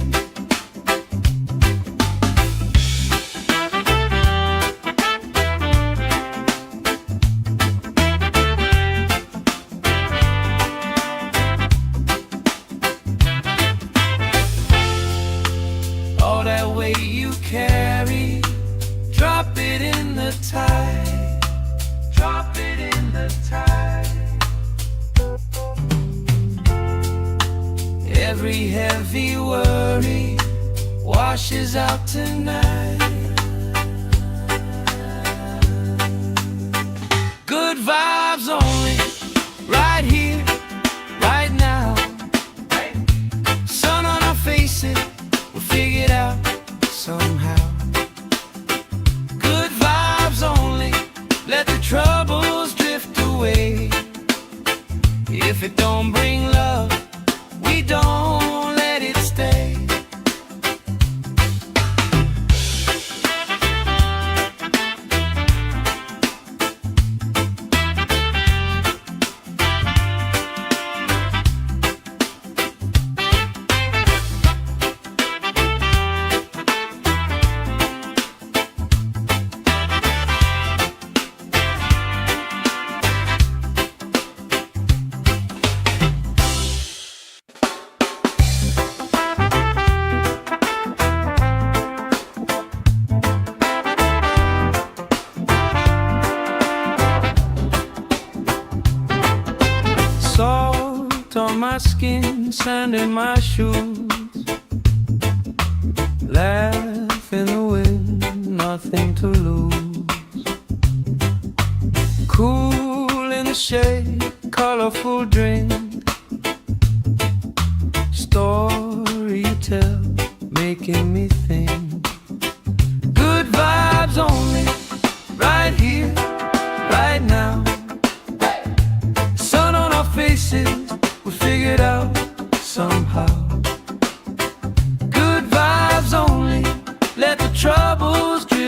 S1: All that weight you carry, drop it in the tide. Drop it in the tide. Every heavy worry washes out tonight. Good vibes only, right here, right now. Sun on our faces, we'll figure it out somehow. Good vibes only, let the troubles drift away. If it don't bring love, we don't let it stay. Salt on my skin, sand in my shoes. Laugh in the wind, nothing to lose. Cool in the shade, colorful drink. Story you tell, making me think. Good vibes only, right here, right now. Sun on our faces,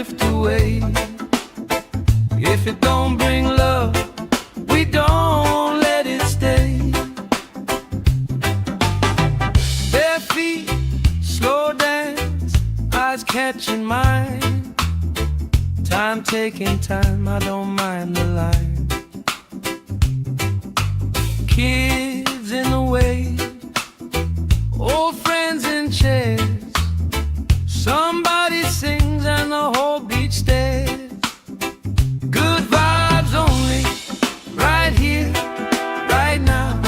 S1: drift away. If it don't bring love, we don't let it stay. Bare feet, slow dance, eyes catching mine. Time taking time, I don't mind the line. Kids in the way, old friends in chairs. Somebody sings and the whole beach stares. Good vibes only, right here, right now.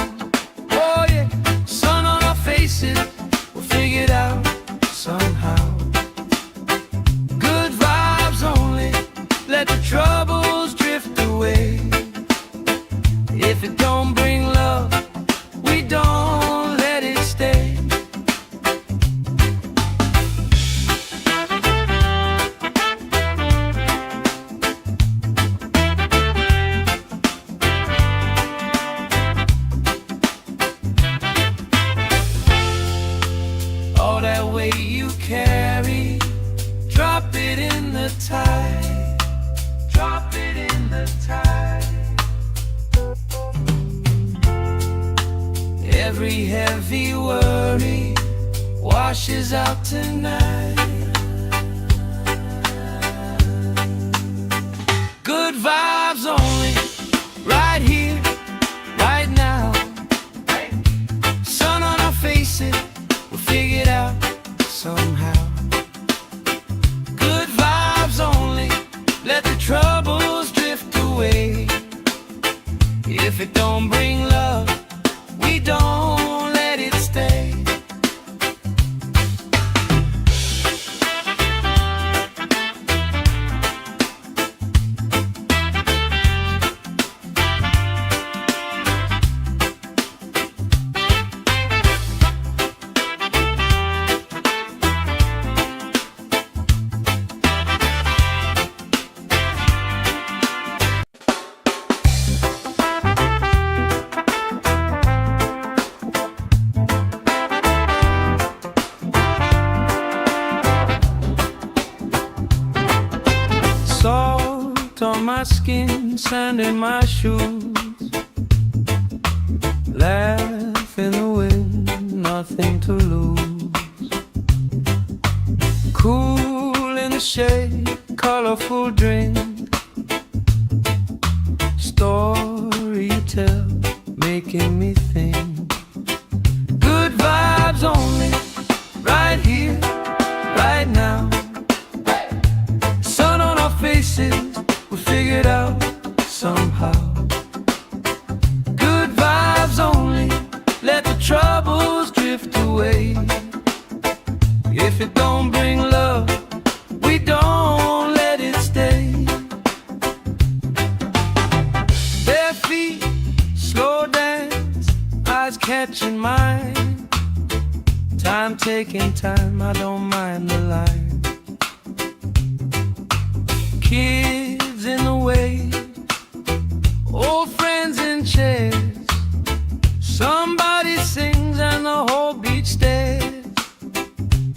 S1: Oh yeah, sun on our faces, we'll figure it out somehow. Good vibes only, let the troubles drift away. If it don't bring love, we don't let it stay. All that weight you carry, drop it in the tide. Drop it in the tide. Every heavy worry washes out tonight. Good vibes only, right here, right now. Sun on our faces, we'll figure it out somehow. Good vibes only, let the troubles drift away. If it don't bring love, we don't let it stay. Salt on my skin, sand in my shoes. Laugh in the wind, nothing to lose. Cool in the shade, colorful drink. Story you tell, making me think. Good vibes only, right here, right now. Sun on our faces, we'll figure it out somehow. Good vibes only, let the troubles drift away. If it don't bring love, we don't let it stay. Bare feet, slow dance, eyes catching mine. Time taking time, I don't mind the line. Kids in the way, old friends in chairs. Somebody sings and the whole beach stares.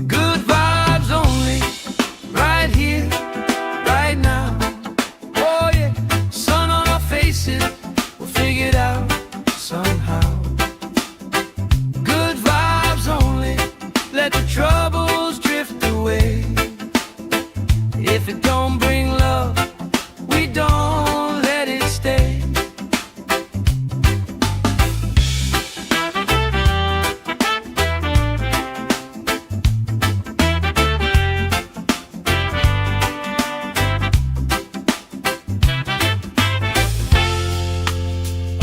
S1: Good vibes only, right here, right now. Oh yeah, sun on our faces, we'll figure it out somehow. Good vibes only, let the troubles drift away. If it don't bring love, we don't let it stay.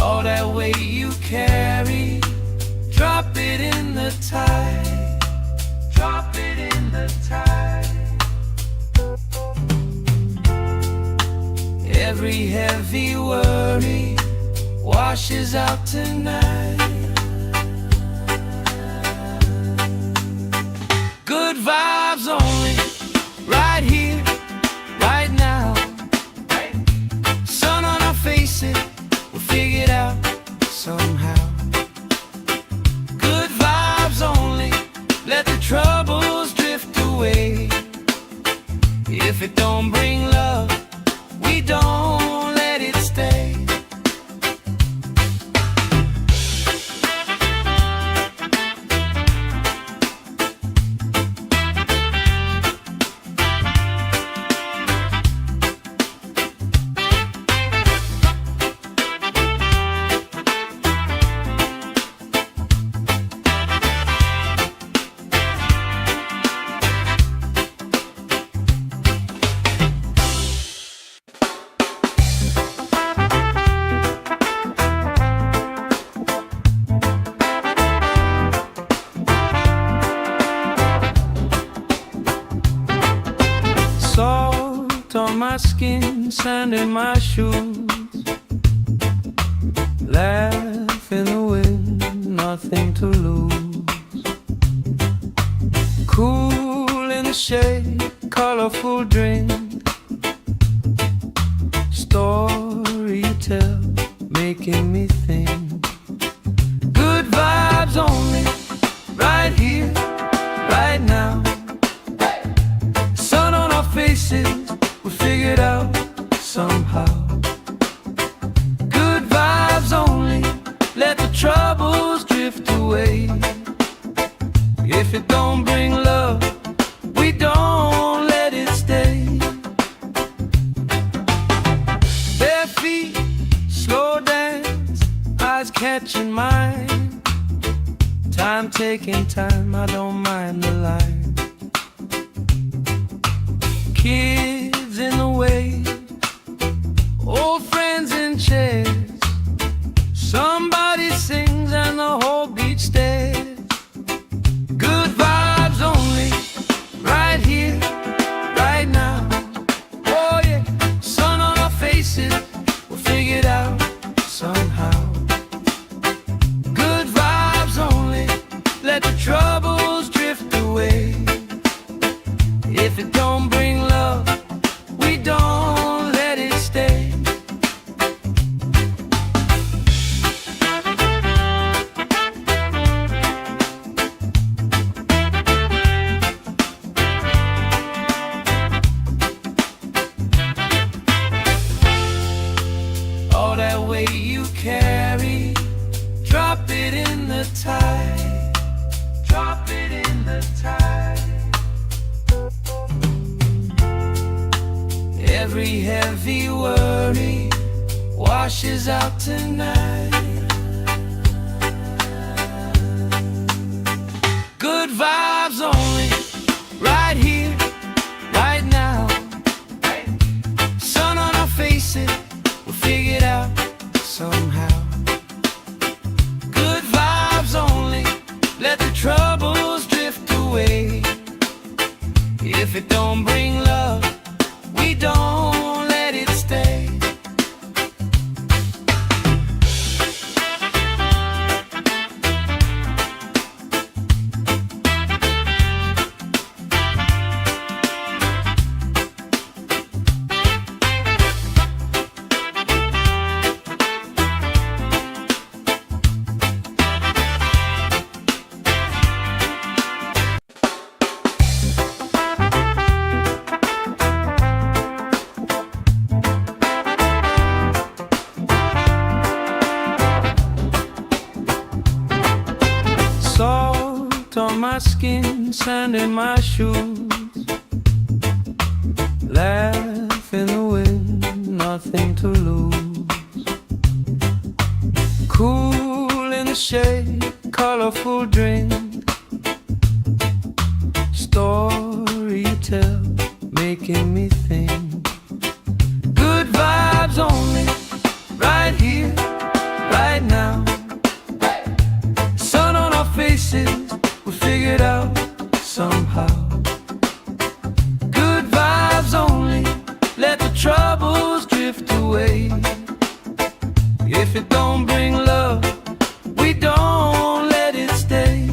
S1: All that weight you carry, drop it in the tide. Drop it in the tide. Every heavy worry washes out tonight. Good vibes only, right here, right now. Sun on our faces, we'll figure it out somehow. Good vibes only, let the troubles drift away. If If it don't bring love, we don't let it stay. Salt on my skin, sand in my shoes, laugh in the wind, nothing to lose. Cool in the shade, colorful drink, story you tell, making me think. Good vibes only, right here, right now. Sun on our faces, we figured out somehow. Good vibes only, let the troubles drift away. If it don't bring love, we don't let it stay. Bare feet, slow dance, eyes catching mine. Time taking time, I don't mind the line. Kids in the way, old friends in chairs. Somebody sings and the whole beach stares. Good vibes only, right here, right now. Oh yeah, sun on our faces, we'll figure it out somehow. Good vibes only, let the troubles drift away. If it don't bring love, we don't let it stay. All that weight you carry, drop it in the tide. Drop it in the tide. Every heavy worry washes out tonight. Good vibes only, right here, right now. Sun on our faces, we'll figure it out somehow. Good vibes only, let the troubles drift away. If it don't bring love, we don't let it stay. Salt on my skin, sand in my shoes, laugh in the wind, nothing to lose. Cool in the shade, colorful drink, story you tell, making me think. Good vibes only, right here, right now. Sun on our faces, we figured out somehow. Good vibes only, let the troubles drift away. If it don't bring love, we don't let it stay.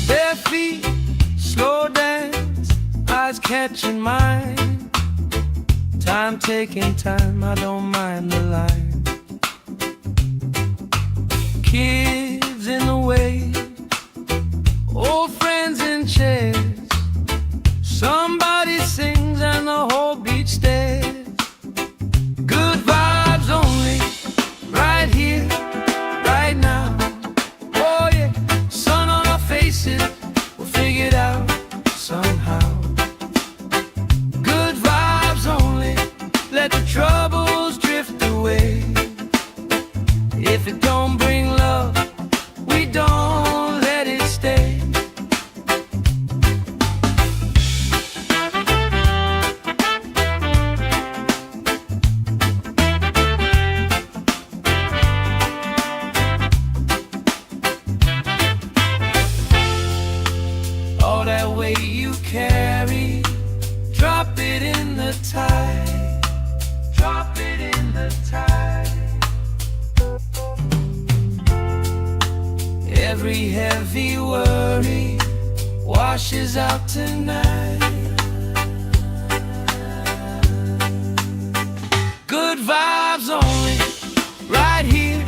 S1: Bare feet, slow dance, eyes catching mine. Time taking time, I don't mind the line. Kids in the way, old friends in chairs. tide. Drop it in the tide. Every heavy worry washes out tonight. Good vibes only, right here,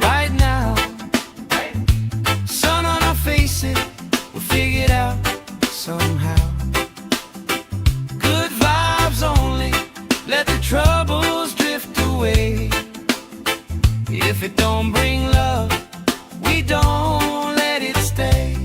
S1: right now. Sun on our faces, we'll figure it out somehow. Good vibes only, let the troubles drift away. If it don't bring love, we don't let it stay.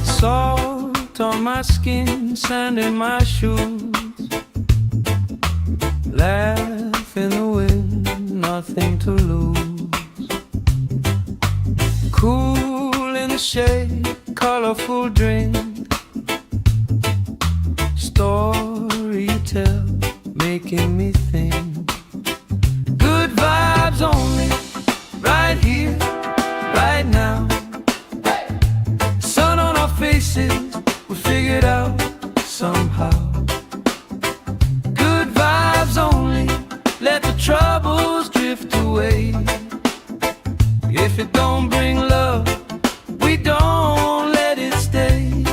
S1: Salt on my skin, sand in my shoes. Laugh in the wind, nothing to lose. Cool in the shade, colorful drink. Story you tell, making me think. Good vibes only, right here, right now. Sun on our faces, we figured out somehow. Good vibes only, let the troubles drift away. If it don't bring love, we don't let it stay.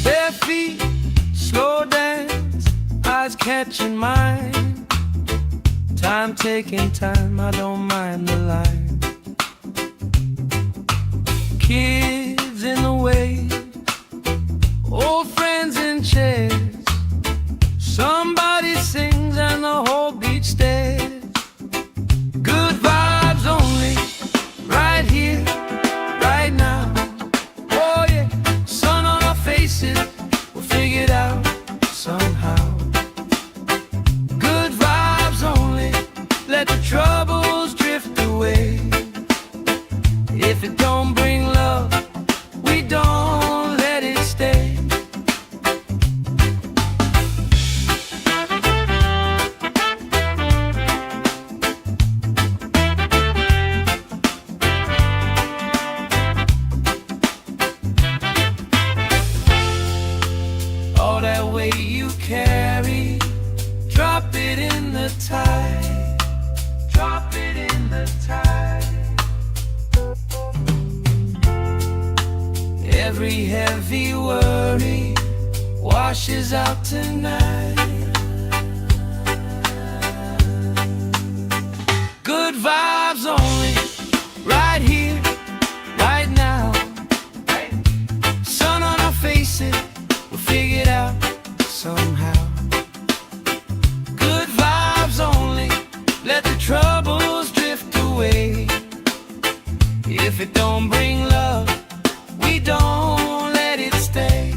S1: Bare feet, slow dance, eyes catching mine. Time taking time, I don't mind the line. Kids in the way, old friends in chairs. Somebody sings and the whole beach stares. Good vibes only, right here, right now. Oh yeah, sun on our faces, we'll figure it out somehow. Good vibes only, let the troubles drift away. If it don't bring love, we don't let it stay. All that weight you carry, drop it in the tide. Drop it in the tide. Every heavy worry washes out tonight. Good vibes only, right here, right now. Sun on our faces, we'll figure it out somehow. Good vibes only, let the troubles drift away. If it don't bring love, we don't let it stay.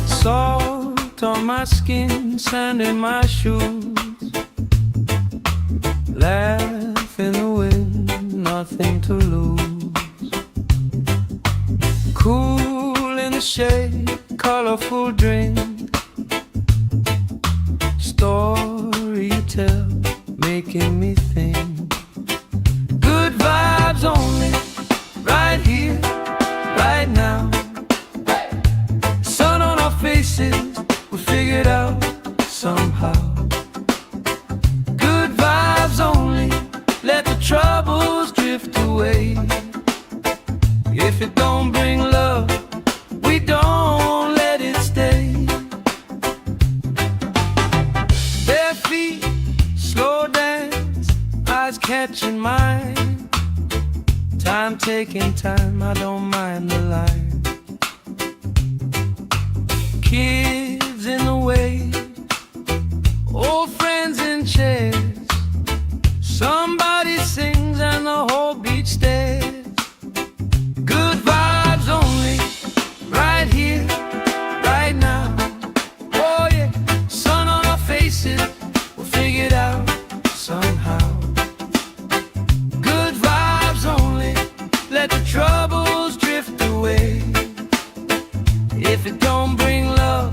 S1: Salt on my skin, sand in my shoes. Laugh in the wind, nothing to lose. Cool in the shade, colorful drink. Story you tell, making me think. Good vibes only, right here, right now. Sun on our faces, figure it out somehow. Good vibes only, let the troubles drift away. If it don't bring love, we don't let it stay. Bare feet, slow dance, eyes catching mine. Time taking time, I don't mind the line. Kids in the way, old friends in chairs. Somebody sings and the whole beach stares. Good vibes only, right here, right now. Oh yeah, sun on our faces, we'll figure it out somehow. Good vibes only, let the troubles drift away. If it don't bring love,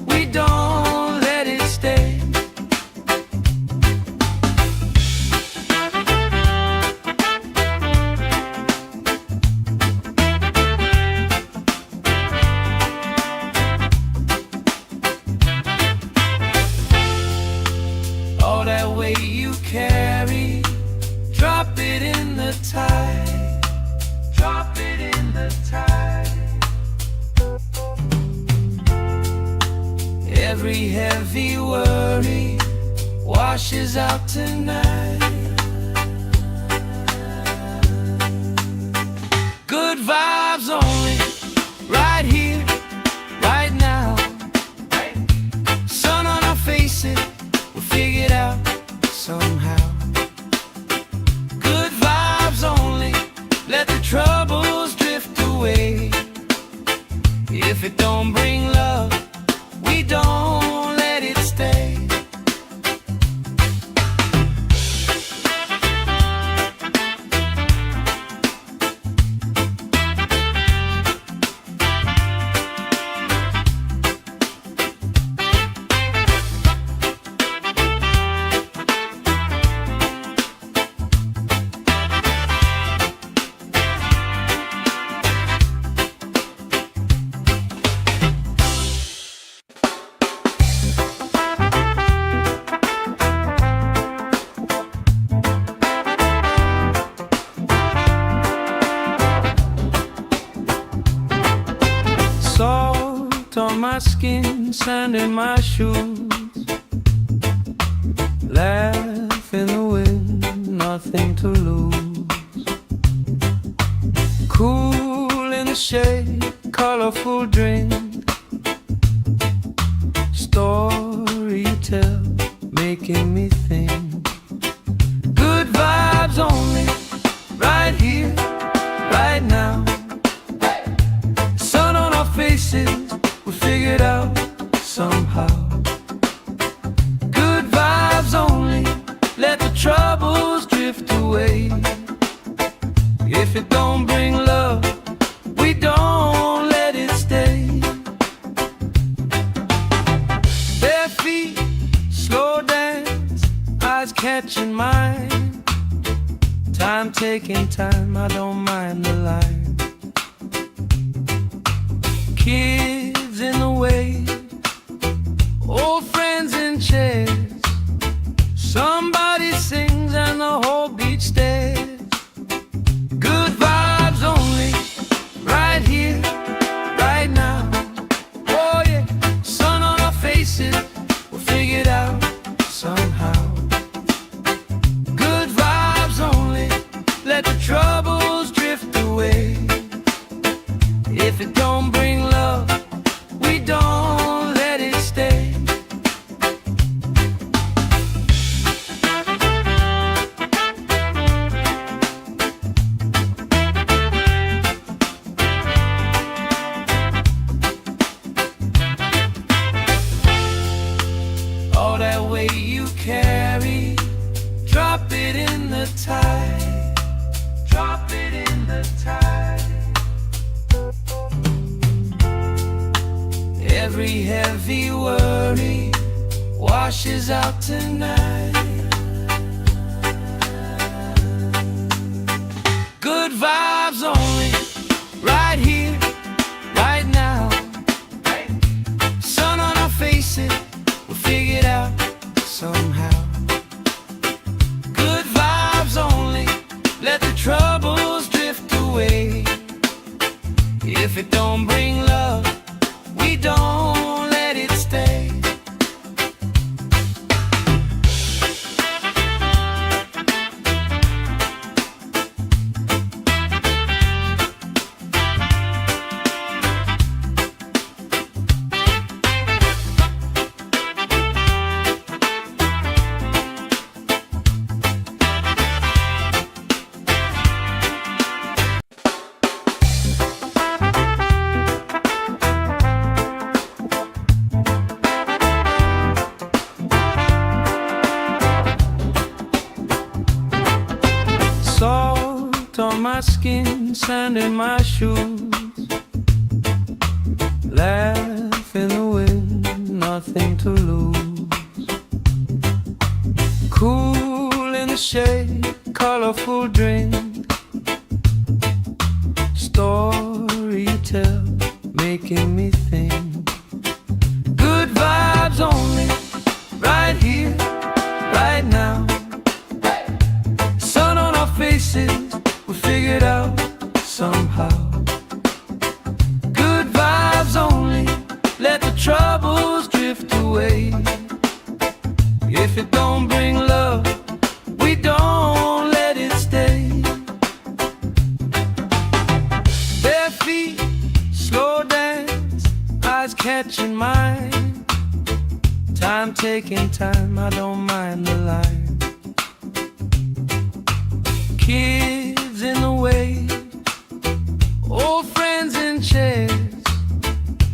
S1: we don't let it stay. All that weight you carry, drop it in the tide. Drop it in the tide. Every heavy worry washes out tonight. Good vibes only, right here, right now. Sun on our faces, we'll figure it out somehow. Good vibes only, let the troubles drift away. If it don't bring love, we don't let it stay. Salt on my skin, sand in my shoes. Laugh in the wind, nothing to lose. Cool in the shade, colorful drink. Story you tell, making me think. Good vibes only, right here, right now. Sun on our faces, we figure it out somehow. Good vibes only, let the troubles drift away. If it don't bring love, we don't let it stay. Bare feet, slow dance, eyes catching mine. Time taking time, I don't mind the line. Kids in the way, old friends in chairs. Somebody sings and the whole beach stares. Good vibes only, right here, right now. Oh yeah, sun on our faces, we'll figure it out somehow. Good vibes only, let the troubles drift away. If it don't bring love, we don't let it stay. All that weight you carry, drop it in the tide. Drop it in the tide. Every heavy worry washes out tonight. Good vibes only, right here, right now. Sun on our faces, sand in my shoes. Laugh in the wind, nothing to lose. Cool in the shade, colorful drink. Story you tell, making me think. Good vibes only, right here, right now. Sun on our faces, we figured out somehow. Good vibes only, let the troubles drift away. If it don't bring love, we don't let it stay. Bare feet, slow dance, eyes catching mine. Time taking time, I don't mind the line. Kids in the way, old friends in chairs.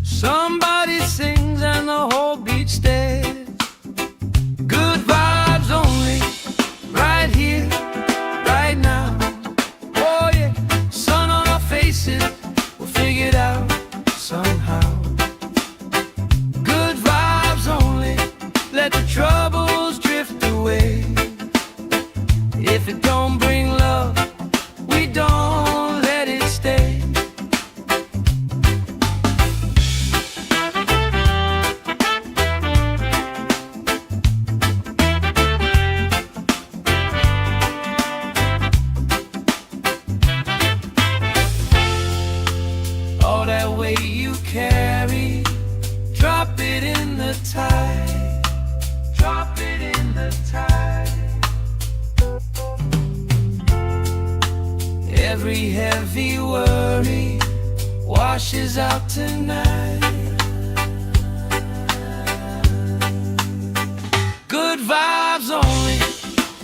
S1: Somebody sings and the whole beach stares. Good vibes only, right here, right now. Oh yeah, sun on our faces, we'll figure it out somehow. Good vibes only, let the troubles drift away. If it don't bring love, we don't let it stay. All that weight you carry, drop it in the tide. Drop it in the tide. Every heavy worry washes out tonight. Good vibes only,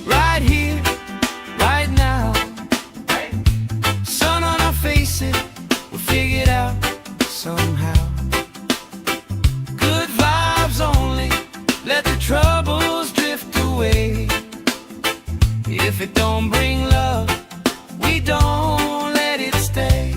S1: right here, right now. Sun on our faces, we'll figure it out somehow. Good vibes only, let the troubles drift away. If it don't bring love, we don't let it stay.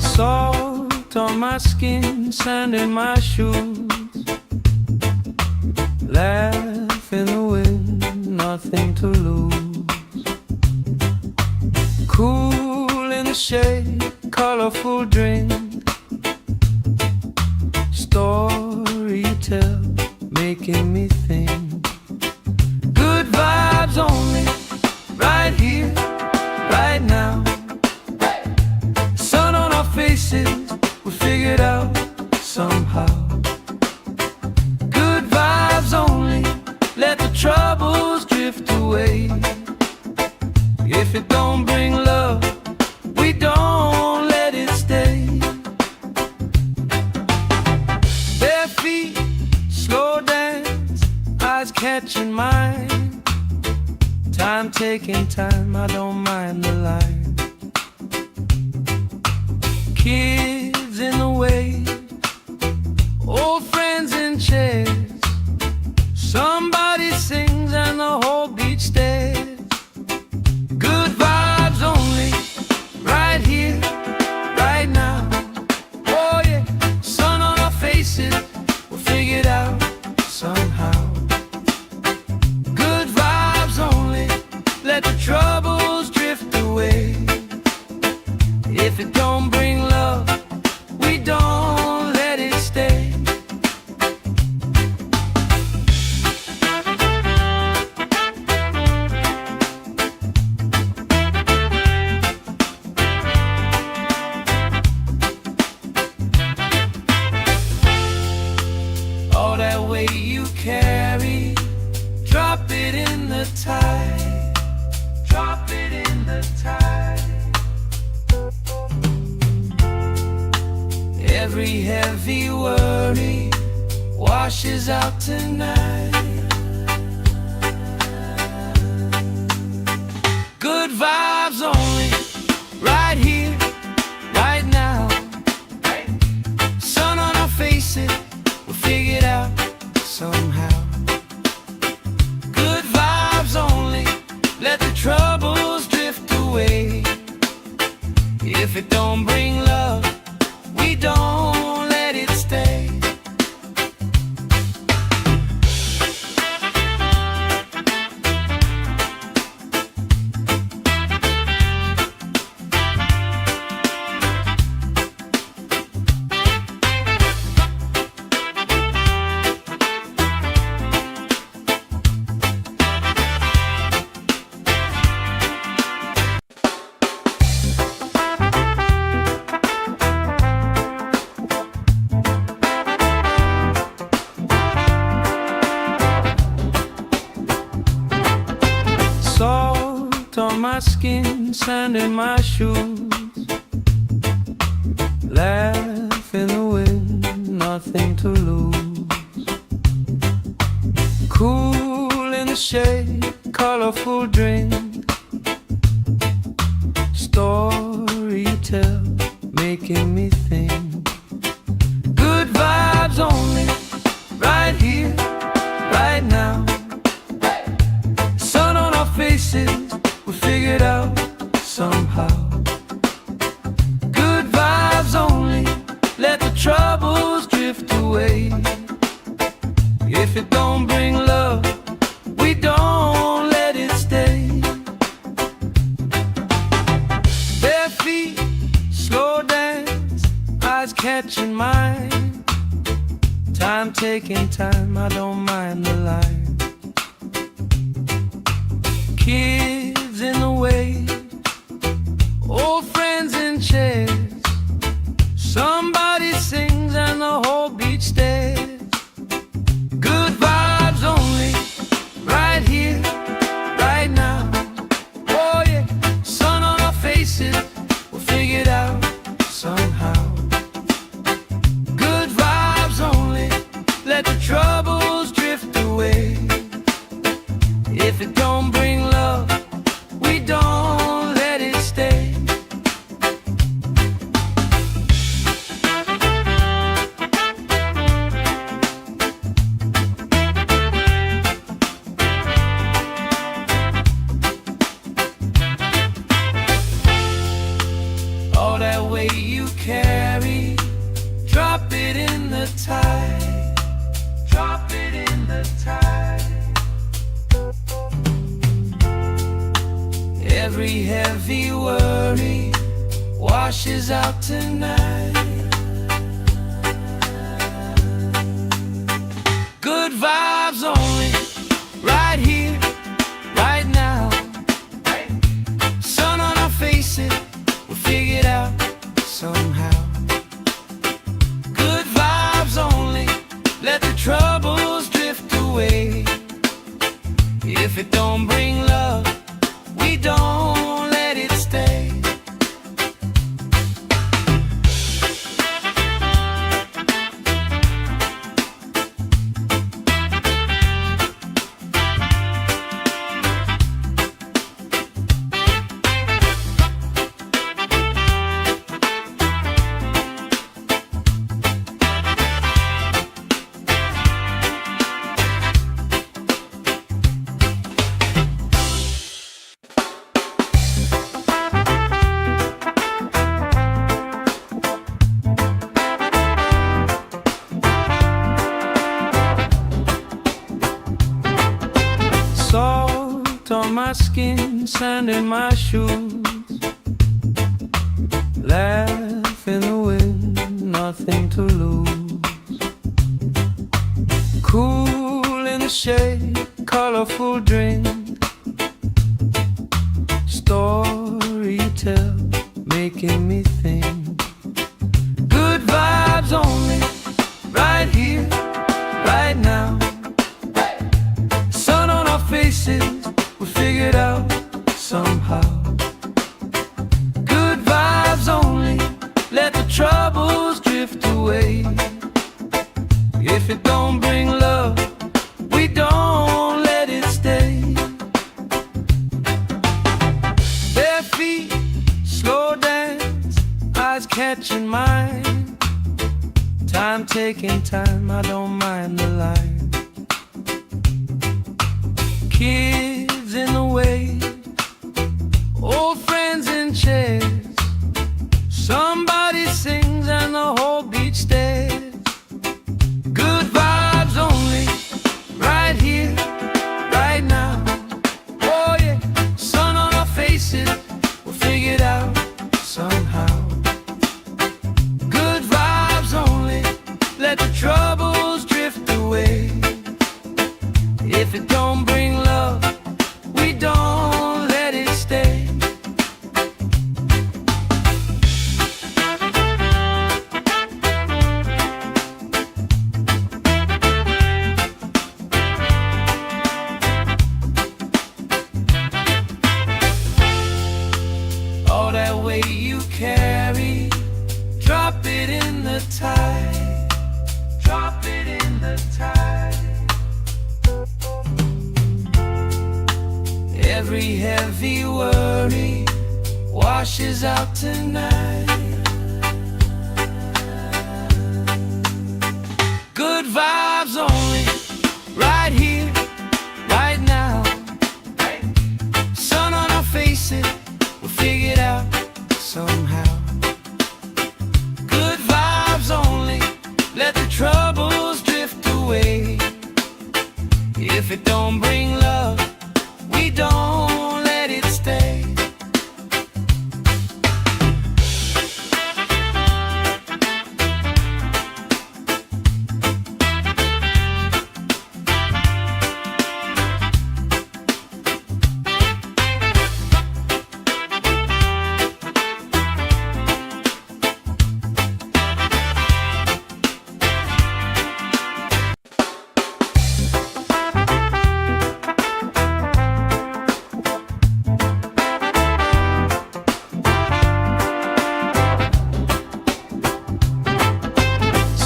S1: Salt on my skin, sand in my shoes. Laugh in the wind, nothing to lose. Cool in the shade, colorful drink. Story you tell, making me think. Good vibes only, right here, right now. Sun on our faces, we figured out somehow. Good vibes only, let the troubles drift away. If it don't bring love, we don't let it stay. Bare feet, slow dance, eyes catching mine. Time taking time, I don't mind the line. Kids in the way, old friends in chairs. Somebody sings and the whole beach stares. Good vibes only, right here, right now. Oh yeah, sun on our faces, we'll figure it out somehow. Good vibes only, let the troubles drift away. If it don't bring love, we don't let it stay. tide. Drop it in the tide. Every heavy worry washes out tonight. Good vibes only, right here, right now. Sun on our faces, we'll figure it out somehow. Good vibes only, let the troubles drift away. If it don't bring love, we don't let it stay. Salt on my skin, sand in my shoes. Laugh in the wind, nothing to lose. Cool in the shade, colorful drink. Story you tell, making me think. Good vibes only, right here, right now. Sun on our faces, we'll figure it out somehow. Good vibes only, let the troubles drift away. If it don't bring love, we don't let it stay. Bare feet, slow dance, eyes catching mine. Time taking time, I don't mind the line. Kids in the way, old friends in chairs. Somebody sings and the whole beach stares. Good vibes only, right here, right now. Oh yeah, sun on our faces, we'll figure it out somehow. Good vibes only, let the troubles drift away. If it don't bring love, we don't let it stay. All that weight you carry, drop it in the tide. Drop it in the tide. Every heavy worry washes out tonight. Good vibes only, right here, right now. Sun on our faces, we'll figure it out somehow. Good vibes only, let the troubles drift away. If it don't bring love, we don't let it stay. Salt on my skin, sand in my shoes. Laugh in the wind, nothing to lose. Cool in the shade, colorful drink. Story you tell, making me think. Good vibes only, right here, right now. Sun on our faces, we'll figure it out somehow. Good vibes only, let the troubles drift away. If it don't bring love, we don't let it stay. Bare feet, slow dance, eyes catching mine. Time taking time, I don't mind the line. Kids in the way, old friends in chairs. Somebody sings and the whole beach stares. Good vibes only, right here, right now. Oh yeah, sun on our faces, we'll figure it out somehow. Good vibes only, let the troubles drift away. If it don't bring love, we don't let it stay. All that weight you carry, drop it in the tide. Drop it in the tide. Every heavy worry washes out tonight. Good vibes only, right here, right now. Sun on our faces, we'll figure it out somehow. Good vibes only, let the troubles drift away. If it don't bring love, we don't let it stay.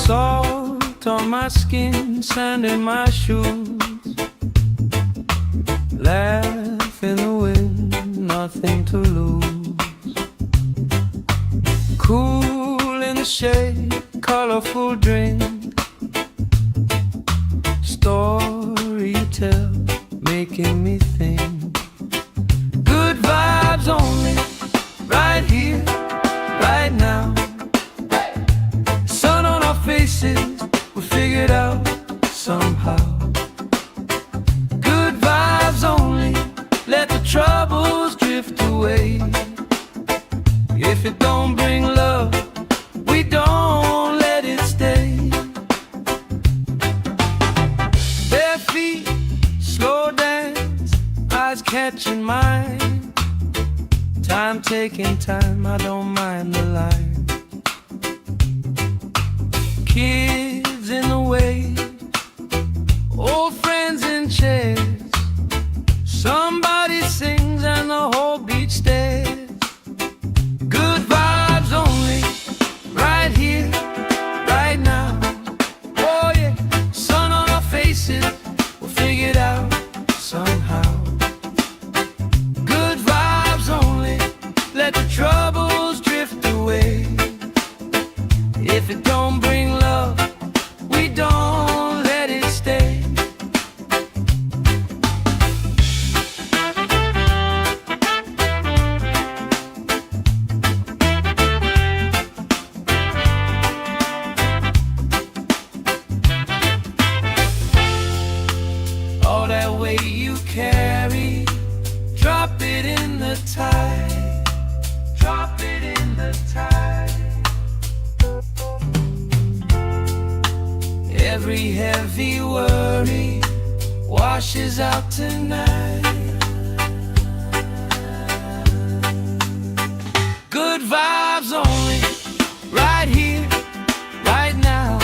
S1: Salt on my skin, sand in my shoes. Laugh in the wind, nothing to lose. Cool in the shade, colorful drink. Story you tell, making me think. Good vibes only, right here, right now. Sun on our faces, we'll figure it out somehow. Good vibes only, let the troubles drift away. If it don't bring love, we don't let it stay. Bare feet, slow dance, eyes catching mine. Time taking time, I don't mind the line. Kids in the way, old friends in chairs. Somebody sings and the whole beach stares. Good vibes only, right here, right now. Oh yeah, sun on our faces, we'll figure it out somehow. Good vibes only, let the troubles drift away. If it don't bring love, we don't let it stay. All that weight you carry, drop it in the tide. Drop it in the tide. Every heavy worry washes out tonight. Good vibes only, right here, right now.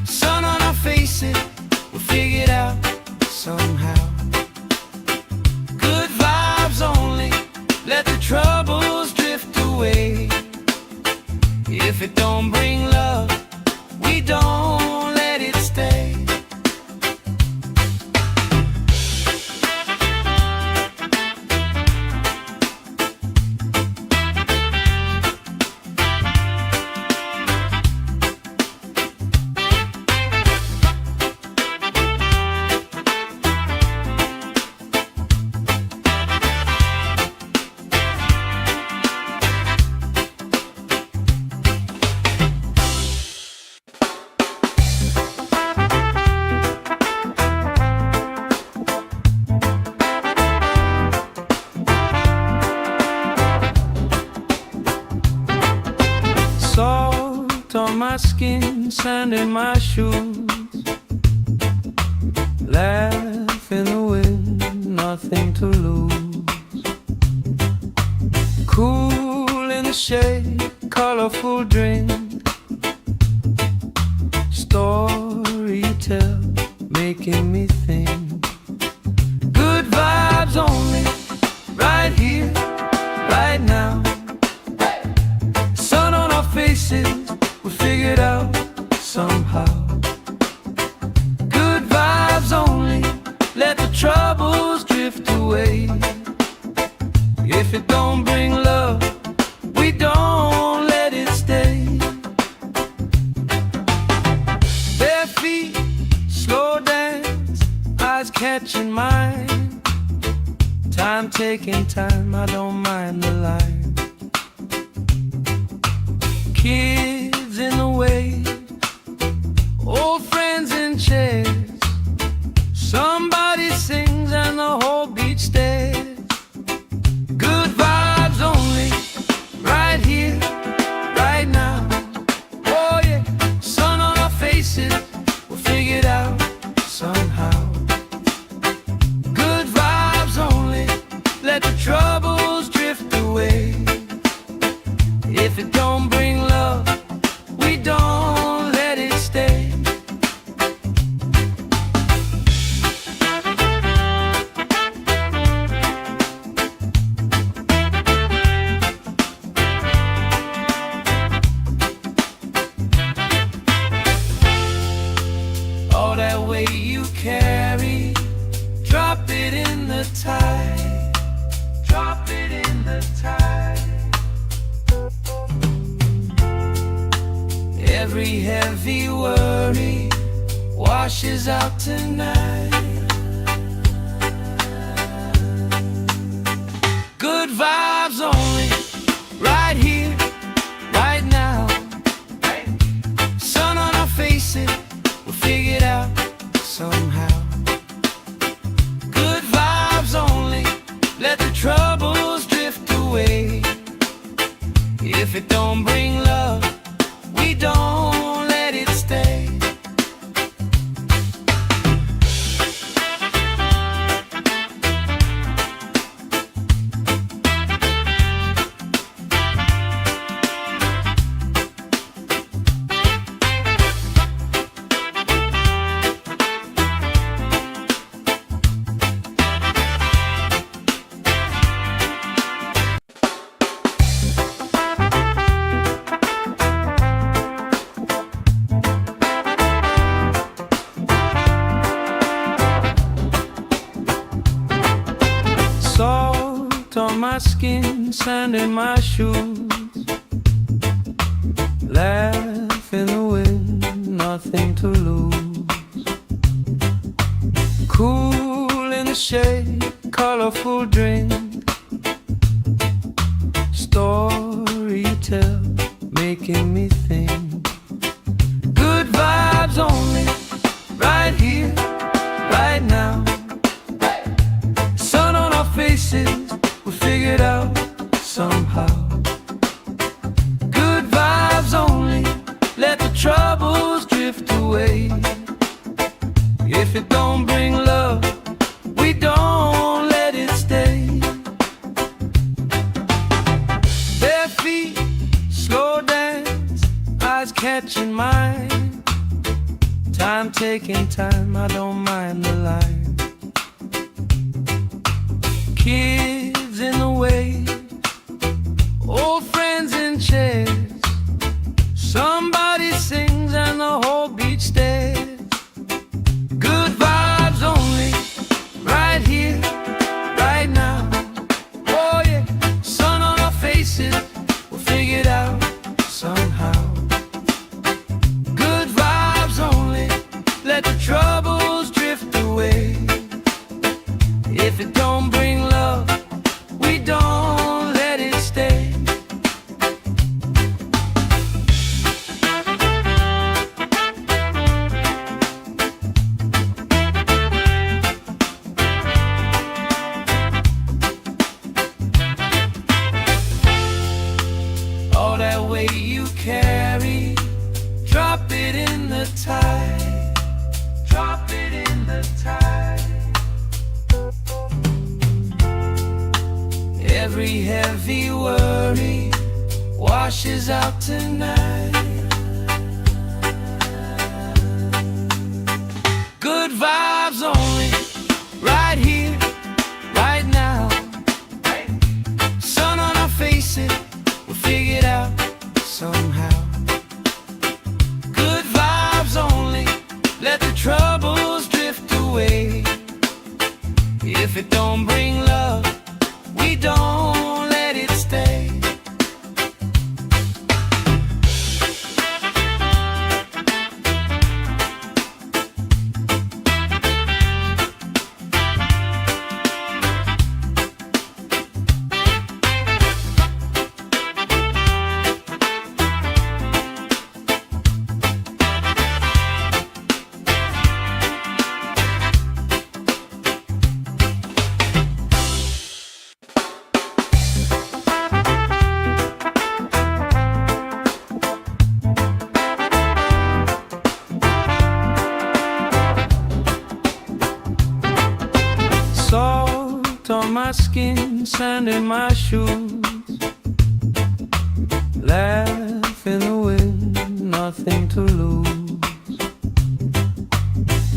S1: Sun on our faces, we'll figure it out somehow. If it don't bring love, we don't let it stay. Salt on my skin, sand in my shoes. Laugh in the wind, nothing to lose. Cool in the shade, colorful drink. Story you tell, making me think. Good vibes only, right here, right now. Sun on our faces, we figured out somehow. Good vibes only, let the troubles drift away. If it don't bring love, we don't let it stay. Bare feet, slow dance, eyes catching mine. Time taking time, I don't mind the line. Kids in the way, old friends in chairs. Somebody sings and the whole beach stares. Good vibes only, right here, right now. Oh yeah, sun on our faces, we'll figure it out somehow. Good vibes only, let the troubles drift away. If it don't bring love, we don't let it stay. All that weight you carry, drop it in the tide. Drop it in the tide. Every heavy worry washes out tonight. Good vibes only, right here, right now. Sun on our faces, we'll figure it out somehow. Good vibes only, let the troubles drift away. If it don't bring love, we don't let it stay. Salt on my skin, sand in my shoes. Laugh in the wind, nothing to lose. Cool in the shade, colorful drink. Story you tell, making me think. Good vibes only, right here, right now. Sun on our faces, we figured out somehow. Good vibes only, let the troubles drift away. If it don't bring love, we don't let it stay. Bare feet, slow dance, eyes catching mine. Time taking time, I don't mind the line. Kids in the way, old friends in chairs. If it don't bring love, we don't let it stay. All that weight you carry, drop it in the tide. Drop it in the tide. Every heavy worry washes out tonight. Good vibes only, right here, right now. Sun on our faces, we'll figure it out somehow. Good vibes only, let the troubles drift away. If it don't bring love, we don't let it stay. Salt on my skin, sand in my shoes. Laugh in the wind, nothing to lose.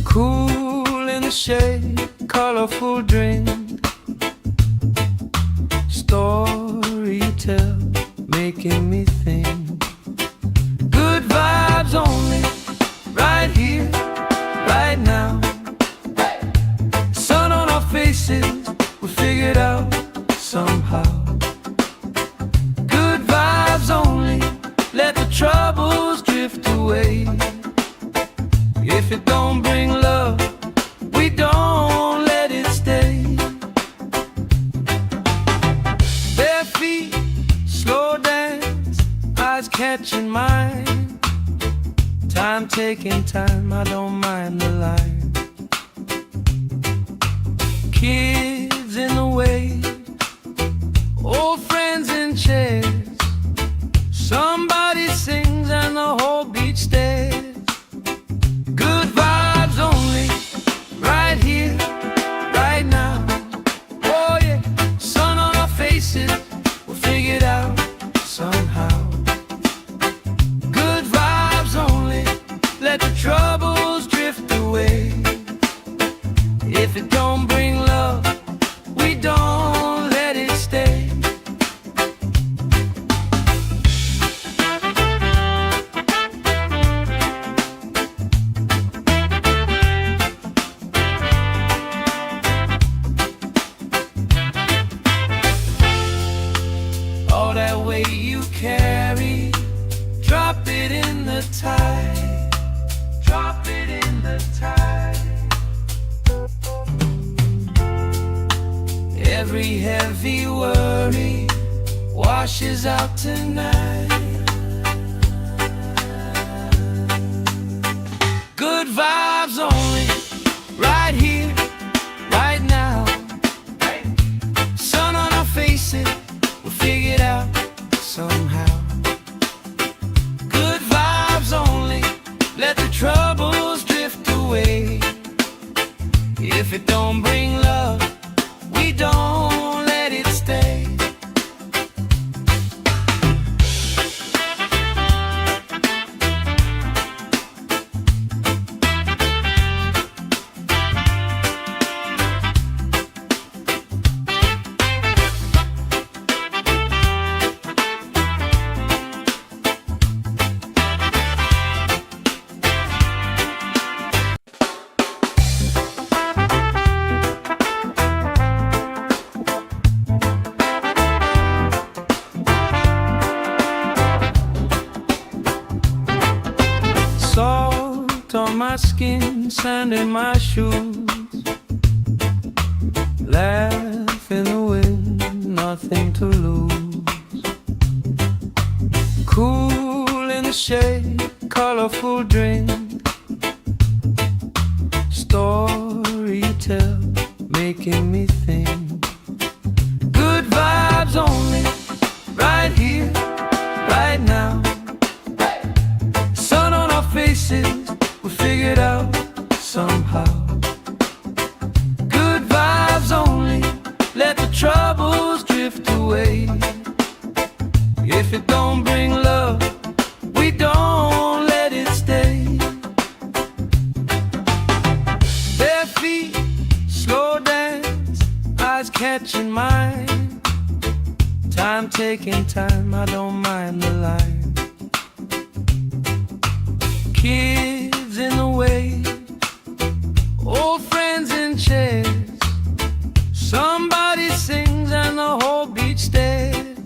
S1: Cool in the shade, colorful drink. Story you tell, making me think. Good vibes only, right here, right now. Sun on our faces, we figured out somehow. Good vibes only, let the troubles drift away. If it don't bring love, we don't let it stay. Bare feet, slow dance, eyes catching mine. Time taking time, I don't mind the line. Kids in the way, old friends in chairs. Somebody sings and the whole beach stares. Good vibes only, right here, right now. Oh yeah, sun on our faces, we'll figure it out somehow. Good vibes only, let the troubles drift away. If it don't bring love, we don't let it stay. All that weight you carry, drop it in the tide. Drop it in the tide. Every heavy worry washes out tonight. Good vibes only, right here, right now. Sun on our faces, we'll figure it out somehow. Good vibes only, let the troubles drift away. If it don't bring love, we don't let it stay. Salt on my skin, sand in my shoes. to lose. Cool in the shade, colorful drink, story you tell, making me think. Good vibes only, right here, right now. Sun on our faces, we figured out somehow. Good vibes only, let the troubles drift away. If it don't bring love, we don't let it stay. Bare feet, slow dance, eyes catching mine. Time taking time, I don't mind the line. Kids in the way, old friends in chairs. Somebody sings and the whole beach stares.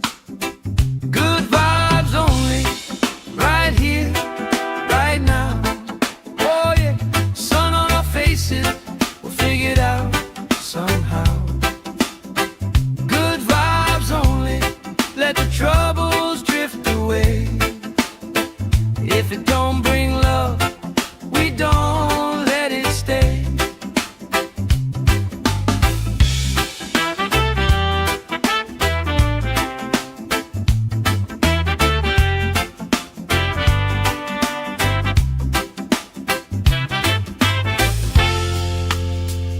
S1: Good vibes only, right here, right now. Oh yeah, sun on our faces, we'll figure it out somehow. Good vibes only, let the troubles drift away. If it don't bring love, we don't let it stay.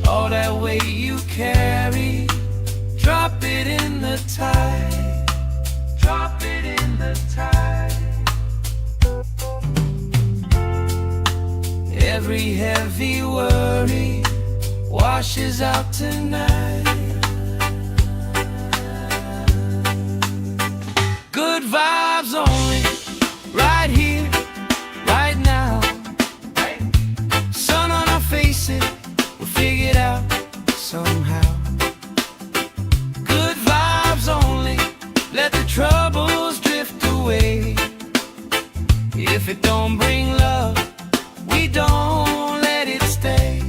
S1: All that weight you carry, drop it in the tide. Drop it in the tide. Every heavy worry washes out tonight. Good vibes only, right here, right now. Sun on our faces, we'll figure it out somehow. Good vibes only, let the troubles drift away. If it don't bring love, we don't let it stay.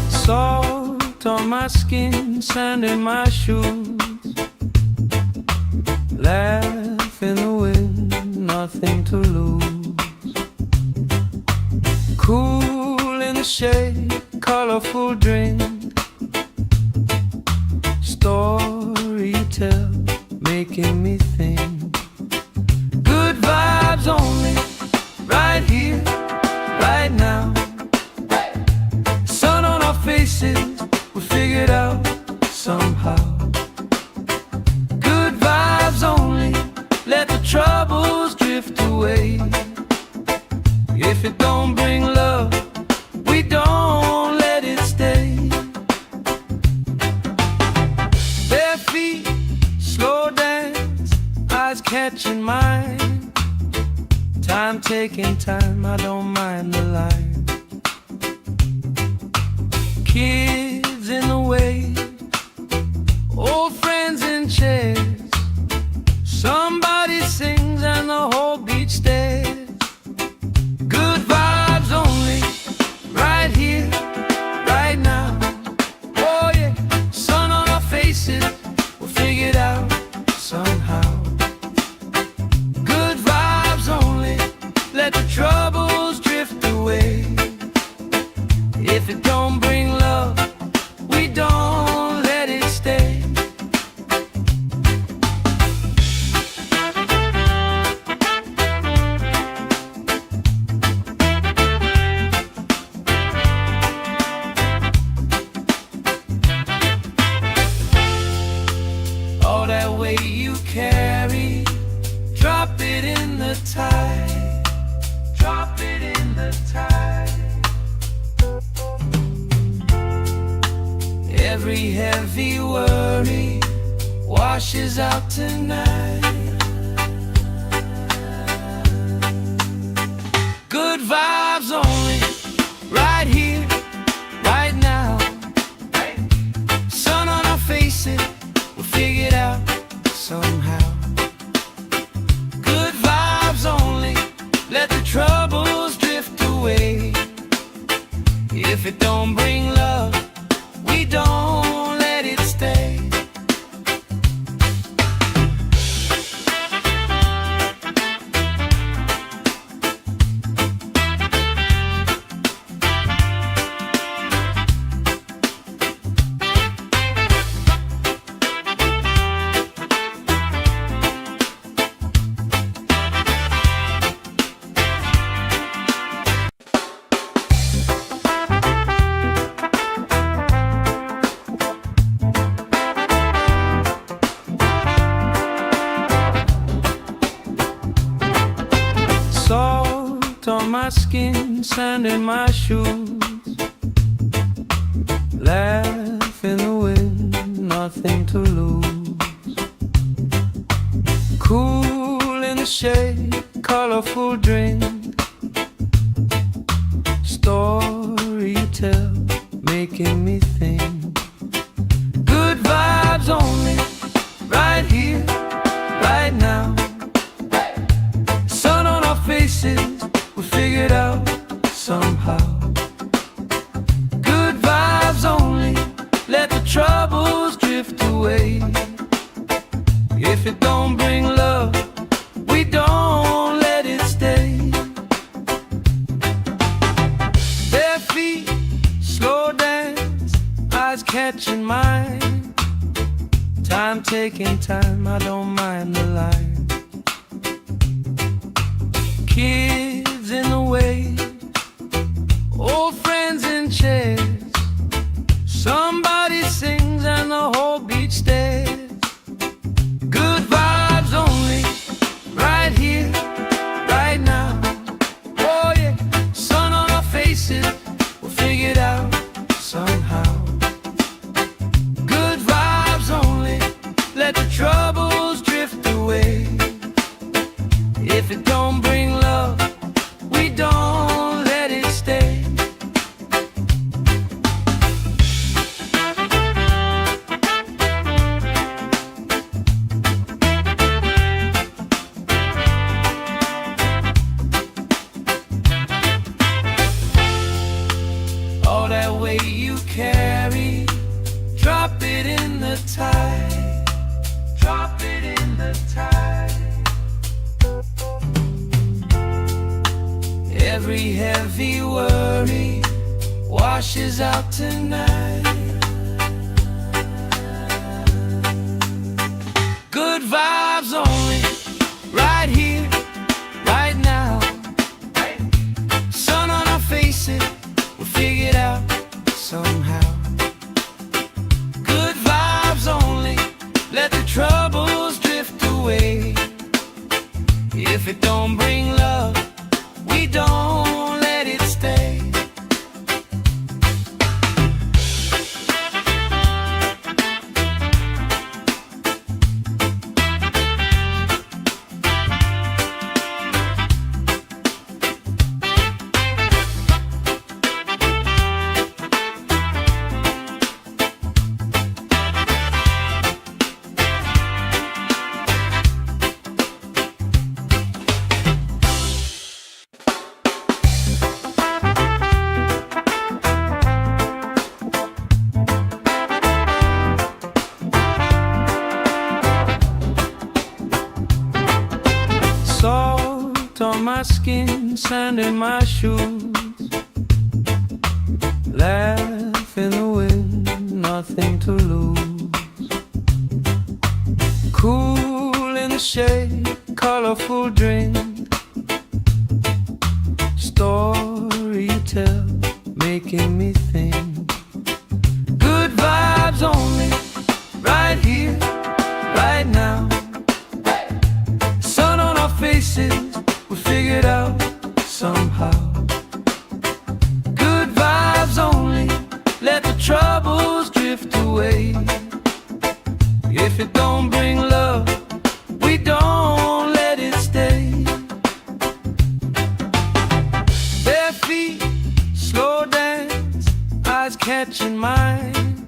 S1: Salt on my skin, sand in my shoes. Laugh in the wind, nothing to lose. Cool in the shade, colorful drink, story you tell, making me think. Good vibes only, right here, right now. Sun on our faces, we figured out somehow. Good vibes only, let the troubles drift away. If it don't bring love, we don't let it stay. Bare feet, slow dance, eyes catching mine. Time taking time, I don't mind the line. Kids in the way, old friends in chairs. Somebody sings and the whole beach stares. Good vibes only, right here, right now. Oh yeah, sun on our faces, we'll figure it out somehow. Good vibes only, let the troubles drift away. If it don't bring love, we don't let it stay. All that weight you carry, drop it in the tide. Drop the tide. Every heavy worry washes out tonight. Good vibes only, right here, right now. Sun on our faces, we'll figure it out somehow. Good vibes only, let the troubles drift away. If it don't bring love, we don't let it stay. Salt on my skin, sand in my shoes. Laugh in the wind, nothing to lose. Cool in the shade, colorful drink. Story you tell, making me think. Good vibes only, right here, right now. Sun on our faces, we'll figure it out somehow. Good vibes only, let the troubles drift away. If it don't bring love, we don't let it stay. Bare feet, slow dance, eyes catching mine. Time taking time, I don't mind the line. Kids in the way, old friends in chairs. Somebody sings and the whole beach stares. Good vibes only, right here, right now. Oh yeah, sun on our faces, we'll figure it out somehow. Good vibes only, let the troubles drift away. If it don't bring love, we don't let it stay. All that weight you carry, drop it in the tide. Drop it in the tide. Every heavy worry washes out tonight. Good vibes only, right here, right now. Sun on our faces, we'll figure it out somehow. Good vibes only, let the troubles drift away. If it don't bring love, we don't let it stay. Salt on my skin, sand in my shoes. Laugh in the wind, nothing to lose. Cool in the shade, colorful drink. Story you tell, making me think. Good vibes only, right here, right now. Sun on our faces, we figured out somehow. catching mine.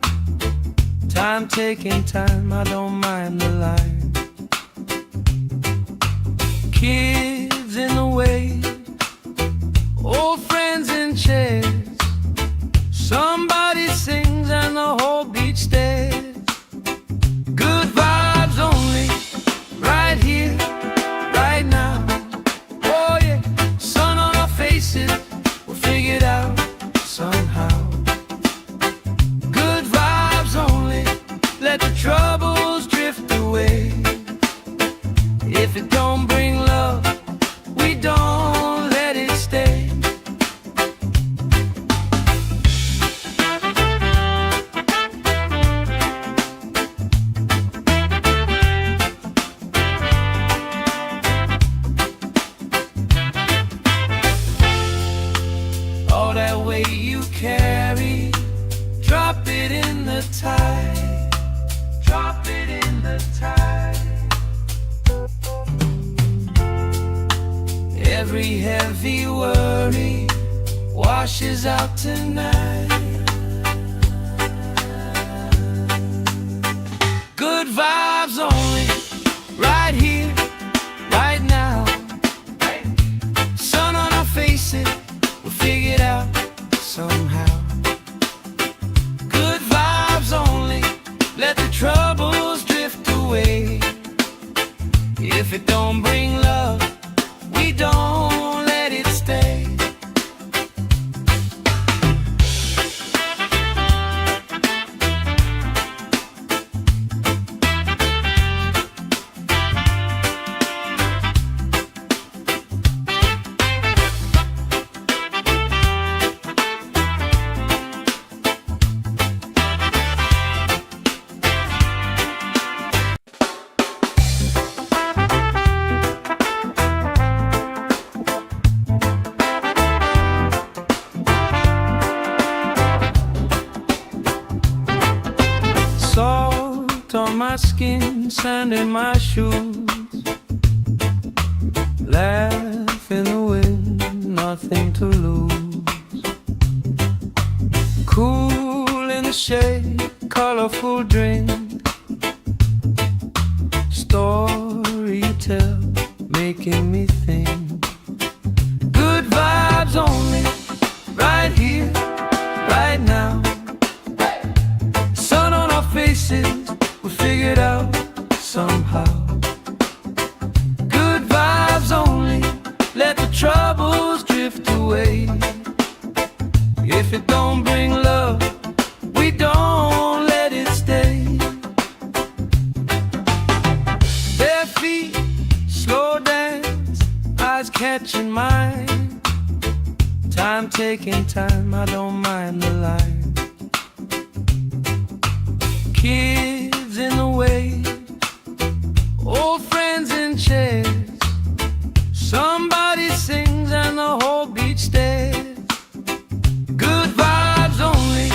S1: Time taking time, I don't mind the line. Kids in the way, old friends in chairs. Somebody sings and the whole beach stares. Good vibes only, right here, right now. Oh yeah, sun on our faces, we'll figure it out somehow. Good vibes only, let the troubles drift away. If it don't bring love, we don't let it stay. All that weight you carry, drop it in the tide. Drop it in the tide. Every heavy worry washes out tonight. Good vibes only, right here, right now. Sun on our faces, we'll figure it out somehow. Good vibes only, let the troubles drift away. If it don't bring love, we don't let it stay. Salt on my skin, sand in my shoes. Laugh in the wind, nothing to lose. Cool in the shade, colorful drink. Story you tell, making me think. Good vibes only, right here, right now. Sun on our faces, we'll figure it out somehow. Good vibes only, let the troubles drift away. If it don't bring love, we don't let it stay. Bare feet, slow dance, eyes catching mine. Time taking time, I don't mind the line. Kids in the way, old friends in chairs. Somebody sings and the whole beach stares. Good vibes only,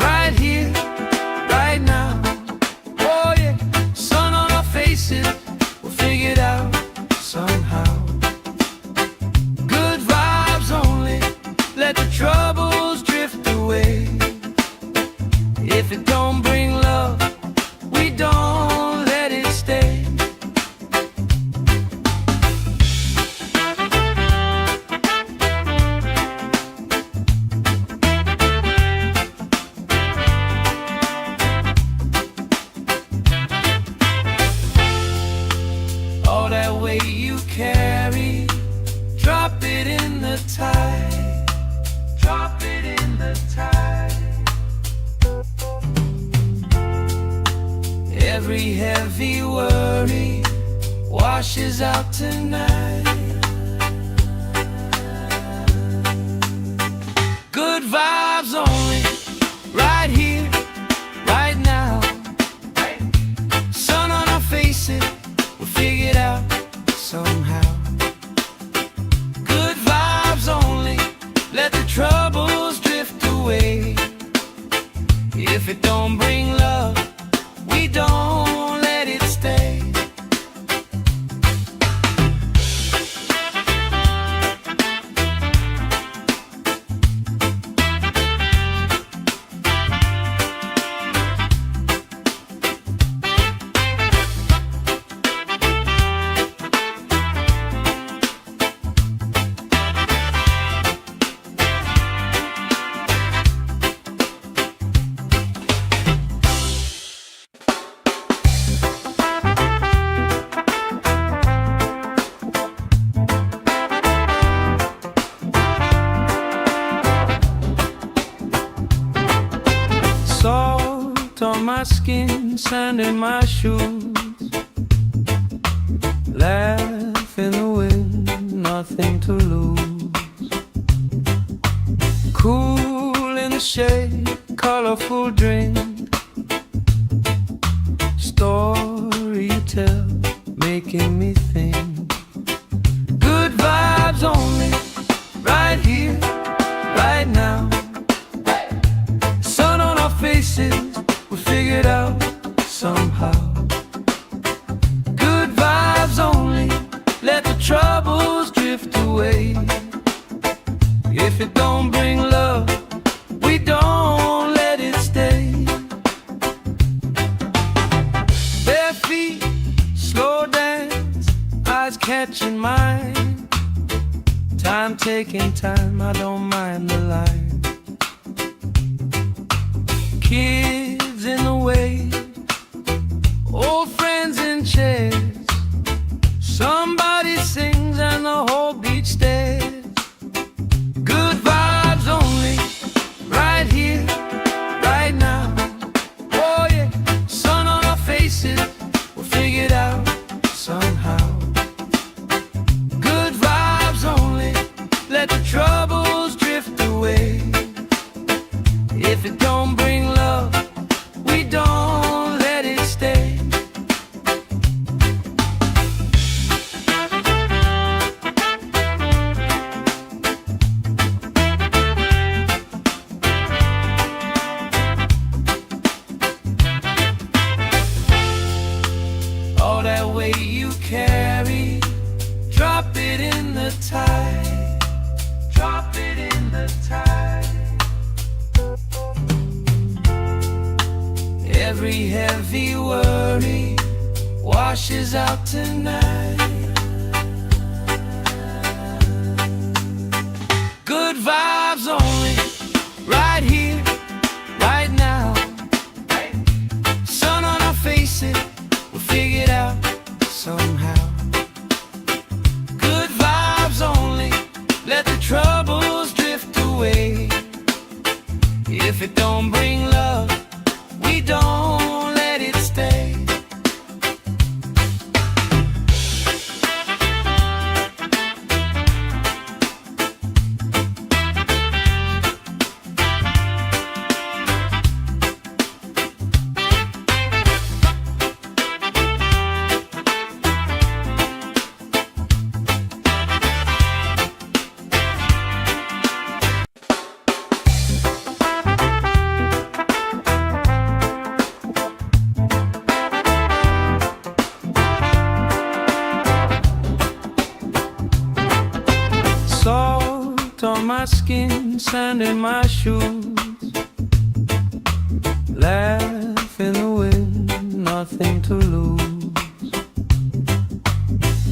S1: right here, right now. Oh yeah, sun on our faces, we'll figure it out somehow. Good vibes only, let the troubles drift away. If it don't bring love, we don't let it stay. All that weight you carry, drop it in the tide. Drop it in the tide. Every heavy worry washes out tonight. Good vibes only, right here, right now. Sun on our faces, we'll figure it out somehow. Good vibes only, let the troubles drift away. If it don't bring love, we don't let it stay. skin, sand in my shoes. Laugh in the wind, nothing to lose. Cool in the shade, colorful drink. Story you tell, making me think. Good vibes only, right here, right now. Sun on our faces, we figured out somehow. Good vibes only, let the troubles drift away. If it don't bring love, we don't let it stay. Bare feet, slow dance, eyes catching mine. Time taking time, I don't mind the line. Kids in the way, old friends in chairs. Somebody sings and the whole beach stares. Good vibes only, right here, right now. Oh yeah, sun on our faces, we'll figure it out somehow. Good vibes only, let the troubles drift away. If it don't bring love, we don't let it stay. All that weight you carry, drop it in the tide. Drop it in the tide. Every heavy worry washes out tonight. Good vibes only, right here, right now. Sun on our faces, we'll figure it out somehow. Good vibes only, let the troubles drift away. If it don't bring love, we don't let it stay. Salt on my skin, sand in my shoes. Laugh in the wind, nothing to lose.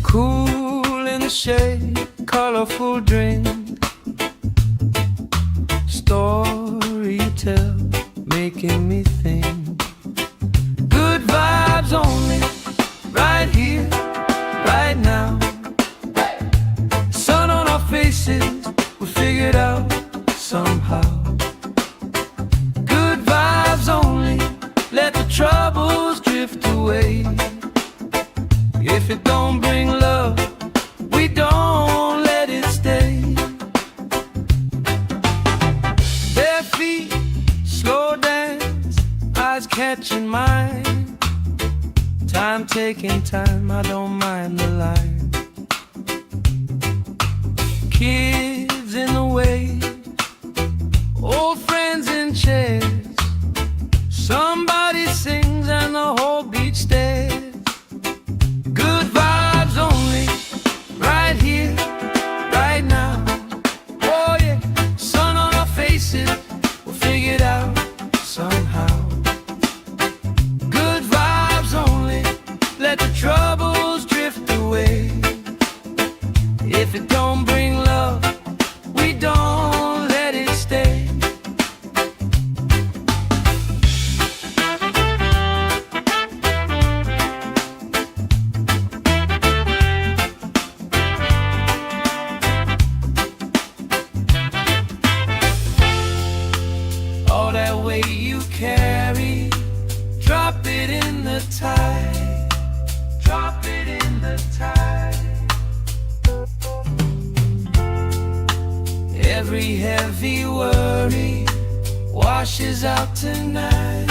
S1: Cool in the shade, colorful drink. Story you tell, making me think. Good vibes only, right here, right now. Sun on our faces, we figured out somehow. Good vibes only, let the troubles drift away. If it don't bring love, we don't let it stay. Bare feet, slow dance, eyes catching mine. Time taking time, I don't mind the line. Kids in the way, old friends in chairs. Somebody sings and the whole beach stares. Good vibes only, right here, right now. Oh yeah, sun on our faces, we'll figure it out somehow. Good vibes only, let the troubles drift away. If it don't bring love, we don't let it stay. All that weight you carry, Every heavy worry washes out tonight.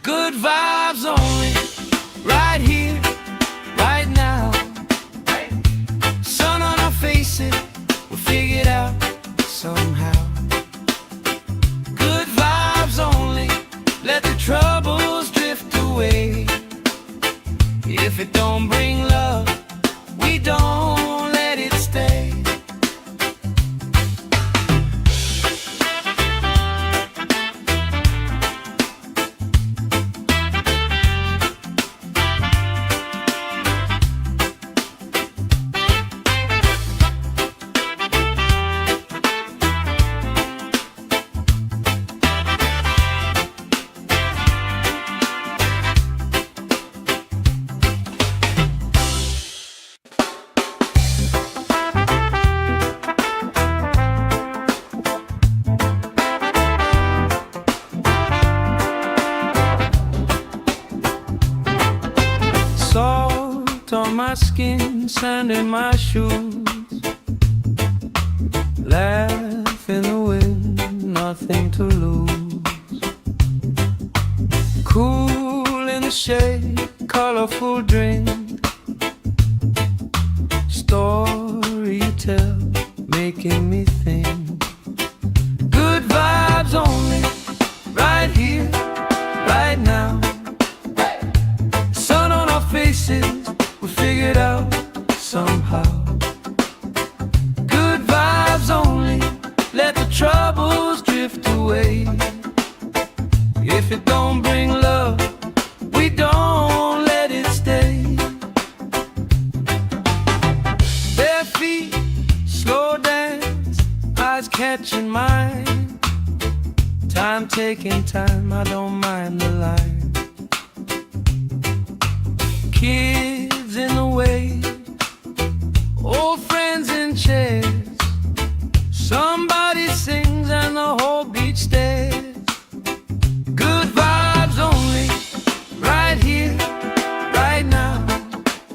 S1: Good vibes only, right here, right now. Sun on our faces, we'll figure it out somehow. Good vibes only, let the troubles drift away. If it don't bring love, we don't let it stay. Salt on my skin, sand in my shoes. Laugh in the wind, nothing to lose. Cool in the shade, colorful drink. Story you tell, making me think. Good vibes only, right here, right now. Sun on our faces, we figured out somehow. Good vibes only, let the troubles drift away. If it don't bring love, we don't let it stay. Bare feet, slow dance, eyes catching mine. Time taking time, I don't mind the line. Kids in the way, old friends in chairs. Somebody sings and the whole beach stares. Good vibes only, right here, right now.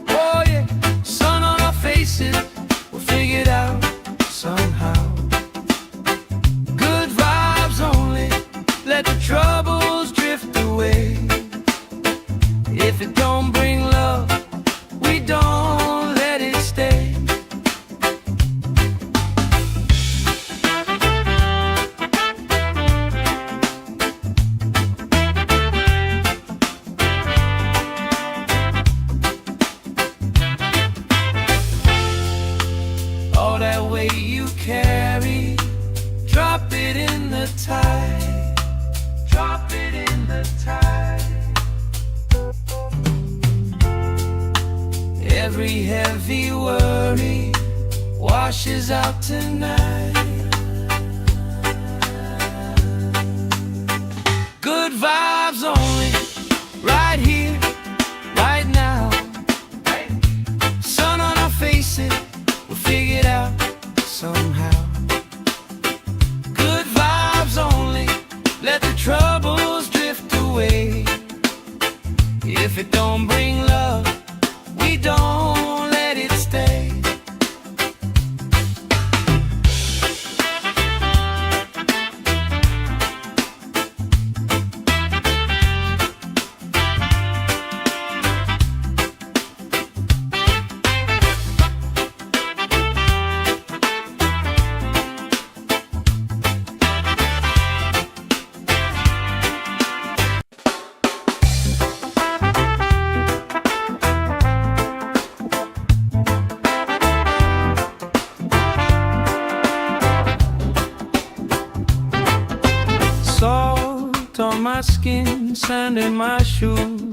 S1: Oh yeah, sun on our faces, we'll figure it out somehow. Good vibes only, let the troubles drift away. If it don't bring love, we don't let it stay. All that weight you carry, drop it in the tide. Drop it in the tide. Every heavy worry washes out tonight. Good vibes only, right here, right now. Sun on our faces, we'll figure it out somehow. Good vibes only, let the troubles drift away. If it don't bring love, we don't let it stay. Salt on my skin, sand in my shoes.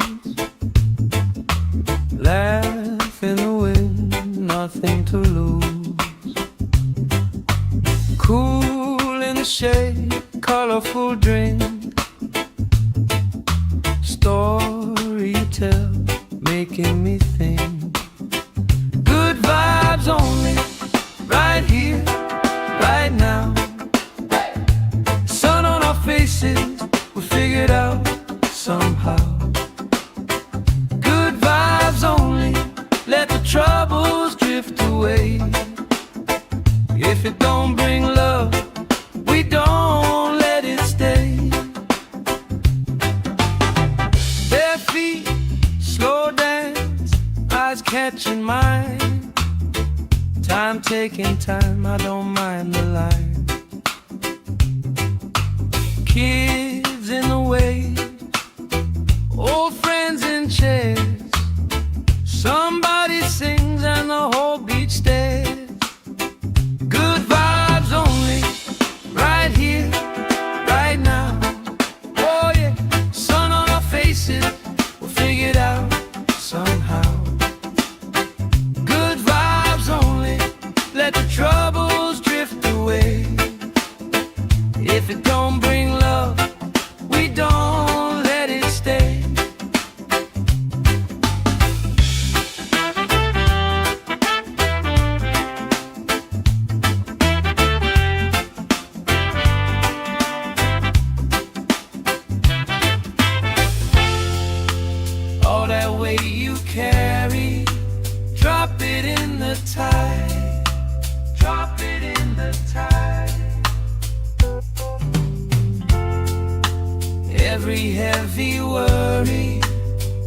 S1: Laugh in the wind, nothing to lose. Cool in the shade, colorful drink. Story you tell, making me think. Good vibes only, right here, right now. Sun on our faces, we figured out somehow. Good vibes only, let the troubles drift away. away. If it don't bring love, we don't let it stay. Bare feet, slow dance, eyes catching mine. Time taking time, I don't mind the line. Kids in the way, old friends in chairs. Somebody sings and the whole beach stares. Good vibes only, right here, right now. Oh yeah, sun on our faces, we'll figure it out somehow. Good vibes only, let the troubles drift away. If it don't bring love, we don't let it stay. All that weight you carry, drop it in the tide. Drop it in the tide. Every heavy worry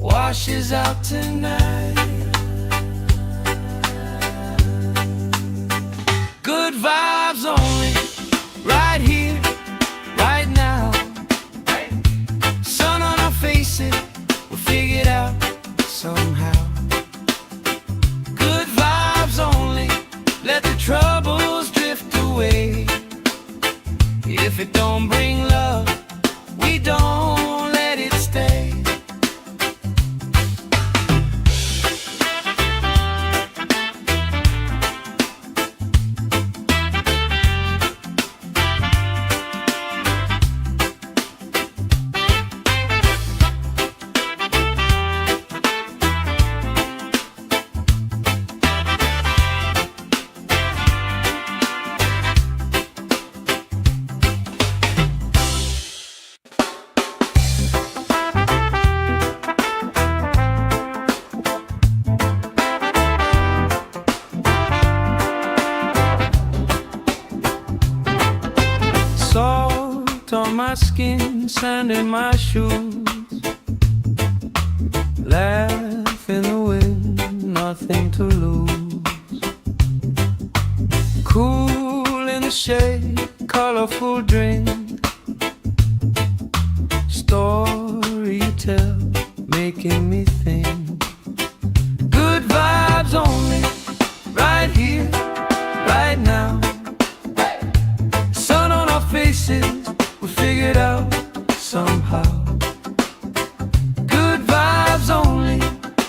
S1: washes out tonight. Good vibes only, right here, right now. Sun on our faces, we'll figure it out somehow. Good vibes only, let the troubles drift away. If it don't bring love, we don't let it stay. Salt on my skin, sand in my shoes. Laugh in the wind, nothing to lose. Cool in the shade, colorful drink. Story you tell, making me think. Good vibes only, right here, right now. Sun on our faces, we'll figure it out somehow. Good vibes only,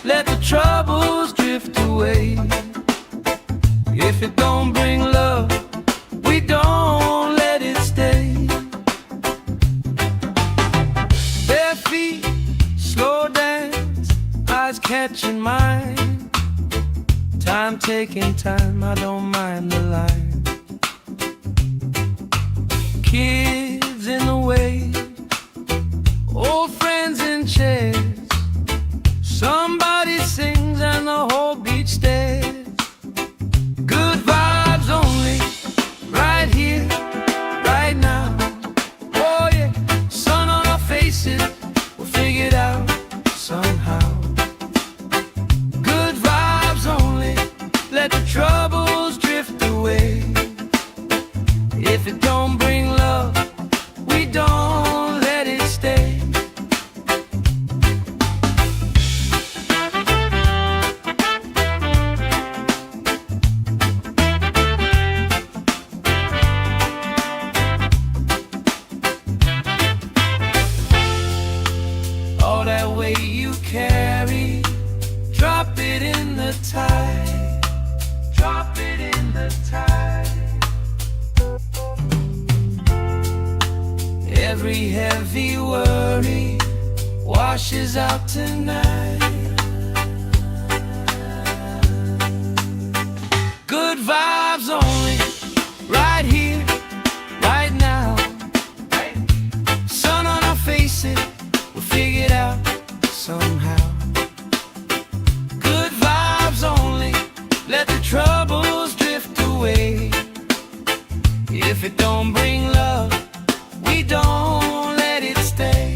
S1: let the troubles drift away. If it don't bring love, we don't let it stay. Bare feet, slow dance, eyes catching mine. Time taking time, I don't mind the line. Kids in the way, old friends in chairs. Somebody sings and the whole beach stares. Good vibes only, right here, right now. Oh yeah, sun on our faces, we'll figure it out somehow. Good vibes only, let the troubles drift away. If it don't bring love, we don't let it stay. All that weight you carry, drop it in the tide. Drop it in the tide. Every heavy worry washes out tonight. Good vibes only, right here, right now. Sun on our faces, we'll figure it out somehow. Good vibes only, let the trouble If it don't bring love, we don't let it stay.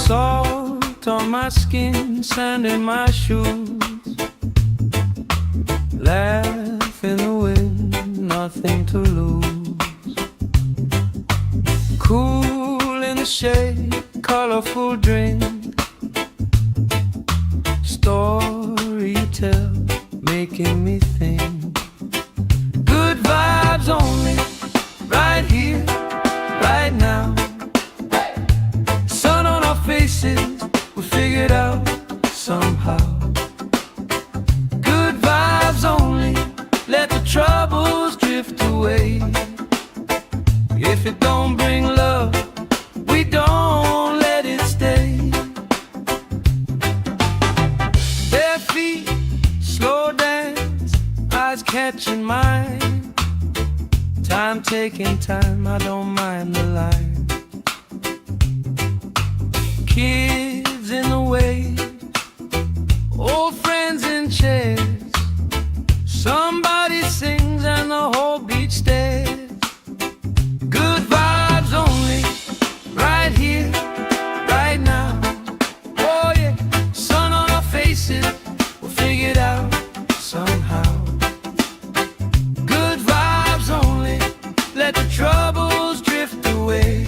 S1: Salt on my skin, sand in my shoes, laugh in the wind, nothing to lose. Cool in the shade, colorful drink, story you tell, making me think. Good vibes only, right here, right now. Sun on our faces, we figured out somehow. Good vibes only, let the troubles drift away. If it don't bring love, we don't let it stay. Bare feet, slow dance, eyes catching mine. Time taking time, I don't mind the line. Kids in the wave, old friends in chairs. Somebody sings and the whole beach stares. Good vibes only, right here, right now. Oh yeah, sun on our faces, we'll figure it out somehow. Good vibes only, let the troubles drift away.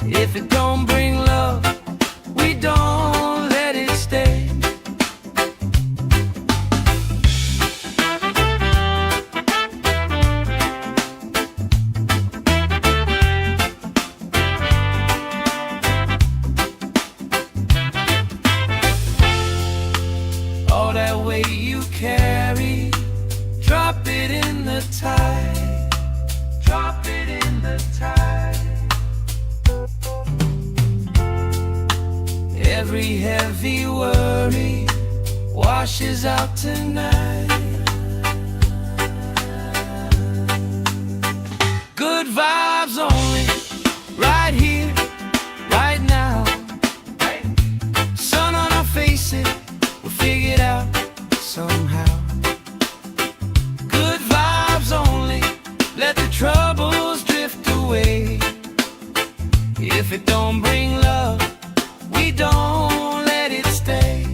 S1: If it don't bring love, we don't let it stay. All that weight you carry, drop it in the tide. Drop it in the tide. Every heavy worry washes out tonight. Good vibes only, right here, right now. Sun on our faces, we'll figure it out somehow. Good vibes only, let the troubles drift away. If it don't bring love, we don't let it stay.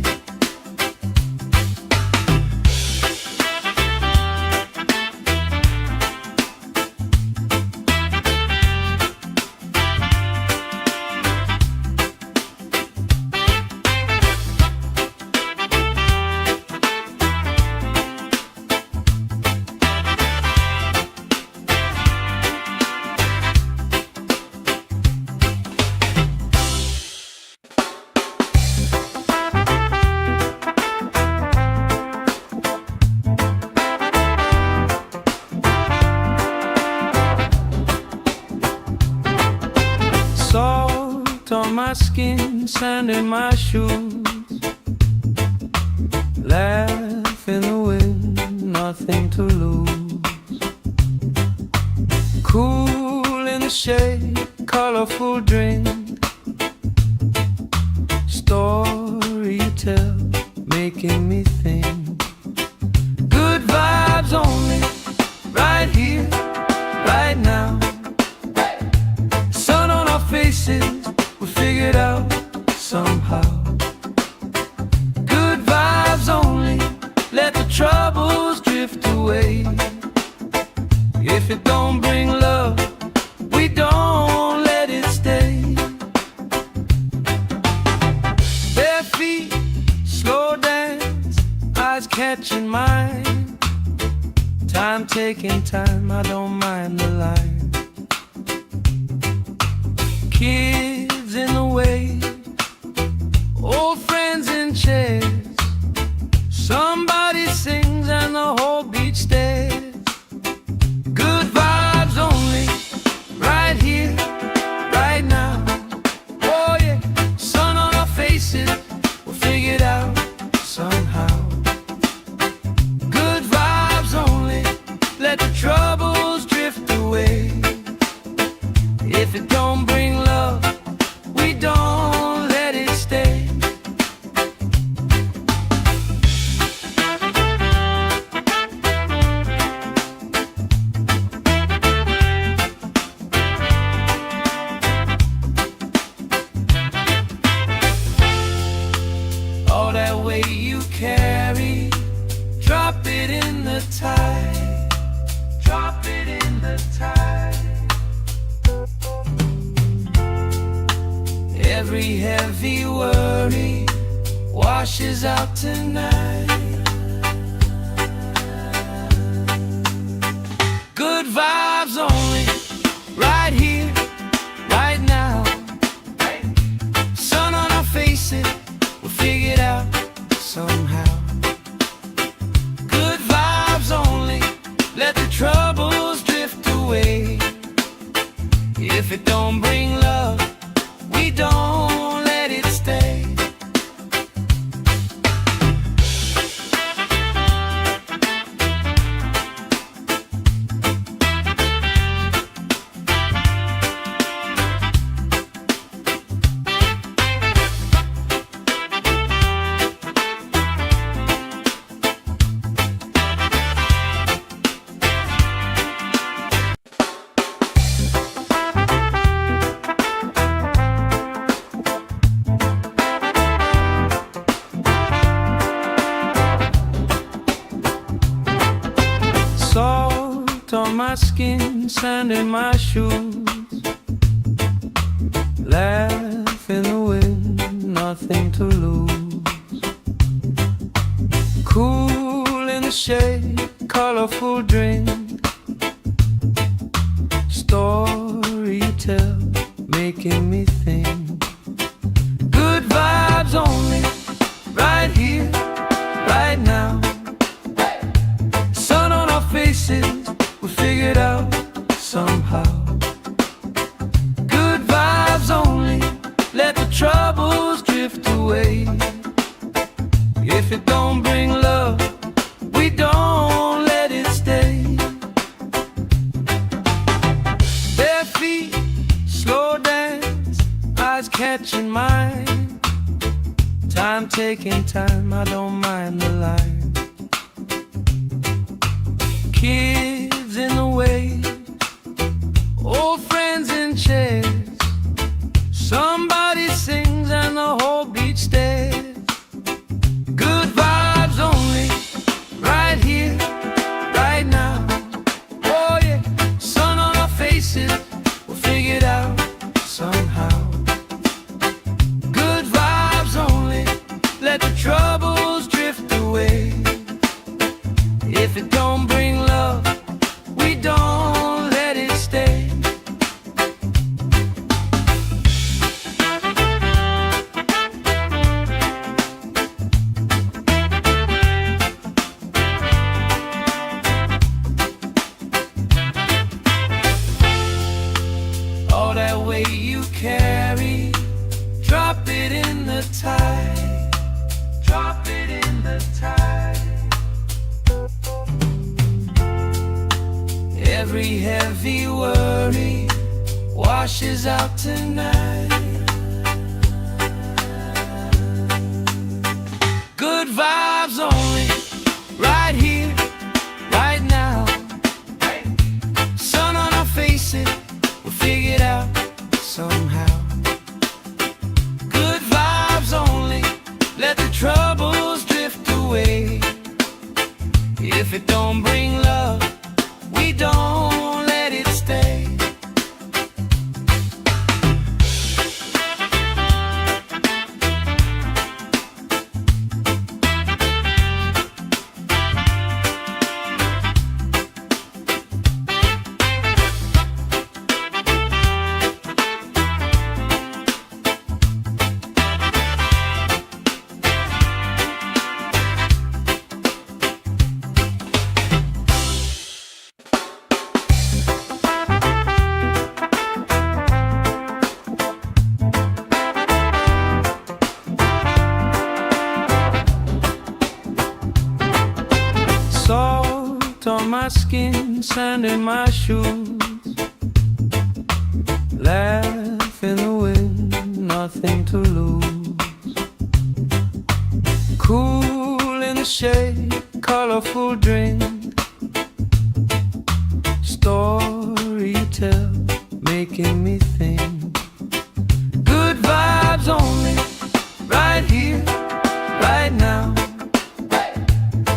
S1: Salt on my skin, sand in my shoes, laugh in the wind, nothing to lose. Cool in the shade, colorful drink, story you tell, making me think. Good vibes only, right here, right now. Sun on our faces, we figured out somehow. Good vibes only, let the troubles drift away. If it don't bring love, we don't let it stay. Bare feet, slow dance, eyes catching mine. Time taking time, I don't mind the line. Kids in the wave, old friends in chairs. Every heavy worry washes out tonight. Good vibes only, right here, right now. Sun on our faces, we'll figure it out somehow. Good vibes only, let the troubles drift away. If it don't bring love, we don't let it stay. Salt on my skin, sand in my shoes. Laugh in the wind, nothing to lose. Cool in the shade, colorful drink. Story you tell, making me think. Good vibes only, right here, right now. Faces, we figured out somehow. Good vibes only, let the troubles drift away. If it don't bring love, we don't let it stay. Bare feet, slow dance, eyes catching mine. Time taking time, I don't mind the line. Kids in the way, old friends in chairs. Somebody sings and the whole beach stares. Good vibes only, right here, right now. Oh yeah, sun on our faces, we'll figure it out somehow. Good vibes only, let the troubles drift away. If it don't bring love, we don't let it stay. All that weight you carry, drop it in the tide. Drop it in the tide. Every heavy worry washes out tonight. Good vibes only, right here, right now. Sun on our faces, we'll figure it out somehow. Good vibes only, let the troubles drift away. If it don't bring love, we don't let it stay. Salt on my skin, sand in my shoes. Laugh in the wind, nothing to lose. Cool in the shade, colorful drink. Story you tell, making me think. Good vibes only, right here, right now.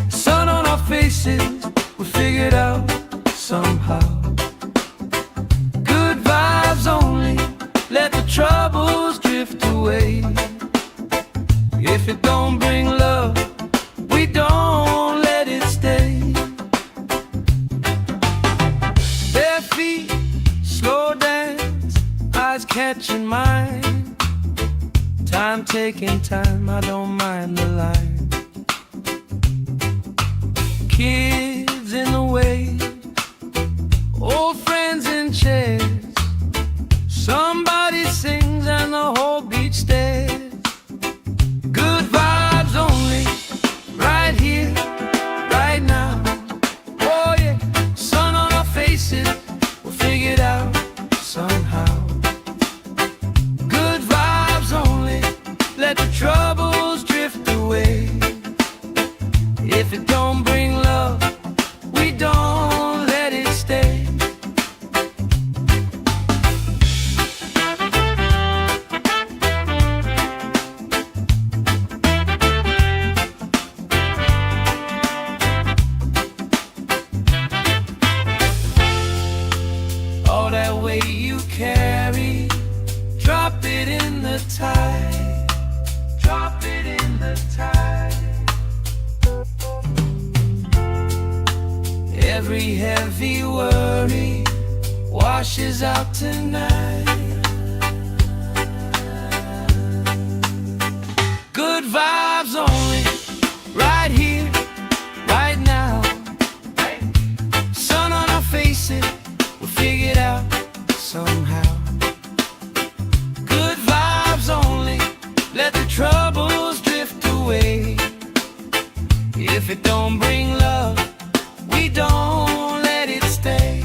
S1: Sun on our faces, we figured out somehow. Good vibes only, let the trouble troubles drift away. If it don't bring love, we don't let it stay. Bare feet, slow dance, eyes catching mine. Time taking time, I don't mind the line. Kids in the way, old friends in chairs. Somebody sings and the whole beach stares. Good vibes only, right here, right now. Oh yeah, sun on our faces, we'll figure it out somehow. Good vibes only, let the troubles drift away. If it don't bring love, we don't let it stay. All that weight you carry, drop it in the tide. Drop it in the tide. Every heavy worry washes out tonight. Good vibes only, right here, right now. Sun on our faces, we'll figure it out somehow. Good vibes only, let the troubles drift away. If it don't bring love, we don't let it stay.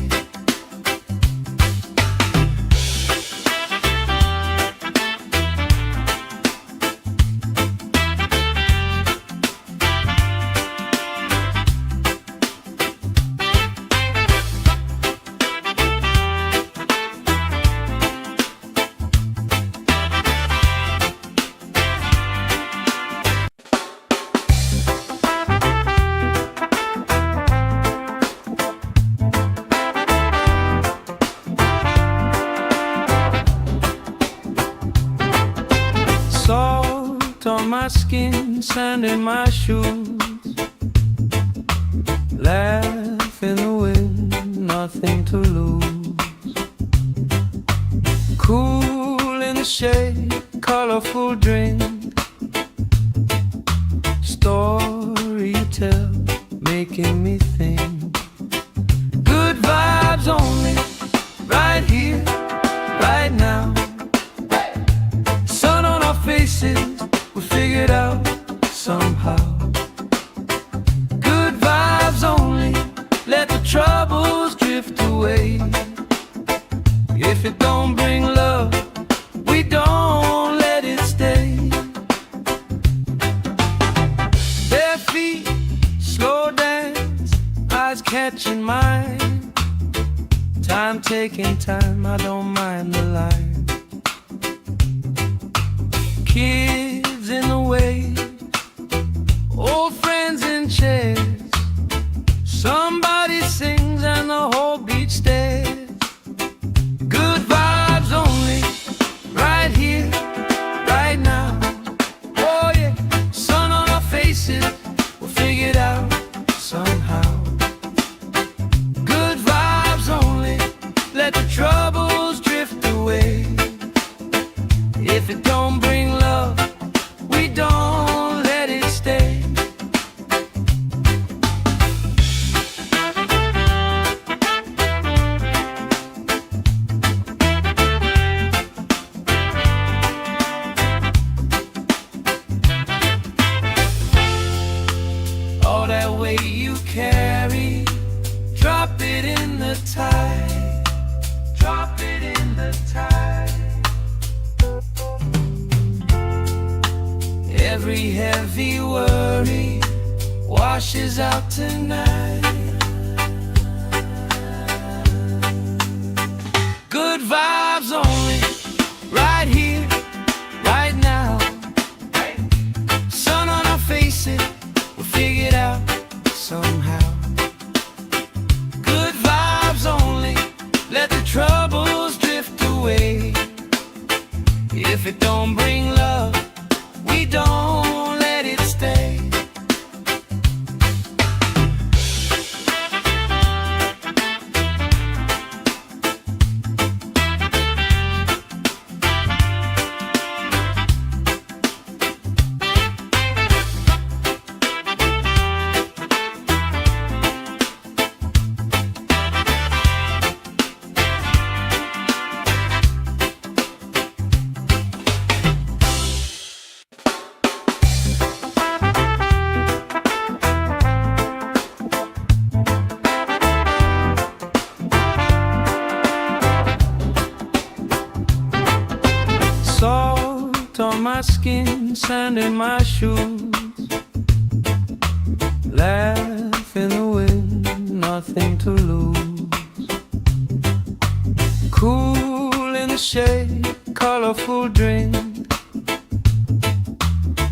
S1: Salt on my skin, sand in my shoes. Laugh in the wind, nothing to lose. Cool in the shade, colorful drink. Story you tell, making me think. Good vibes only, right here, right now. Sun on our faces, we'll figure it out somehow. Good vibes only, let the troubles drift away. If it don't bring love, we don't let it stay. Bare feet, slow dance, eyes catching mine. Time taking time, I don't mind the line. Kids in the way, old friends in chairs. Somebody sings and the whole beach stares. Good vibes only, right here, right now. Oh yeah, sun on our faces, we'll figure it out somehow. Good vibes only, let the troubles drift away. If it don't bring love, we don't let it stay. All that weight you carry, drop it in the tide. Drop it in the tide. Every heavy worry washes out tonight. Good vibes only, right here, right now. Sun on our faces, we'll figure it out somehow. Good vibes only, let the troubles drift away. If it don't bring love, we don't let it stay. Salt on my skin, sand in my shoes, laugh in the wind, nothing to lose. Cool in the shade, colorful drink,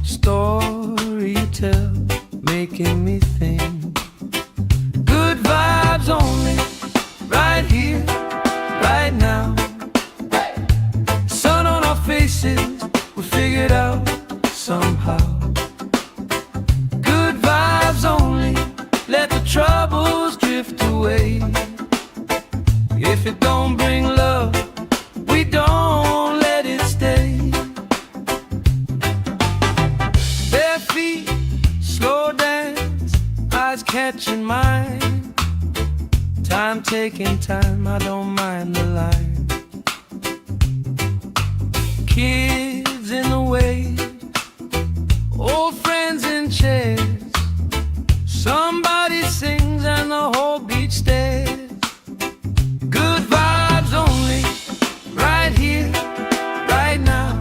S1: story you tell, making me think. Good vibes only, right here, right now. Sun on our faces, we figured out somehow. Good vibes only, let the troubles drift away. If it don't bring love, we don't let it stay. Bare feet, slow dance, eyes catching mine. Time taking time, I don't mind the line. Kids in the wave, old friends in chairs. Somebody sings and the whole beach stares. Good vibes only, right here, right now.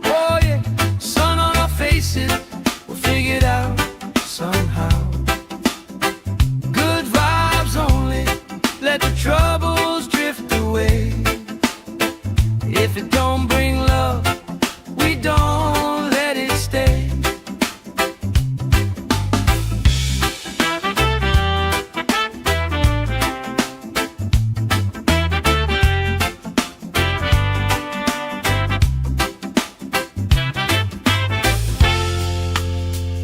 S1: Oh yeah, sun on our faces, we'll figure it out somehow. Good vibes only, let the troubles drift away. If it don't bring love, we don't let it stay.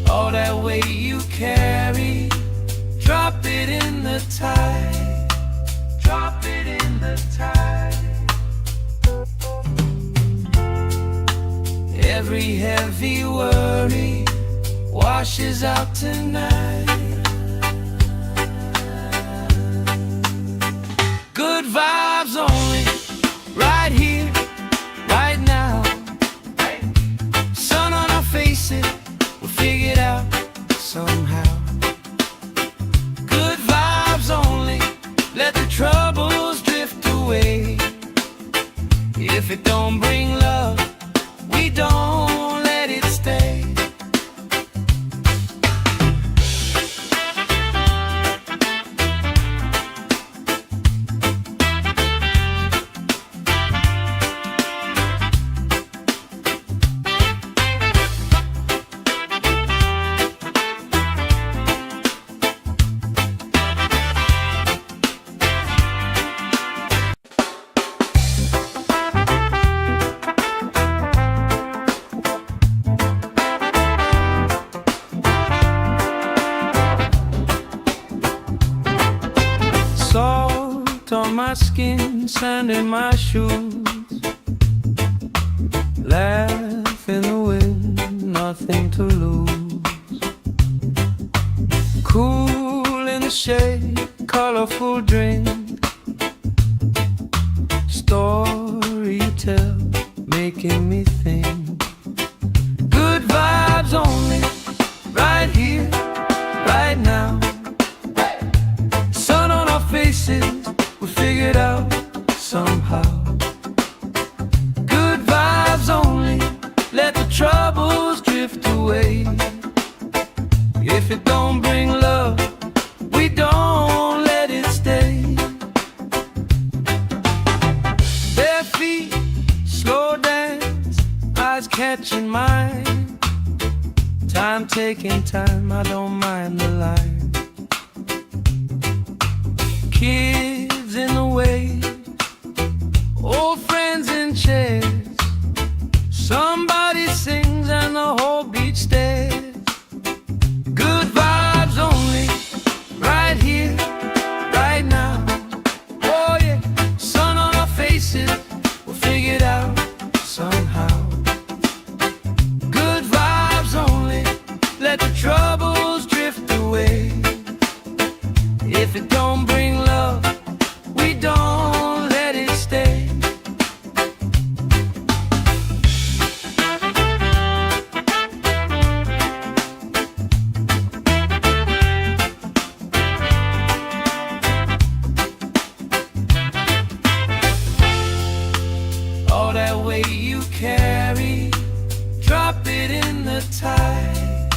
S1: All that weight you carry, drop it in the tide. Drop it in the tide. Every heavy worry washes out tonight. Good vibes only, right here, right now. Sun on our faces, we'll figure it out somehow. Good vibes only, let the troubles drift away. If it don't bring love, we don't let it stay. Salt on my skin, sand in my shoes, laugh in the wind, nothing to lose. Cool in the shade, colorful drink, story you tell, making me think. Good vibes only, right here, right now. Sun on our faces, we figured out somehow. Good vibes only, let the troubles drift away. If it don't bring love, we don't let it stay. Bare feet, slow dance, eyes catching mine. Time taking time, I don't mind the line. Kids in the wave, old friends in chairs. carry, drop it in the tide,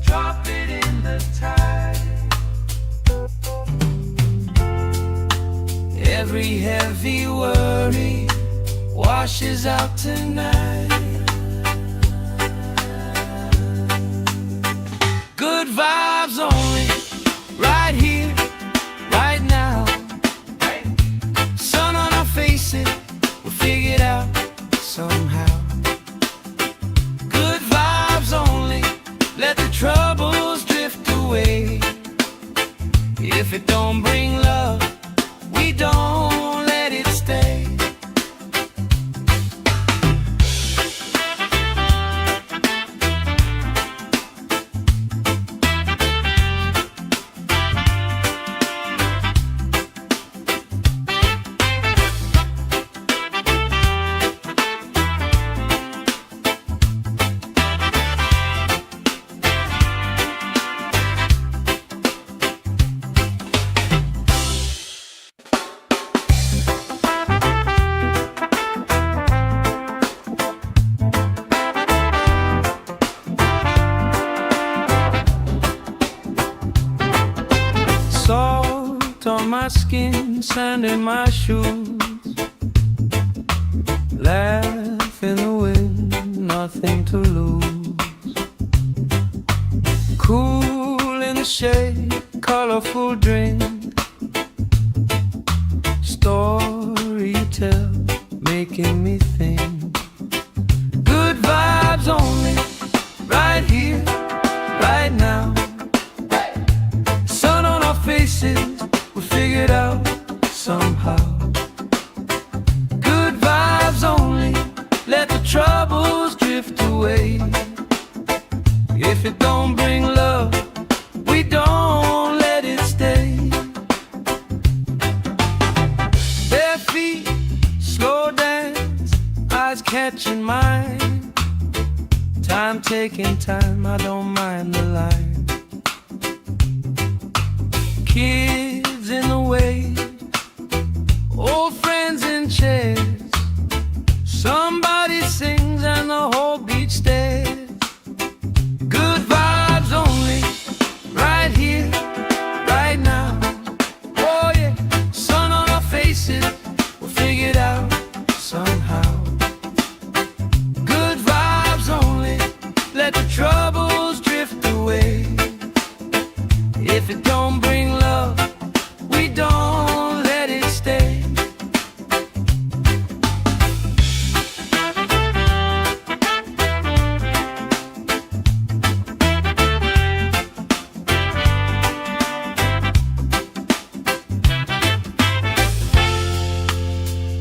S1: drop it in the tide. Every heavy worry washes out tonight. Good vibes only, right here, right now. Sun on our faces, we'll figure it out somehow. Good vibes only, let the troubles drift away. If it don't bring love, we don't let it stay. Salt on my skin, sand in my shoes. Laugh in the wind, nothing to lose. Cool in the shade, colorful drink. Story you tell, making me think. Good vibes only, right here, right now. Faces, we'll figure it out somehow. Good vibes only, let the troubles drift away. If it don't bring love, we don't let it stay. Bare feet, slow dance, eyes catching mine. Time taking time, I don't mind the line. Kids in the way, old friends in chairs. Somebody sings and the whole beach stares. Good vibes only, right here, right now. Oh yeah, sun on our faces, we'll figure it out somehow. Good vibes only, let the troubles drift away. If it don't bring love, we don't let it stay.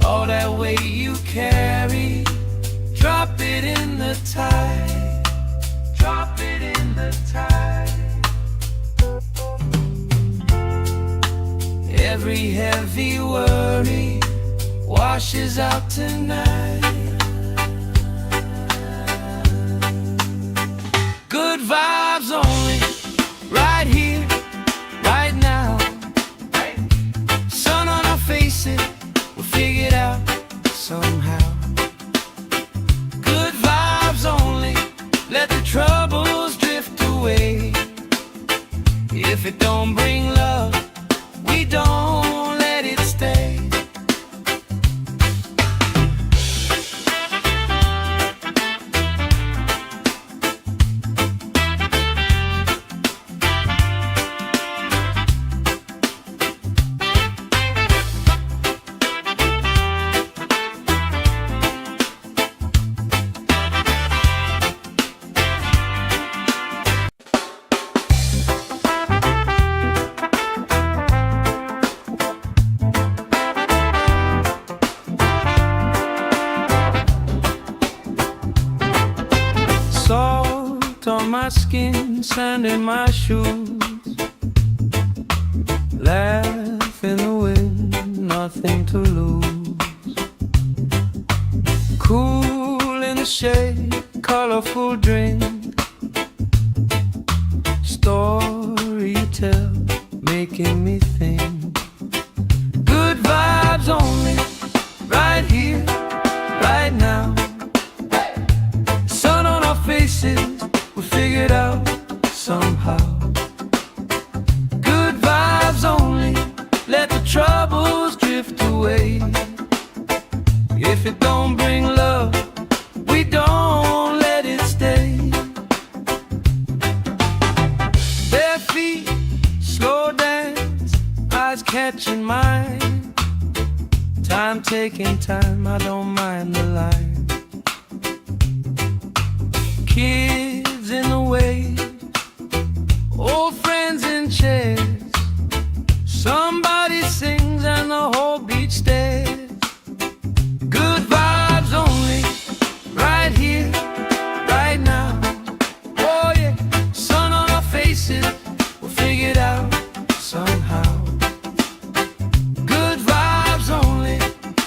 S1: All that weight you carry, drop it in the tide, drop it in the tide. Every heavy worry washes out tonight. Good vibes only, right here, right now. Sun on our faces, we'll figure it out somehow. Good vibes only, let the troubles drift away. If it don't bring love, we don't let it stay. Salt on my skin, sand in my shoes. Laugh in the wind, nothing to lose. Cool in the shade, colorful drink. Story you tell, making me think. Good vibes only, right here, right now. taking time, I don't mind the line. Kids in the wave, old friends in chairs. Somebody sings and the whole beach stares. Good vibes only, right here, right now. Oh yeah, sun on our faces, we'll figure it out somehow. Good vibes only,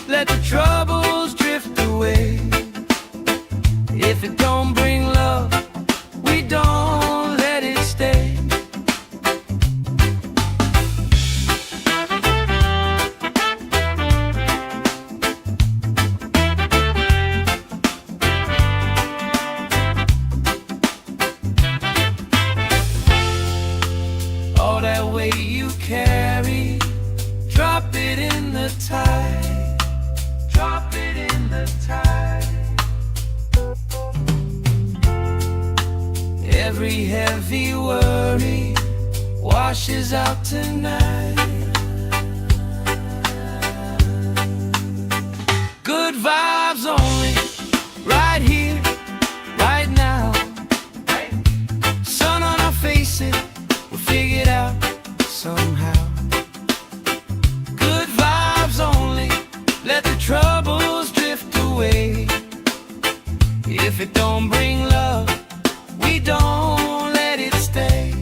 S1: let the troubles drift away. If it don't bring love, we don't let it stay. All that weight you carry, drop it in the tide. Drop it in the tide. Every heavy worry washes out tonight. Good vibes only, right here, right now. Sun on our faces, we'll figure it out somehow. Good vibes only, let the troubles drift away. If it don't bring love, we don't let it stay.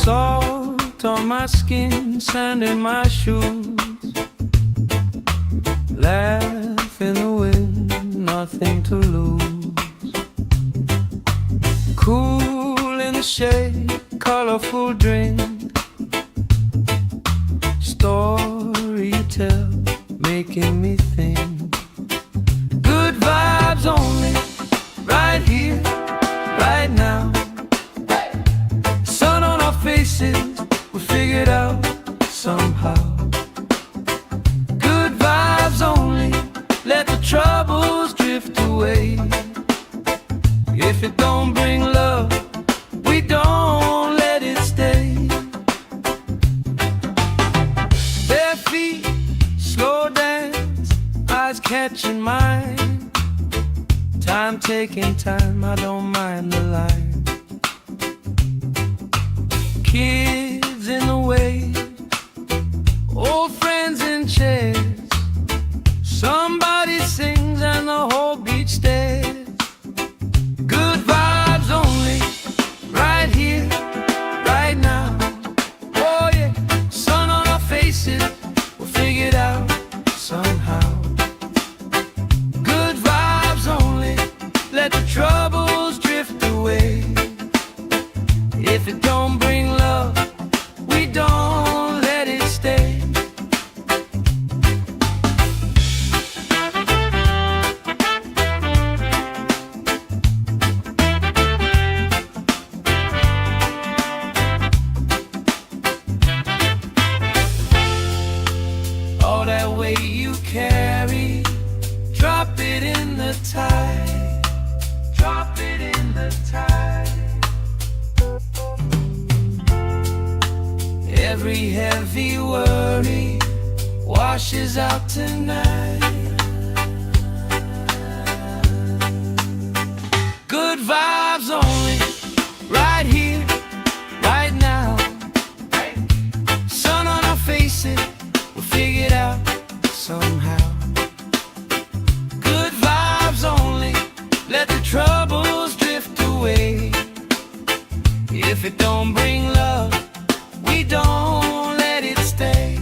S1: Salt on my skin, sand in my shoes. Laugh in the wind, nothing to lose. Cool in the shade, colorful drink. Story you tell, making me think. Good vibes only, right here, right now. Sun on our faces, we figure it out somehow. Good vibes only, let the troubles drift away. If it don't bring love, we don't let it stay. Bare feet, slow dance, eyes catching mine. Time taking time, I don't mind the line. Kids in the wave, old friends in chairs. Somebody sings and the whole beach stares. Good vibes only, right here, right now. Oh yeah, sun on our faces, we'll figure it out somehow. Good vibes only, let the troubles drift away. If it don't bring love, we don't let it stay. All that weight you carry, drop it in the tide. Drop it in the tide. Every heavy worry washes out tonight. Good vibes only, right here, right now. Sun on our faces, we'll figure it out somehow. Good vibes only, let the troubles drift away. If it don't bring love, we don't let it stay.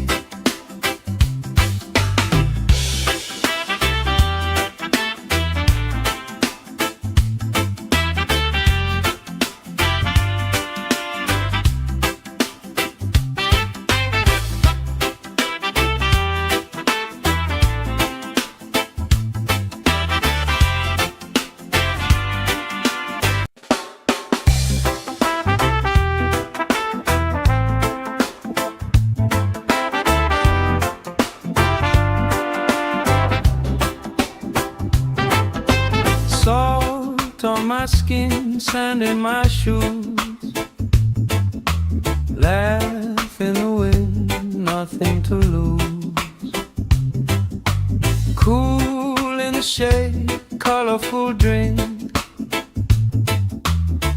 S1: sand in my shoes. Laugh in the wind, nothing to lose. Cool in the shade, colorful drink.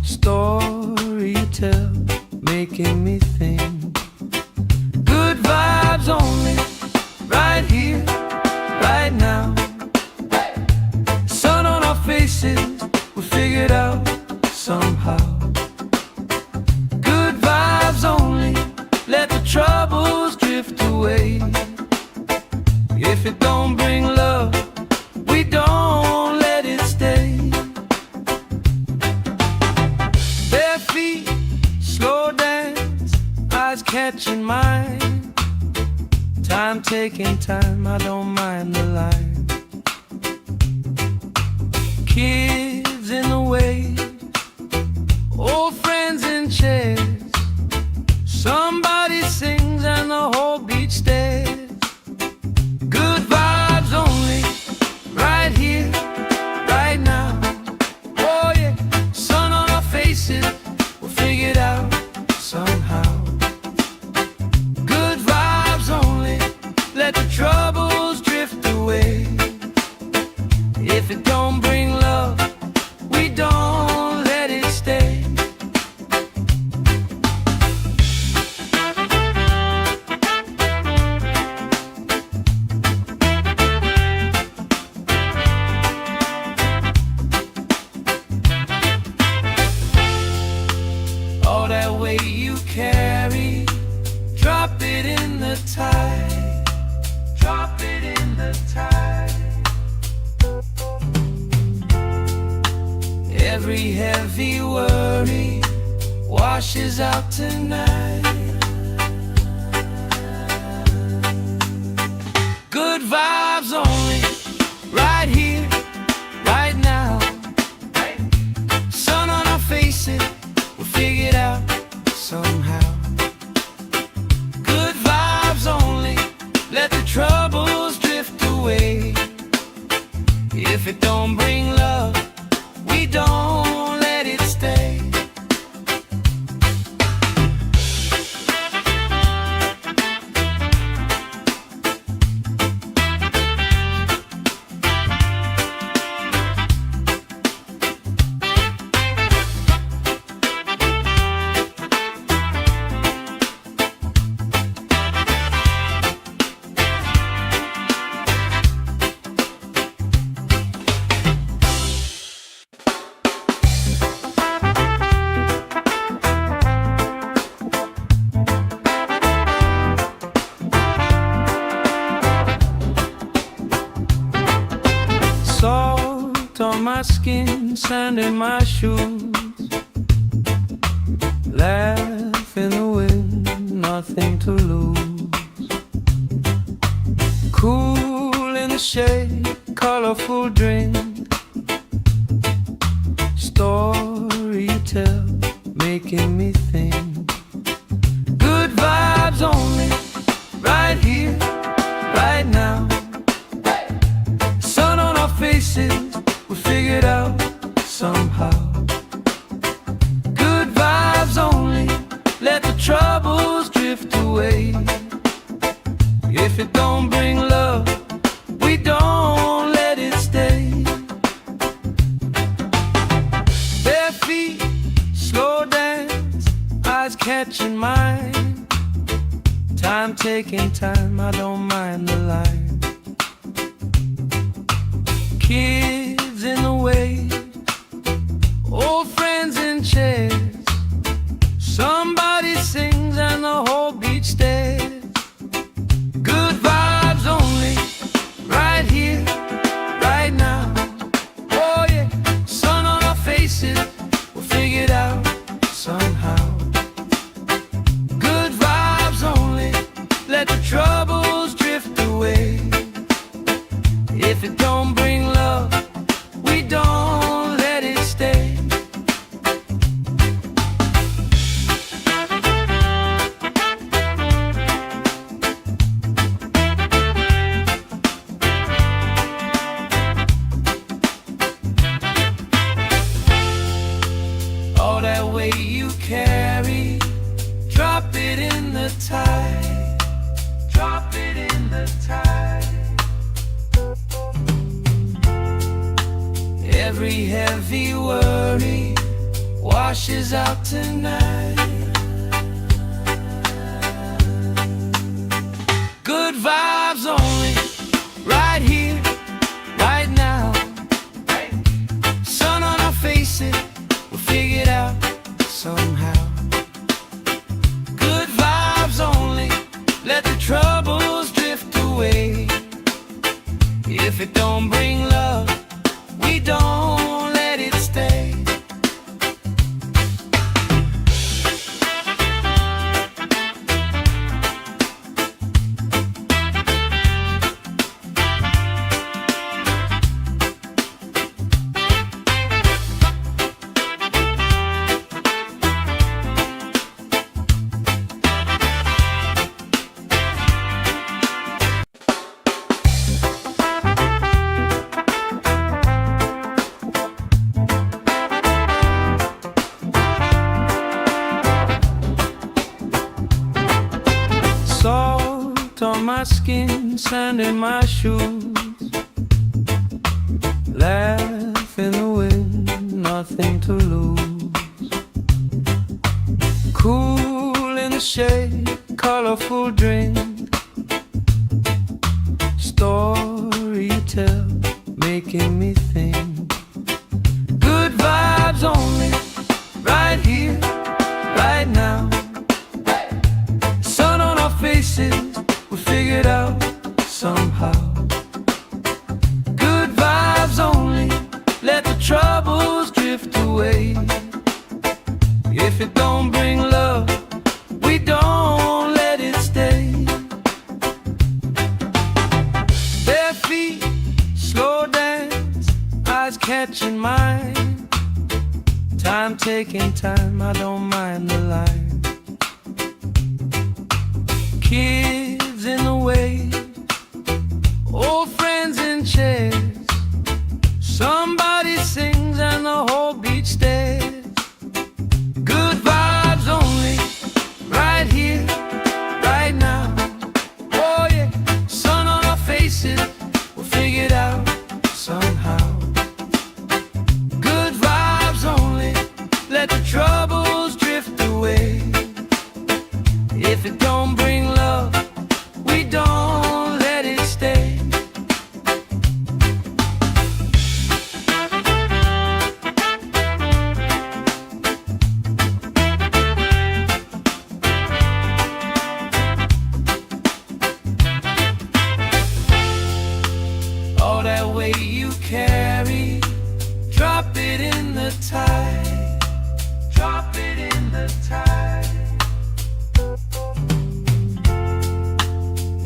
S1: Story you tell, making me think. Good vibes only, right here, right now. Sun on our faces, we figured out somehow. Good vibes only, let the troubles drift away. If it don't bring love, we don't let it stay. Bare feet, slow dance, eyes catching mine. Time taking time, I don't mind the line. Kids in the way, old friends in chairs. Somebody sings and the whole beach stares. Good vibes only, right here, right now. Oh yeah, sun on our faces, we'll figure it out somehow. Good vibes only, let the troubles drift away. If it don't bring love, we don't let it stay. All that weight you carry, drop it in the tide. Drop it in the tide. Every heavy worry washes out tonight. Good vibes only, right here, right now. Sun on our faces, we'll figure it out somehow. Good vibes only, let the troubles drift away. If it don't bring love, we don't let it stay. Salt on my skin, sand in my shoes. Laugh in the wind, nothing to lose. Cool in the shade, colorful drink. Story you tell, making me think. Good vibes only, right here, right now. Sun on our faces, we figured out somehow. Good vibes only, let the troubles drift away. If it don't bring love, we don't let it stay. Bare feet, slow dance, eyes catching mine. Time taking time, I don't mind the line. Kids in the way, old friends in chairs. Somebody sings and the whole beach stares. Good vibes only, right here, right now. Oh yeah, sun on our faces, we'll figure it out somehow. Good vibes only, let the troubles drift away. If it don't bring love, we don't let it stay. the tide. Drop it in the tide. Every heavy worry washes out tonight. Good vibes only, right here, right now. Sun on our faces, we'll figure it out somehow. Good vibes only, let the troubles drift away. If it don't bring love, we don't let it stay. Salt on my skin, sand in my shoes. Laugh in the wind, nothing to lose. Cool in the shade, colorful drink. Story you tell, making me think. Good vibes only, right here, right now. Sun on our faces, we figured out somehow. Good vibes only, let the troubles drift away. If it don't bring love, we don't let it stay. Bare feet, slow dance, eyes catching mine. Time taking time, I don't mind the line. Kids in the way, old friends in chairs. Somebody sings and the whole beach stares. Good vibes only, right here, right now. Oh yeah, sun on our faces, we'll figure it out somehow. Good vibes only, let the troubles drift away. If it don't bring love, we don't let it stay. All that weight you carry, drop it in the tide. Drop it in the tide.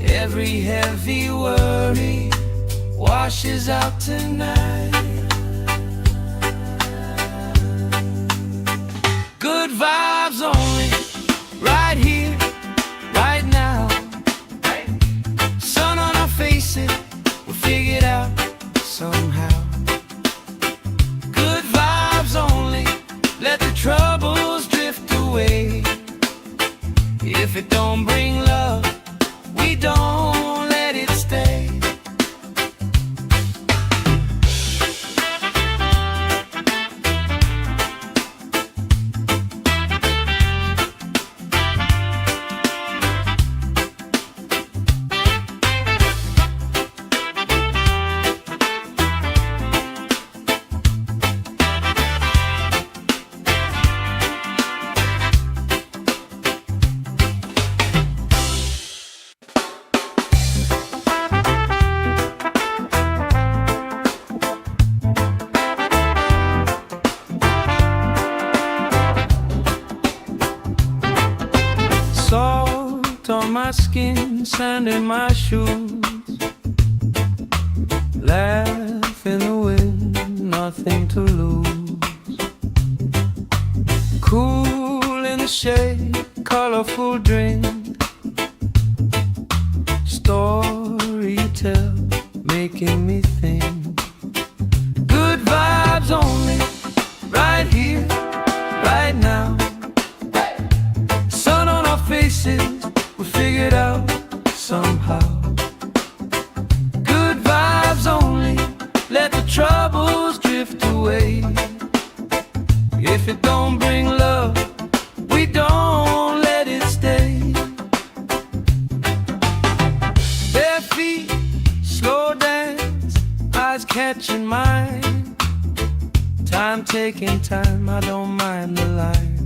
S1: Every heavy worry washes out tonight. Good vibes only, right here, right now. Sun on our faces, we'll figure it out somehow. Good vibes only, let the troubles drift away. If it don't bring love, we don't let it stay. Salt on my skin, sand in my shoes. Laugh in the wind, nothing to lose. Cool in the shade, colorful drink. Story you tell, making me think. Good vibes only, right here, right now. Sun on our faces, taking time, I don't mind the line.